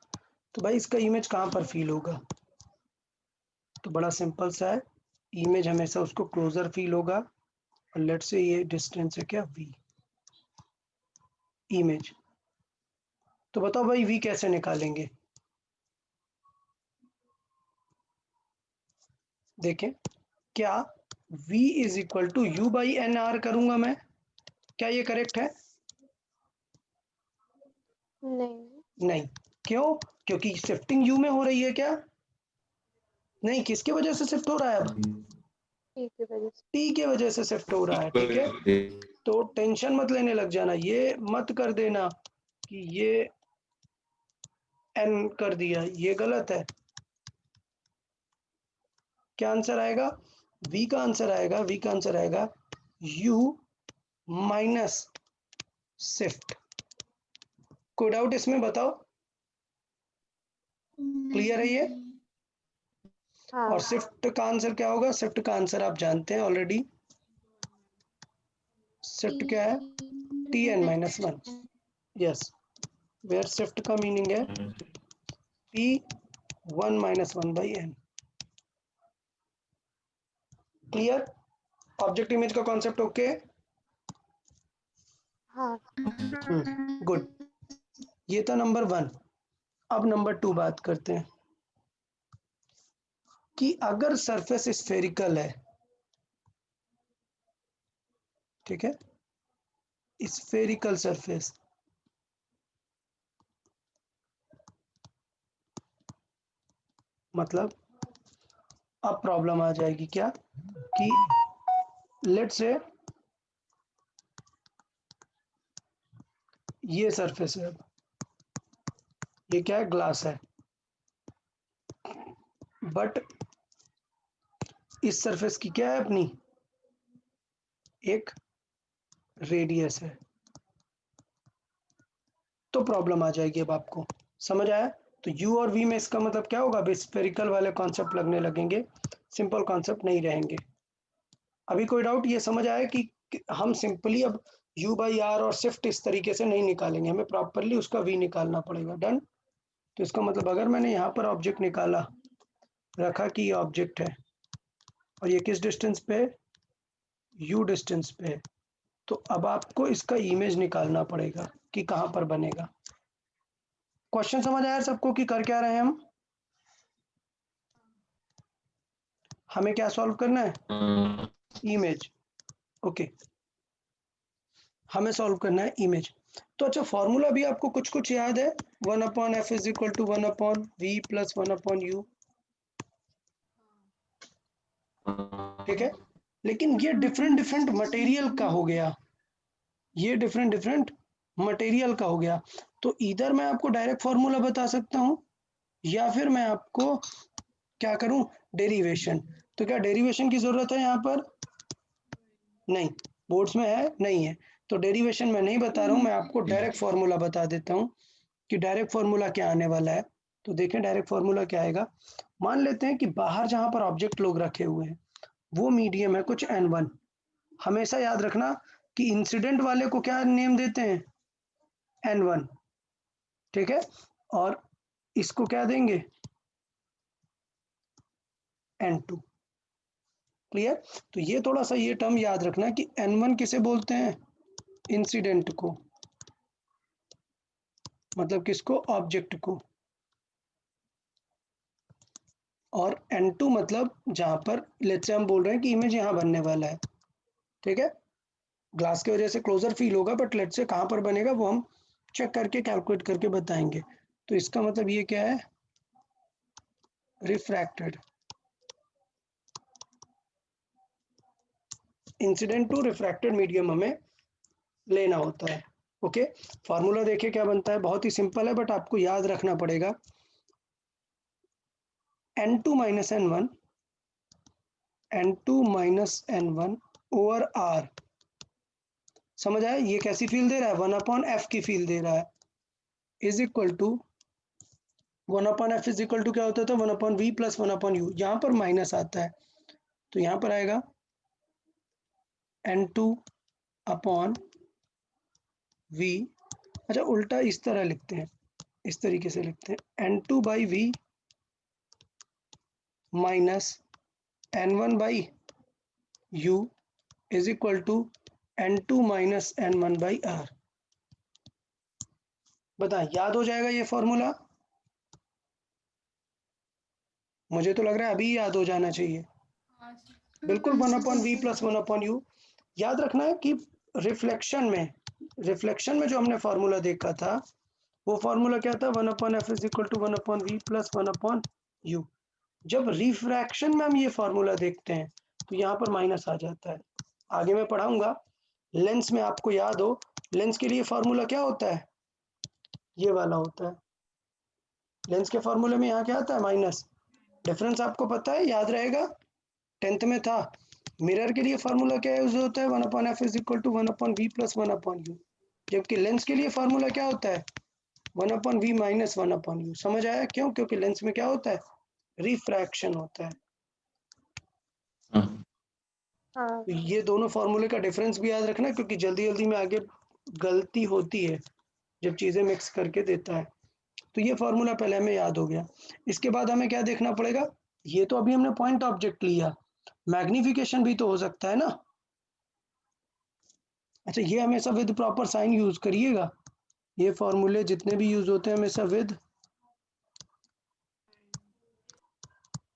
तो भाई इसका इमेज कहाँ पर फील होगा? तो बड़ा सिंपल सा है, इमेज हमेशा उसको क्लोजर फील होगा। और लेट से ये डिस्टेंस है क्या? v image. तो बताओ भाई v कैसे निकालेंगे? देखें, क्या v is equal to u by n r करूंगा मैं? क्या ये करेक्ट है? नहीं। नहीं। क्यों? क्योंकि शिफ्टिंग u में हो रही है क्या? नहीं, किसके वजह से शिफ्ट हो रहा है? अब ठीक की वजह से। t के वजह से शिफ्ट हो रहा है। ठीक है, तो टेंशन मत लेने लग जाना, ये मत कर देना कि ये n कर दिया, ये गलत है। क्या आंसर आएगा? v का आंसर आएगा, v का आंसर आएगा u माइनस शिफ्ट। कोई डाउट इसमें? बताओ, क्लियर है ये? हाँ। और शिफ्ट का आंसर क्या होगा? शिफ्ट का आंसर आप जानते हैं ऑलरेडी। शिफ्ट क्या है? tn minus one. Yes, where shift का मीनिंग है p 1 minus 1 by n। Clear? Object image का कॉन्सेप्ट ओके? हाँ। गुड। ये था नंबर 1। अब नंबर 2 बात करते हैं कि अगर सरफेस स्फेरिकल है, ठीक है, स्फेरिकल सरफेस, मतलब अब प्रॉब्लम आ जाएगी क्या कि लेट से ये सरफेस है, ये क्या है? ग्लास है, बट इस सरफेस की क्या है? अपनी एक रेडियस है। तो प्रॉब्लम आ जाएगी। अब आपको समझ आया? तो u और v में इसका मतलब क्या होगा? अब स्फेरिकल वाले कॉन्सेप्ट लगने लगेंगे, सिंपल कॉन्सेप्ट नहीं रहेंगे। अभी कोई डाउट? ये समझ आया कि हम सिंपली अब u बाई आर और शिफ्ट इस तरीके से नहीं निकालेंगे, हमें प्रॉपरली उसका v निकालना पड़ेगा। डन? तो इसका मतलब अगर मैंने यहाँ पर ऑब्जेक्ट निकाला, रखा कि ये ऑब्जेक्ट है और ये किस डिस्टेंस पे है? u डिस्टेंस पे है, तो अब आपको इसका इमेज निकालना पड़ेगा कि कहाँ पर बनेगा। क्वेश्चन समझ आया सबको कि कर क्या रहे हैं हम? हमें क्या सॉल्व करना है? इमेज। ओके, हमें सॉल्व करना है इमेज। तो अच्छा, फॉर्मूला भी आपको कुछ कुछ याद है? 1/f is equal to 1/v plus 1/u। ठीक है, लेकिन ये डिफरेंट डिफरेंट मटेरियल का हो गया, ये डिफरेंट डिफरेंट मटेरियल का हो गया। तो इधर मैं आपको डायरेक्ट फॉर्मूला बता सकता हूँ या फिर मैं आपको क्या करूं? डेरिवेशन। तो क्या डेरिवेशन की जरूरत है यहाँ पर? नहीं। बोर्ड्स में है? नहीं है। तो डेरिवेशन मैं नहीं बता रहा हूं, मैं आपको डायरेक्ट फॉर्मूला बता देता हूं कि डायरेक्ट फॉर्मूला क्या आने वाला है। तो देखें डायरेक्ट फॉर्मूला क्या आएगा। मान लेते हैं कि बाहर जहां पर ऑब्जेक्ट लोग रखे हुए हैं वो मीडियम है कुछ n1। हमेशा याद रखना कि इंसिडेंट वाले को क्या नेम देते हैं? n1। ठीक है, और इसको क्या देंगे? n2। क्लियर? तो ये थोड़ा सा ये टर्म याद रखना कि n1 किसे बोलते हैं? इंसिडेंट को, मतलब किसको? ऑब्जेक्ट को। और n2 मतलब जहां पर लेट्स से हम बोल रहे हैं कि इमेज यहां बनने वाला है। ठीक है, ग्लास की वजह से क्लोजर फील होगा, बट लेट्स से कहां पर बनेगा वो हम चेक करके कैलकुलेट करके बताएंगे। तो इसका मतलब ये क्या है? Refracted. Incident to refracted medium हमें लेना होता है। ओके, फॉर्मूला देखिए क्या बनता है, बहुत ही सिंपल है बट आपको याद रखना पड़ेगा। n2 minus n1, n2 minus n1 over r। समझ आया? ये कैसी फील दे रहा है? 1/f की फील दे रहा है। Is equal to 1/f is equal to क्या होता था 1/v प्लस 1/u। यहाँ पर माइनस आता है तो यहाँ पर आएगा n2/v। अच्छा उल्टा इस तरह लिखते हैं, इस तरीके से लिखते हैं n2/v minus n1/u is equal to n2 minus n1/r। बताएं याद हो जाएगा ये फॉर्मूला? मुझे तो लग रहा है अभी याद हो जाना चाहिए। बिल्कुल 1/v प्लस 1/u। याद रखना है कि रिफ्लेक्शन में जो हमने फॉर्मूला देखा था वो फॉर्मूला क्या था 1/f is equal to 1/v plus 1/u। जब रिफ्रैक्शन में हम ये फॉर्मूला देखते हैं तो यहाँ पर माइनस आ जाता है। आगे मैं पढ़ाऊंगा। लेंस में आपको याद हो, लेंस के लिए फॉर्मूला क्या होता है, ये वाला होता है। लेंस के फॉर्मूले में यहाँ क्या आता है माइनस। डिफरेंस आपको पता है, याद रहेगा, 10th में था। मिरर के लिए फॉर्मूला क्या यूज होता है 1/f is equal to 1/v plus 1/u। जबकि लेंस के लिए फॉर्मूला क्या होता है 1/v माइनस 1/u। समझ आया क्यों? क्योंकि लेंस में क्या होता है रिफ्रैक्शन होता है। हाँ हाँ तो ये दोनों फॉर्मूले का डिफरेंस भी याद रखना, क्योंकि जल्दी जल्दी में आगे गलती होती है जब चीजें मिक्स करके देता है। तो ये फॉर्मूला पहले हमें याद हो गया। इसके बाद हमें क्या देखना पड़ेगा, ये तो अभी हमने पॉइंट ऑब्जेक्ट लिया, मैग्निफिकेशन भी तो हो सकता है ना। अच्छा ये हमेशा विद प्रॉपर साइन यूज करिएगा। ये फॉर्मूले जितने भी यूज होते हैं हमेशा विद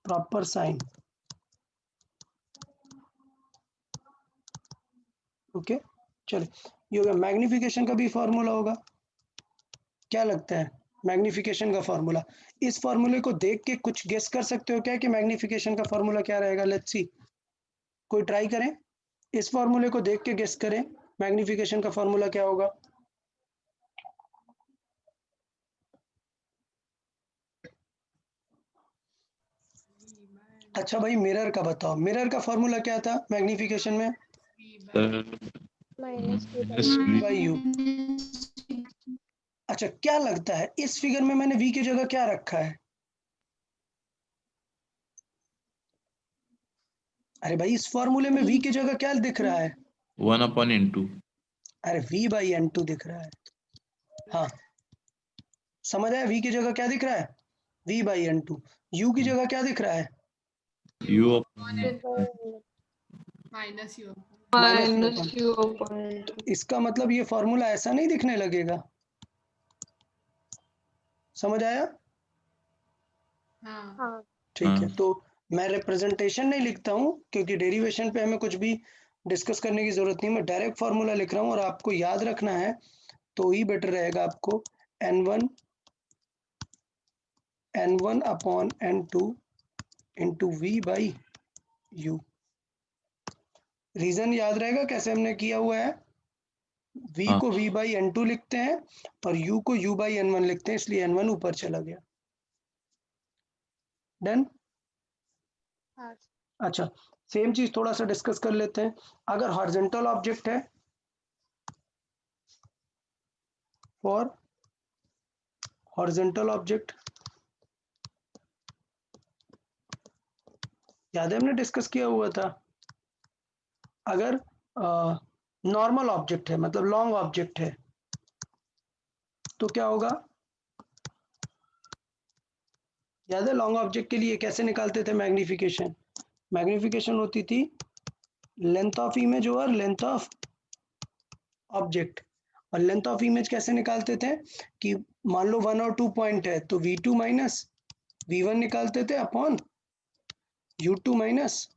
प्रॉपर साइन। ओके चलिए, ये हो गया। मैग्निफिकेशन का भी फॉर्मूला होगा, क्या लगता है मैग्निफिकेशन का फॉर्मूला? इस फॉर्मूले को देख के कुछ गेस कर सकते हो क्या कि मैग्निफिकेशन का फॉर्मूला क्या रहेगा? लेट्स सी, कोई ट्राई करें, इस फॉर्मूले को देख के गेस करें मैग्निफिकेशन का फॉर्मूला क्या होगा। अच्छा भाई मिरर का बताओ, मिरर का फॉर्मूला क्या था मैग्निफिकेशन में? Sir minus -v by you. अच्छा क्या लगता है इस फिगर में मैंने v की जगह क्या रखा है? अरे भाई इस फॉर्मूले में v की जगह क्या दिख रहा है? 1/n2। अरे v/n2 दिख रहा है। हाँ समझ आया, v की जगह क्या दिख रहा है v/n2। u की जगह क्या दिख रहा है u minus you minus u। तो इसका मतलब ये फॉर्मूला ऐसा नहीं दिखने लगेगा। समझ आया? हाँ हाँ ठीक है, तो मैं रिप्रेजेंटेशन नहीं लिखता हूँ क्योंकि डेरिवेशन पे हमें कुछ भी डिस्कस करने की जरूरत नहीं। मैं डायरेक्ट फॉर्मूला लिख रहा हूँ और आपको याद रखना है तो ही बेटर रहेगा आपको। n1/n2 into v/u। रीजन याद रहेगा कैसे हमने किया हुआ है, v हाँ को v/n2 लिखते हैं और u को u/n1 लिखते हैं, इसलिए n1 ऊपर चला गया। डन। हाँ अच्छा सेम चीज थोड़ा सा डिस्कस कर लेते हैं। अगर हॉरिजॉन्टल ऑब्जेक्ट है, फॉर हॉरिजॉन्टल ऑब्जेक्ट, याद है हमने डिस्कस किया हुआ था। अगर नॉर्मल ऑब्जेक्ट है मतलब लॉन्ग ऑब्जेक्ट है तो क्या होगा? याद है लॉन्ग ऑब्जेक्ट के लिए कैसे निकालते थे मैग्निफिकेशन? मैग्निफिकेशन होती थी length of image over length of object. और लेंथ ऑफ इमेज कैसे निकालते थे कि मान लो 1 और 2 पॉइंट है तो v2 माइनस v1 निकालते थे अपॉन u2 माइनस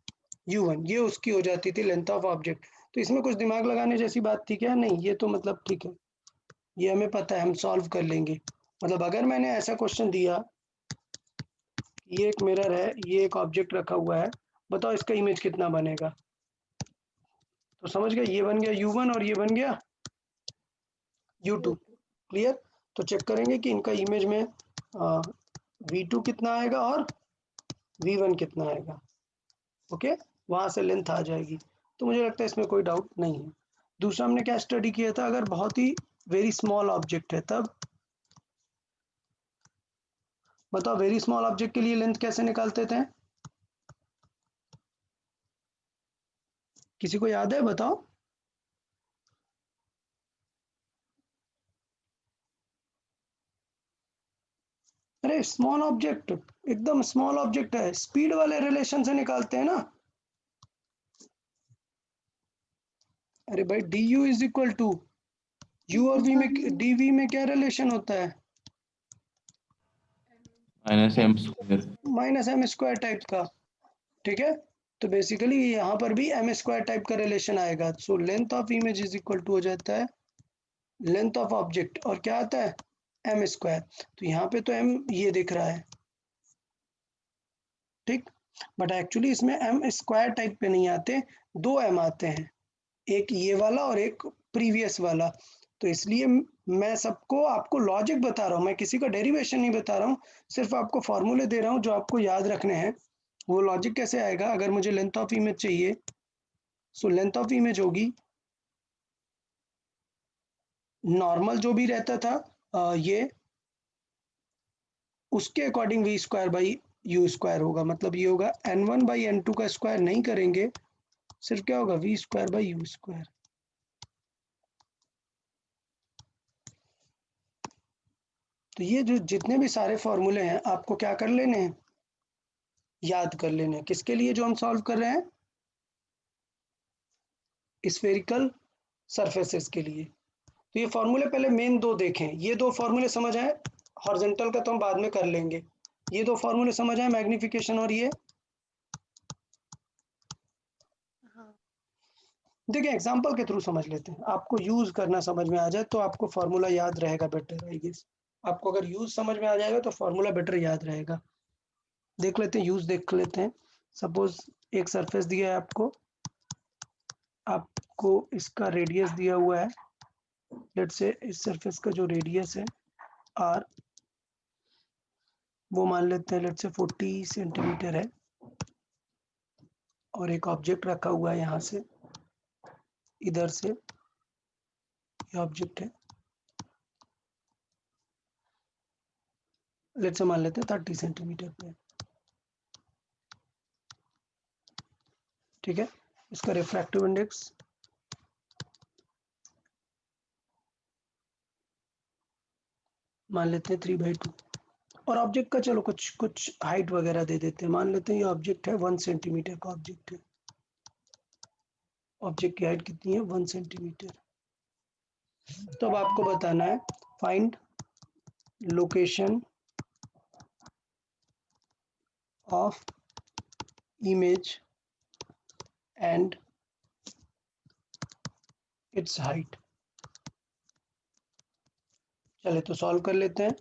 u1, ये उसकी हो जाती थी लेंथ ऑफ ऑब्जेक्ट। तो इसमें कुछ दिमाग लगाने जैसी बात थी क्या? नहीं, ये तो मतलब ठीक है, ये हमें पता है, हम सॉल्व कर लेंगे। मतलब अगर मैंने ऐसा क्वेश्चन दिया, ये एक मिरर है, ये एक ऑब्जेक्ट रखा हुआ है, बताओ इसका इमेज कितना बनेगा, तो समझ गए ये बन गया u1 और ये बन गया u2। क्लियर? तो चेक करेंगे कि इनका इमेज में v2 कितना आएगा और v1 कितना आएगा। ओके, वहां से लेंथ आ जाएगी। तो मुझे लगता है इसमें कोई डाउट नहीं है। दूसरा हमने क्या स्टडी किया था, अगर बहुत ही वेरी स्मॉल ऑब्जेक्ट है तब बताओ वेरी स्मॉल ऑब्जेक्ट के लिए लेंथ कैसे निकालते थे? किसी को याद है? बताओ। अरे स्मॉल ऑब्जेक्ट, एकदम स्मॉल ऑब्जेक्ट है, स्पीड वाले रिलेशन से निकालते हैं ना। अरे भाई d u is equal to u और वी में, डी वी में क्या रिलेशन होता है? Minus m square. Minus m square type का, ठीक है। तो बेसिकली यहाँ पर भी एम स्क्वायर टाइप का रिलेशन आएगा। So length of image is equal to हो जाता है लेंथ ऑफ ऑब्जेक्ट, और क्या आता है? M square. तो यहाँ पे तो एम ये दिख रहा है, ठीक। बट एक्चुअली इसमें एम स्क्वायर टाइप पे नहीं आते, दो एम आते हैं, एक ये वाला और एक प्रीवियस वाला। तो इसलिए मैं सबको आपको लॉजिक बता रहा हूँ, मैं किसी का डेरिवेशन नहीं बता रहा हूँ, सिर्फ आपको फॉर्मूले दे रहा हूँ जो आपको याद रखने हैं। वो लॉजिक कैसे आएगा? अगर मुझे लेंथ ऑफ इमेज चाहिए, सो लेंथ ऑफ इमेज होगी नॉर्मल जो भी रहता था ये, उसके according v square by u square होगा। मतलब ये होगा n1 बाई n2 का स्क्वायर नहीं करेंगे, सिर्फ क्या होगा? V square by u square. तो ये जो जितने भी सारे फॉर्मूले हैं आपको क्या कर लेने हैं? याद कर लेने हैं। किसके लिए जो हम सॉल्व कर रहे हैं? स्फेरिकल सरफेसेस के लिए। तो ये फॉर्मूले पहले मेन दो देखें, ये दो फॉर्मूले समझ आए। हॉरिजॉन्टल का तो हम बाद में कर लेंगे। ये दो फॉर्मूले समझ आए, मैग्निफिकेशन और ये। हाँ देखिए एग्जांपल के थ्रू समझ लेते हैं, आपको यूज करना समझ में आ जाए तो आपको फॉर्मूला याद रहेगा बेटर, आई गेस। आपको अगर यूज समझ में आ जाएगा तो फॉर्मूला बेटर याद रहेगा। देख लेते हैं, यूज देख लेते हैं। सपोज एक सरफेस दिया है आपको इसका रेडियस दिया हुआ है। लेट्स से इस सरफेस का जो रेडियस है आर, वो मान लेते हैं लेट्स से 40 सेंटीमीटर है, और एक ऑब्जेक्ट रखा हुआ है यहाँ से, इधर से ये ऑब्जेक्ट है, लेट्स से मान लेते हैं 30 सेंटीमीटर पे, ठीक है। इसका रिफ्रैक्टिव इंडेक्स मान लेते हैं 3/2, और ऑब्जेक्ट का चलो कुछ हाइट वगैरह दे देते हैं। मान लेते हैं ये ऑब्जेक्ट है 1 सेंटीमीटर का ऑब्जेक्ट है। ऑब्जेक्ट की हाइट कितनी है? 1 सेंटीमीटर। तो अब आपको बताना है find location of image and it's height. चले तो सॉल्व कर लेते हैं।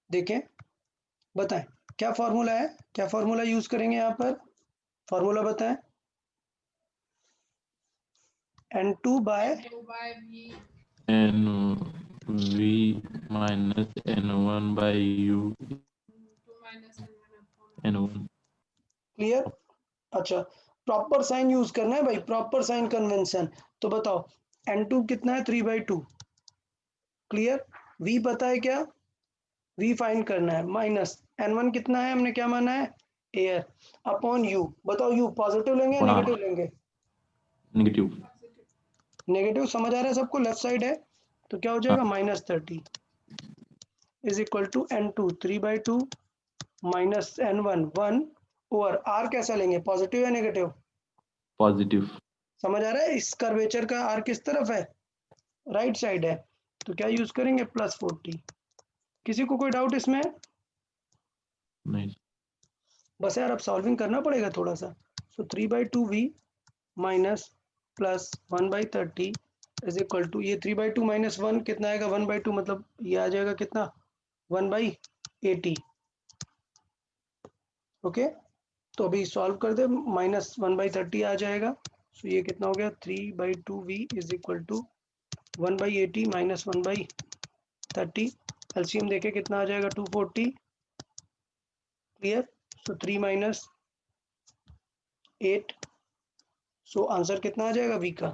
देखें, बताएं क्या फॉर्मूला है, क्या फॉर्मूला यूज करेंगे यहाँ पर? फॉर्मूला बताएं। n2 by n v minus n1 by u n1। Clear? अच्छा, प्रॉपर साइन यूज करना है भाई, प्रॉपर साइन कन्वेंशन। तो बताओ n2 कितना है? 3/2। क्लियर? v पता है क्या? v फाइंड करना है, माइनस n1 कितना है? हमने क्या माना है? Air, upon u। बताओ u पॉजिटिव लेंगे या नेगेटिव लेंगे? नेगेटिव। नेगेटिव समझ आ रहा है सबको? लेफ्ट साइड है तो क्या हो जाएगा? -30 is equal to n2 3/2 minus n1 1 over r। कैसा लेंगे? पॉजिटिव या नेगेटिव? पॉजिटिव। समझ आ रहा है? इस कर्वेचर का r किस तरफ है? राइट साइड है। तो क्या यूज करेंगे? +40। किसी को कोई डाउट इसमें? नहीं। बस यार अब सॉल्विंग करना पड़ेगा थोड़ा सा। So 3/2 v minus plus 1/30 is equal to, ये 3/2 माइनस 1 कितना आएगा? 1/2, मतलब ये आ जाएगा कितना? 1/80। ओके, तो अभी सॉल्व कर दे, -1/30 आ जाएगा। सो ये कितना हो गया? 3/2 v is equal to 1/80 minus 1/30। LCM देखे कितना आ जाएगा? 240। Clear? So 3 minus 8, so answer कितना आ जाएगा v का?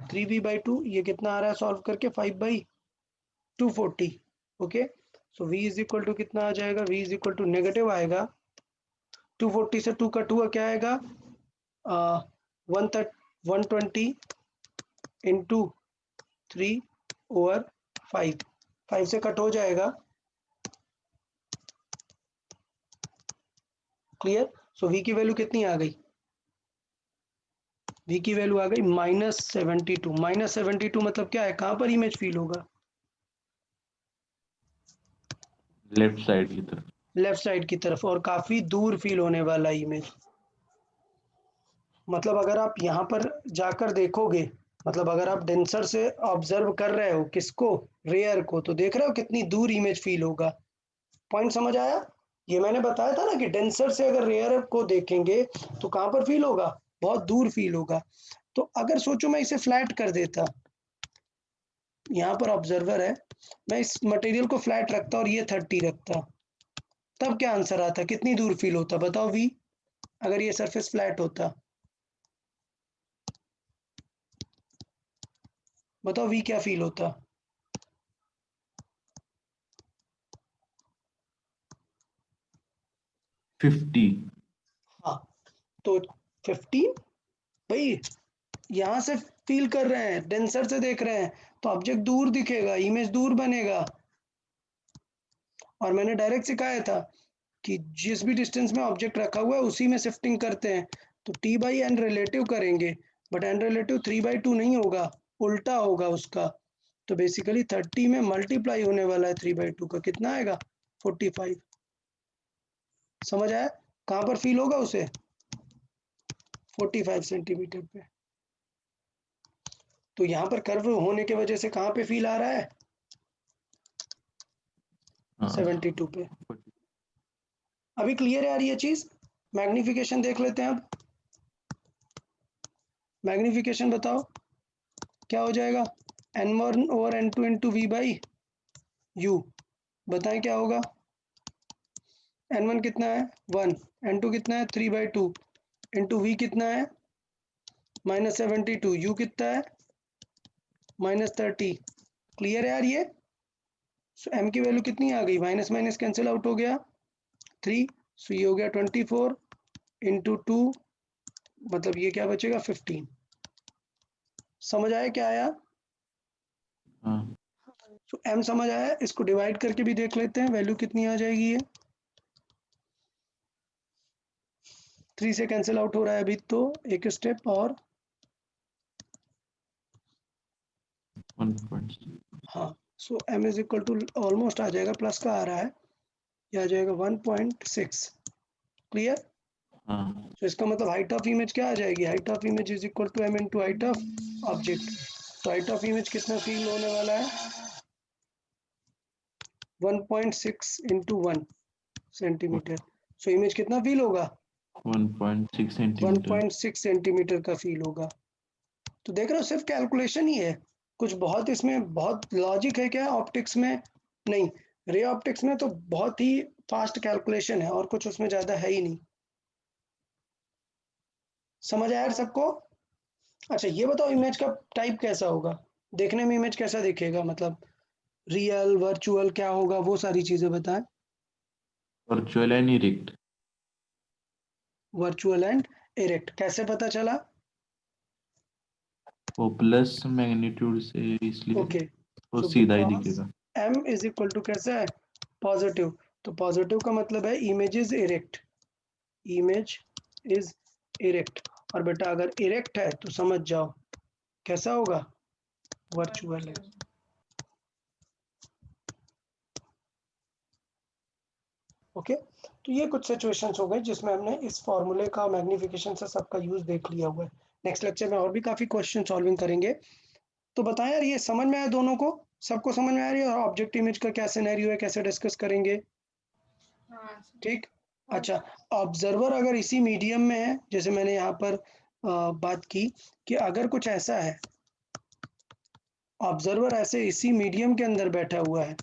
3v/2। ये कितना आ रहा है सॉल्व करके? 5/240। Okay, so v is equal to कितना आ जाएगा, v is equal to negative आएगा, 240 से 2 कट हुआ, क्या आएगा 120 इंटू 3/5, 5 से कट हो जाएगा, क्लियर। सो v की वैल्यू कितनी आ गई, v की वैल्यू आ गई -72। -72 मतलब क्या है, कहां पर इमेज फील होगा, लेफ्ट साइड की तरफ। लेफ्ट साइड की तरफ, और काफी दूर फील होने वाला इमेज। मतलब अगर आप यहाँ पर जाकर देखोगे, मतलब अगर आप डेंसर से ऑब्जर्व कर रहे हो किसको, रेयर को, तो देख रहे हो कितनी दूर इमेज फील होगा। पॉइंट समझ आया, ये मैंने बताया था ना कि डेंसर से अगर रेयर को देखेंगे तो कहां पर फील होगा, बहुत दूर फील होगा। तो अगर सोचो मैं इसे फ्लैट कर देता, यहाँ पर ऑब्जर्वर है, मैं इस मटेरियल को फ्लैट रखता और ये 30 रखता, तब क्या आंसर आता, कितनी दूर फील होता, बताओ वी, अगर ये सरफेस फ्लैट होता, बताओ वी क्या फील होता। 50। हाँ, तो 15 भाई, यहाँ से फील कर रहे हैं, डेंसर से देख रहे हैं, तो ऑब्जेक्ट दूर दिखेगा, इमेज दूर बनेगा। और मैंने डायरेक्ट सिखाया था कि जिस भी डिस्टेंस में ऑब्जेक्ट रखा हुआ है उसी में शिफ्टिंग करते हैं, तो t बाई एन रिलेटिव करेंगे, बट एन रिलेटिव 3/2 नहीं होगा, उल्टा होगा उसका। तो बेसिकली 30 में मल्टीप्लाई होने वाला है 3/2 का, कितना आएगा 45। समझ आया, कहां पर फील होगा उसे, 45 सेंटीमीटर पे। तो यहाँ पर कर्व होने की वजह से कहां पे फील आ रहा है, हाँ 72 पे। अभी क्लियर है यार ये चीज। मैग्निफिकेशन देख लेते हैं अब, मैग्निफिकेशन बताओ क्या हो जाएगा, n1 over n2 into v by u, बताएं क्या होगा। n1 कितना है 1, n2 कितना है 3/2 इंटू वी कितना है -72, यू कितना है -30। क्लियर है यार ये। सो m की वैल्यू कितनी आ गई, माइनस माइनस कैंसिल आउट हो गया 3, सो ये हो गया 24 इंटू 2, मतलब ये क्या बचेगा 15। समझ आया क्या आया, हाँ। सो m समझ आया, इसको डिवाइड करके भी देख लेते हैं वैल्यू कितनी आ जाएगी ये, 3 से कैंसिल आउट हो रहा है अभी तो एक स्टेप और, 1.6। हाँ। So m is equal to almost आ जाएगा, प्लस का आ रहा है, ये आ जाएगा 1.6। क्लियर। हाँ तो इसका मतलब हाइट ऑफ इमेज क्या आ जाएगी, height of image is equal to m into height of object. तो हाइट ऑफ इमेज कितना फील होने वाला है 1.6 इंटू 1 सेंटीमीटर। सो इमेज कितना फील होगा 1.6 सेंटीमीटर। 1.6 सेंटीमीटर का फील होगा। तो देख रहे हो सिर्फ कैलकुलेशन ही है, कुछ बहुत इसमें बहुत लॉजिक है क्या ऑप्टिक्स में, नहीं, रे ऑप्टिक्स में तो बहुत ही फास्ट कैलकुलेशन है और कुछ उसमें ज्यादा है ही नहीं। समझ आया यार सबको। अच्छा ये बताओ इमेज का टाइप कैसा होगा, देखने में इमेज कैसा दिखेगा, मतलब रियल वर्चुअल क्या होगा, वो सारी चीजें बताएं। Virtual and erect. Virtual and erect कैसे पता चला, वो प्लस मैग्नीट्यूड से, इसलिए ओके। वो सो सीधा ही बिकॉज दिखेगा। m इज इक्वल टू कैसा है पॉजिटिव, तो पॉजिटिव का मतलब है image is erect, image is erect. और बेटा अगर इरेक्ट है तो समझ जाओ कैसा होगा, वर्चुअल है। ओके, तो ये कुछ सिचुएशंस हो गए जिसमें हमने इस फॉर्मूले का मैग्निफिकेशन से सबका यूज देख लिया हुआ है। नेक्स्ट लेक्चर में और भी काफी क्वेश्चन सॉल्विंग करेंगे। तो बताएं यार ये समझ में आया दोनों को, सबको समझ में आ रही है, और ऑब्जेक्ट इमेज का क्या सिनेरियो है कैसे डिस्कस करेंगे, ठीक। अच्छा, ऑब्जर्वर अगर इसी मीडियम में है, जैसे मैंने यहाँ पर बात की कि अगर कुछ ऐसा है, ऑब्जर्वर ऐसे इसी मीडियम के अंदर बैठा हुआ है,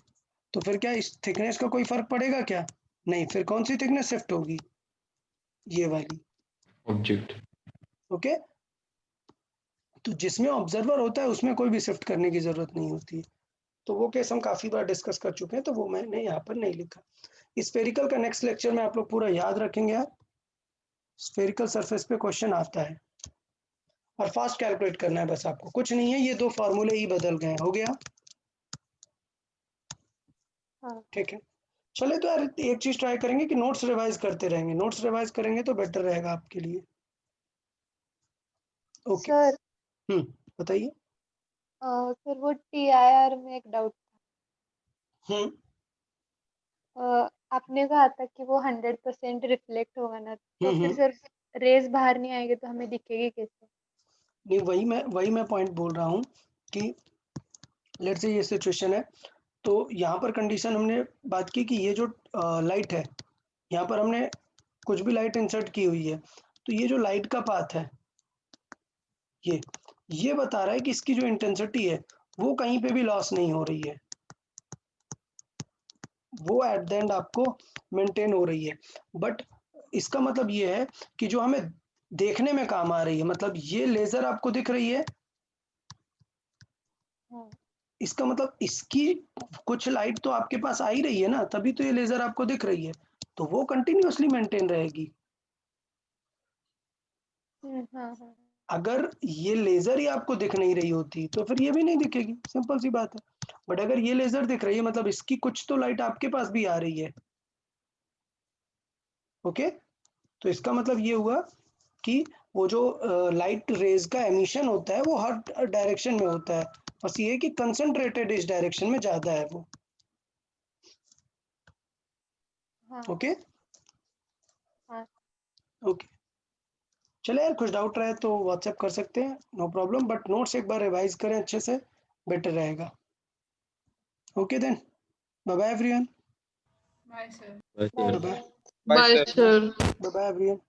तो फिर क्या इस थिकनेस का कोई फर्क पड़ेगा क्या, नहीं, फिर कौन सी थिकनेस शिफ्ट होगी, ये वाली। ऑब्जेक्ट। ओके, तो जिसमें ऑब्जर्वर होता है उसमें कोई भी शिफ्ट करने की जरूरत नहीं होती है। तो वो केस हम काफी बार डिस्कस कर चुके हैं, तो वो मैंने यहाँ पर नहीं लिखा। स्फेरिकल का नेक्स्ट लेक्चर में आप लोग पूरा याद रखेंगे यार। स्फेरिकल सरफेस पे क्वेश्चन आता है और फास्ट कैलकुलेट करना है बस आपको, कुछ नहीं है, ये 2 फॉर्मूले ही बदल गए हैं, हो गया। हाँ ठीक है, चले तो यार एक चीज ट्राई करेंगे कि नोट्स रिवाइज करते रहेंगे, नोट्स रिवाइज करेंगे तो बेटर रहेगा आपके लिए। ओके, सर, बताइए। सर वो TIR में एक डाउट हम्म था। आपने कहा था कि वो 100% रिफ्लेक्ट होगा ना, तो हम्म, फिर हम्म। सर रेज बाहर नहीं आएगी तो हमें दिखेगी कैसे? नहीं, वही मैं पॉइंट बोल रहा हूँ कि लेट्स से ये सिचुएशन है, तो यहाँ पर कंडीशन हमने बात की कि ये जो लाइट है, यहाँ पर हमने कुछ भी लाइट इंसर्ट की हुई है, तो ये जो लाइट का पाथ है, ये बता रहा है कि इसकी जो इंटेंसिटी है वो कहीं पे भी लॉस नहीं हो रही है, वो एट द एंड आपको मेंटेन हो रही है। बट इसका मतलब ये है कि जो हमें देखने में काम आ रही है, मतलब ये लेजर आपको दिख रही है, हाँ इसका मतलब इसकी कुछ लाइट तो आपके पास आ ही रही है ना, तभी तो ये लेजर आपको दिख रही है, तो वो कंटिन्यूअसली मेंटेन रहेगी। हाँ हाँ। अगर ये लेजर ही आपको दिख नहीं रही होती तो फिर ये भी नहीं दिखेगी, सिंपल सी बात है। बट अगर ये लेजर दिख रही है, मतलब इसकी कुछ तो लाइट आपके पास भी आ रही है। ओके, तो इसका मतलब ये हुआ कि वो जो लाइट रेज का एमिशन होता है वो हर डायरेक्शन में होता है, बस ये है कि कंसंट्रेटेड इस डायरेक्शन में ज्यादा है वो। हाँ ओके हाँ ओके, चले यार, कुछ डाउट रहे तो व्हाट्सएप कर सकते हैं, नो प्रॉब्लम, बट नोट्स एक बार रिवाइज करें अच्छे से, बेटर रहेगा। Okay then, bye bye everyone. Bye, sir. Bye, bye sir. Sir. Bye, sir. Bye bye everyone.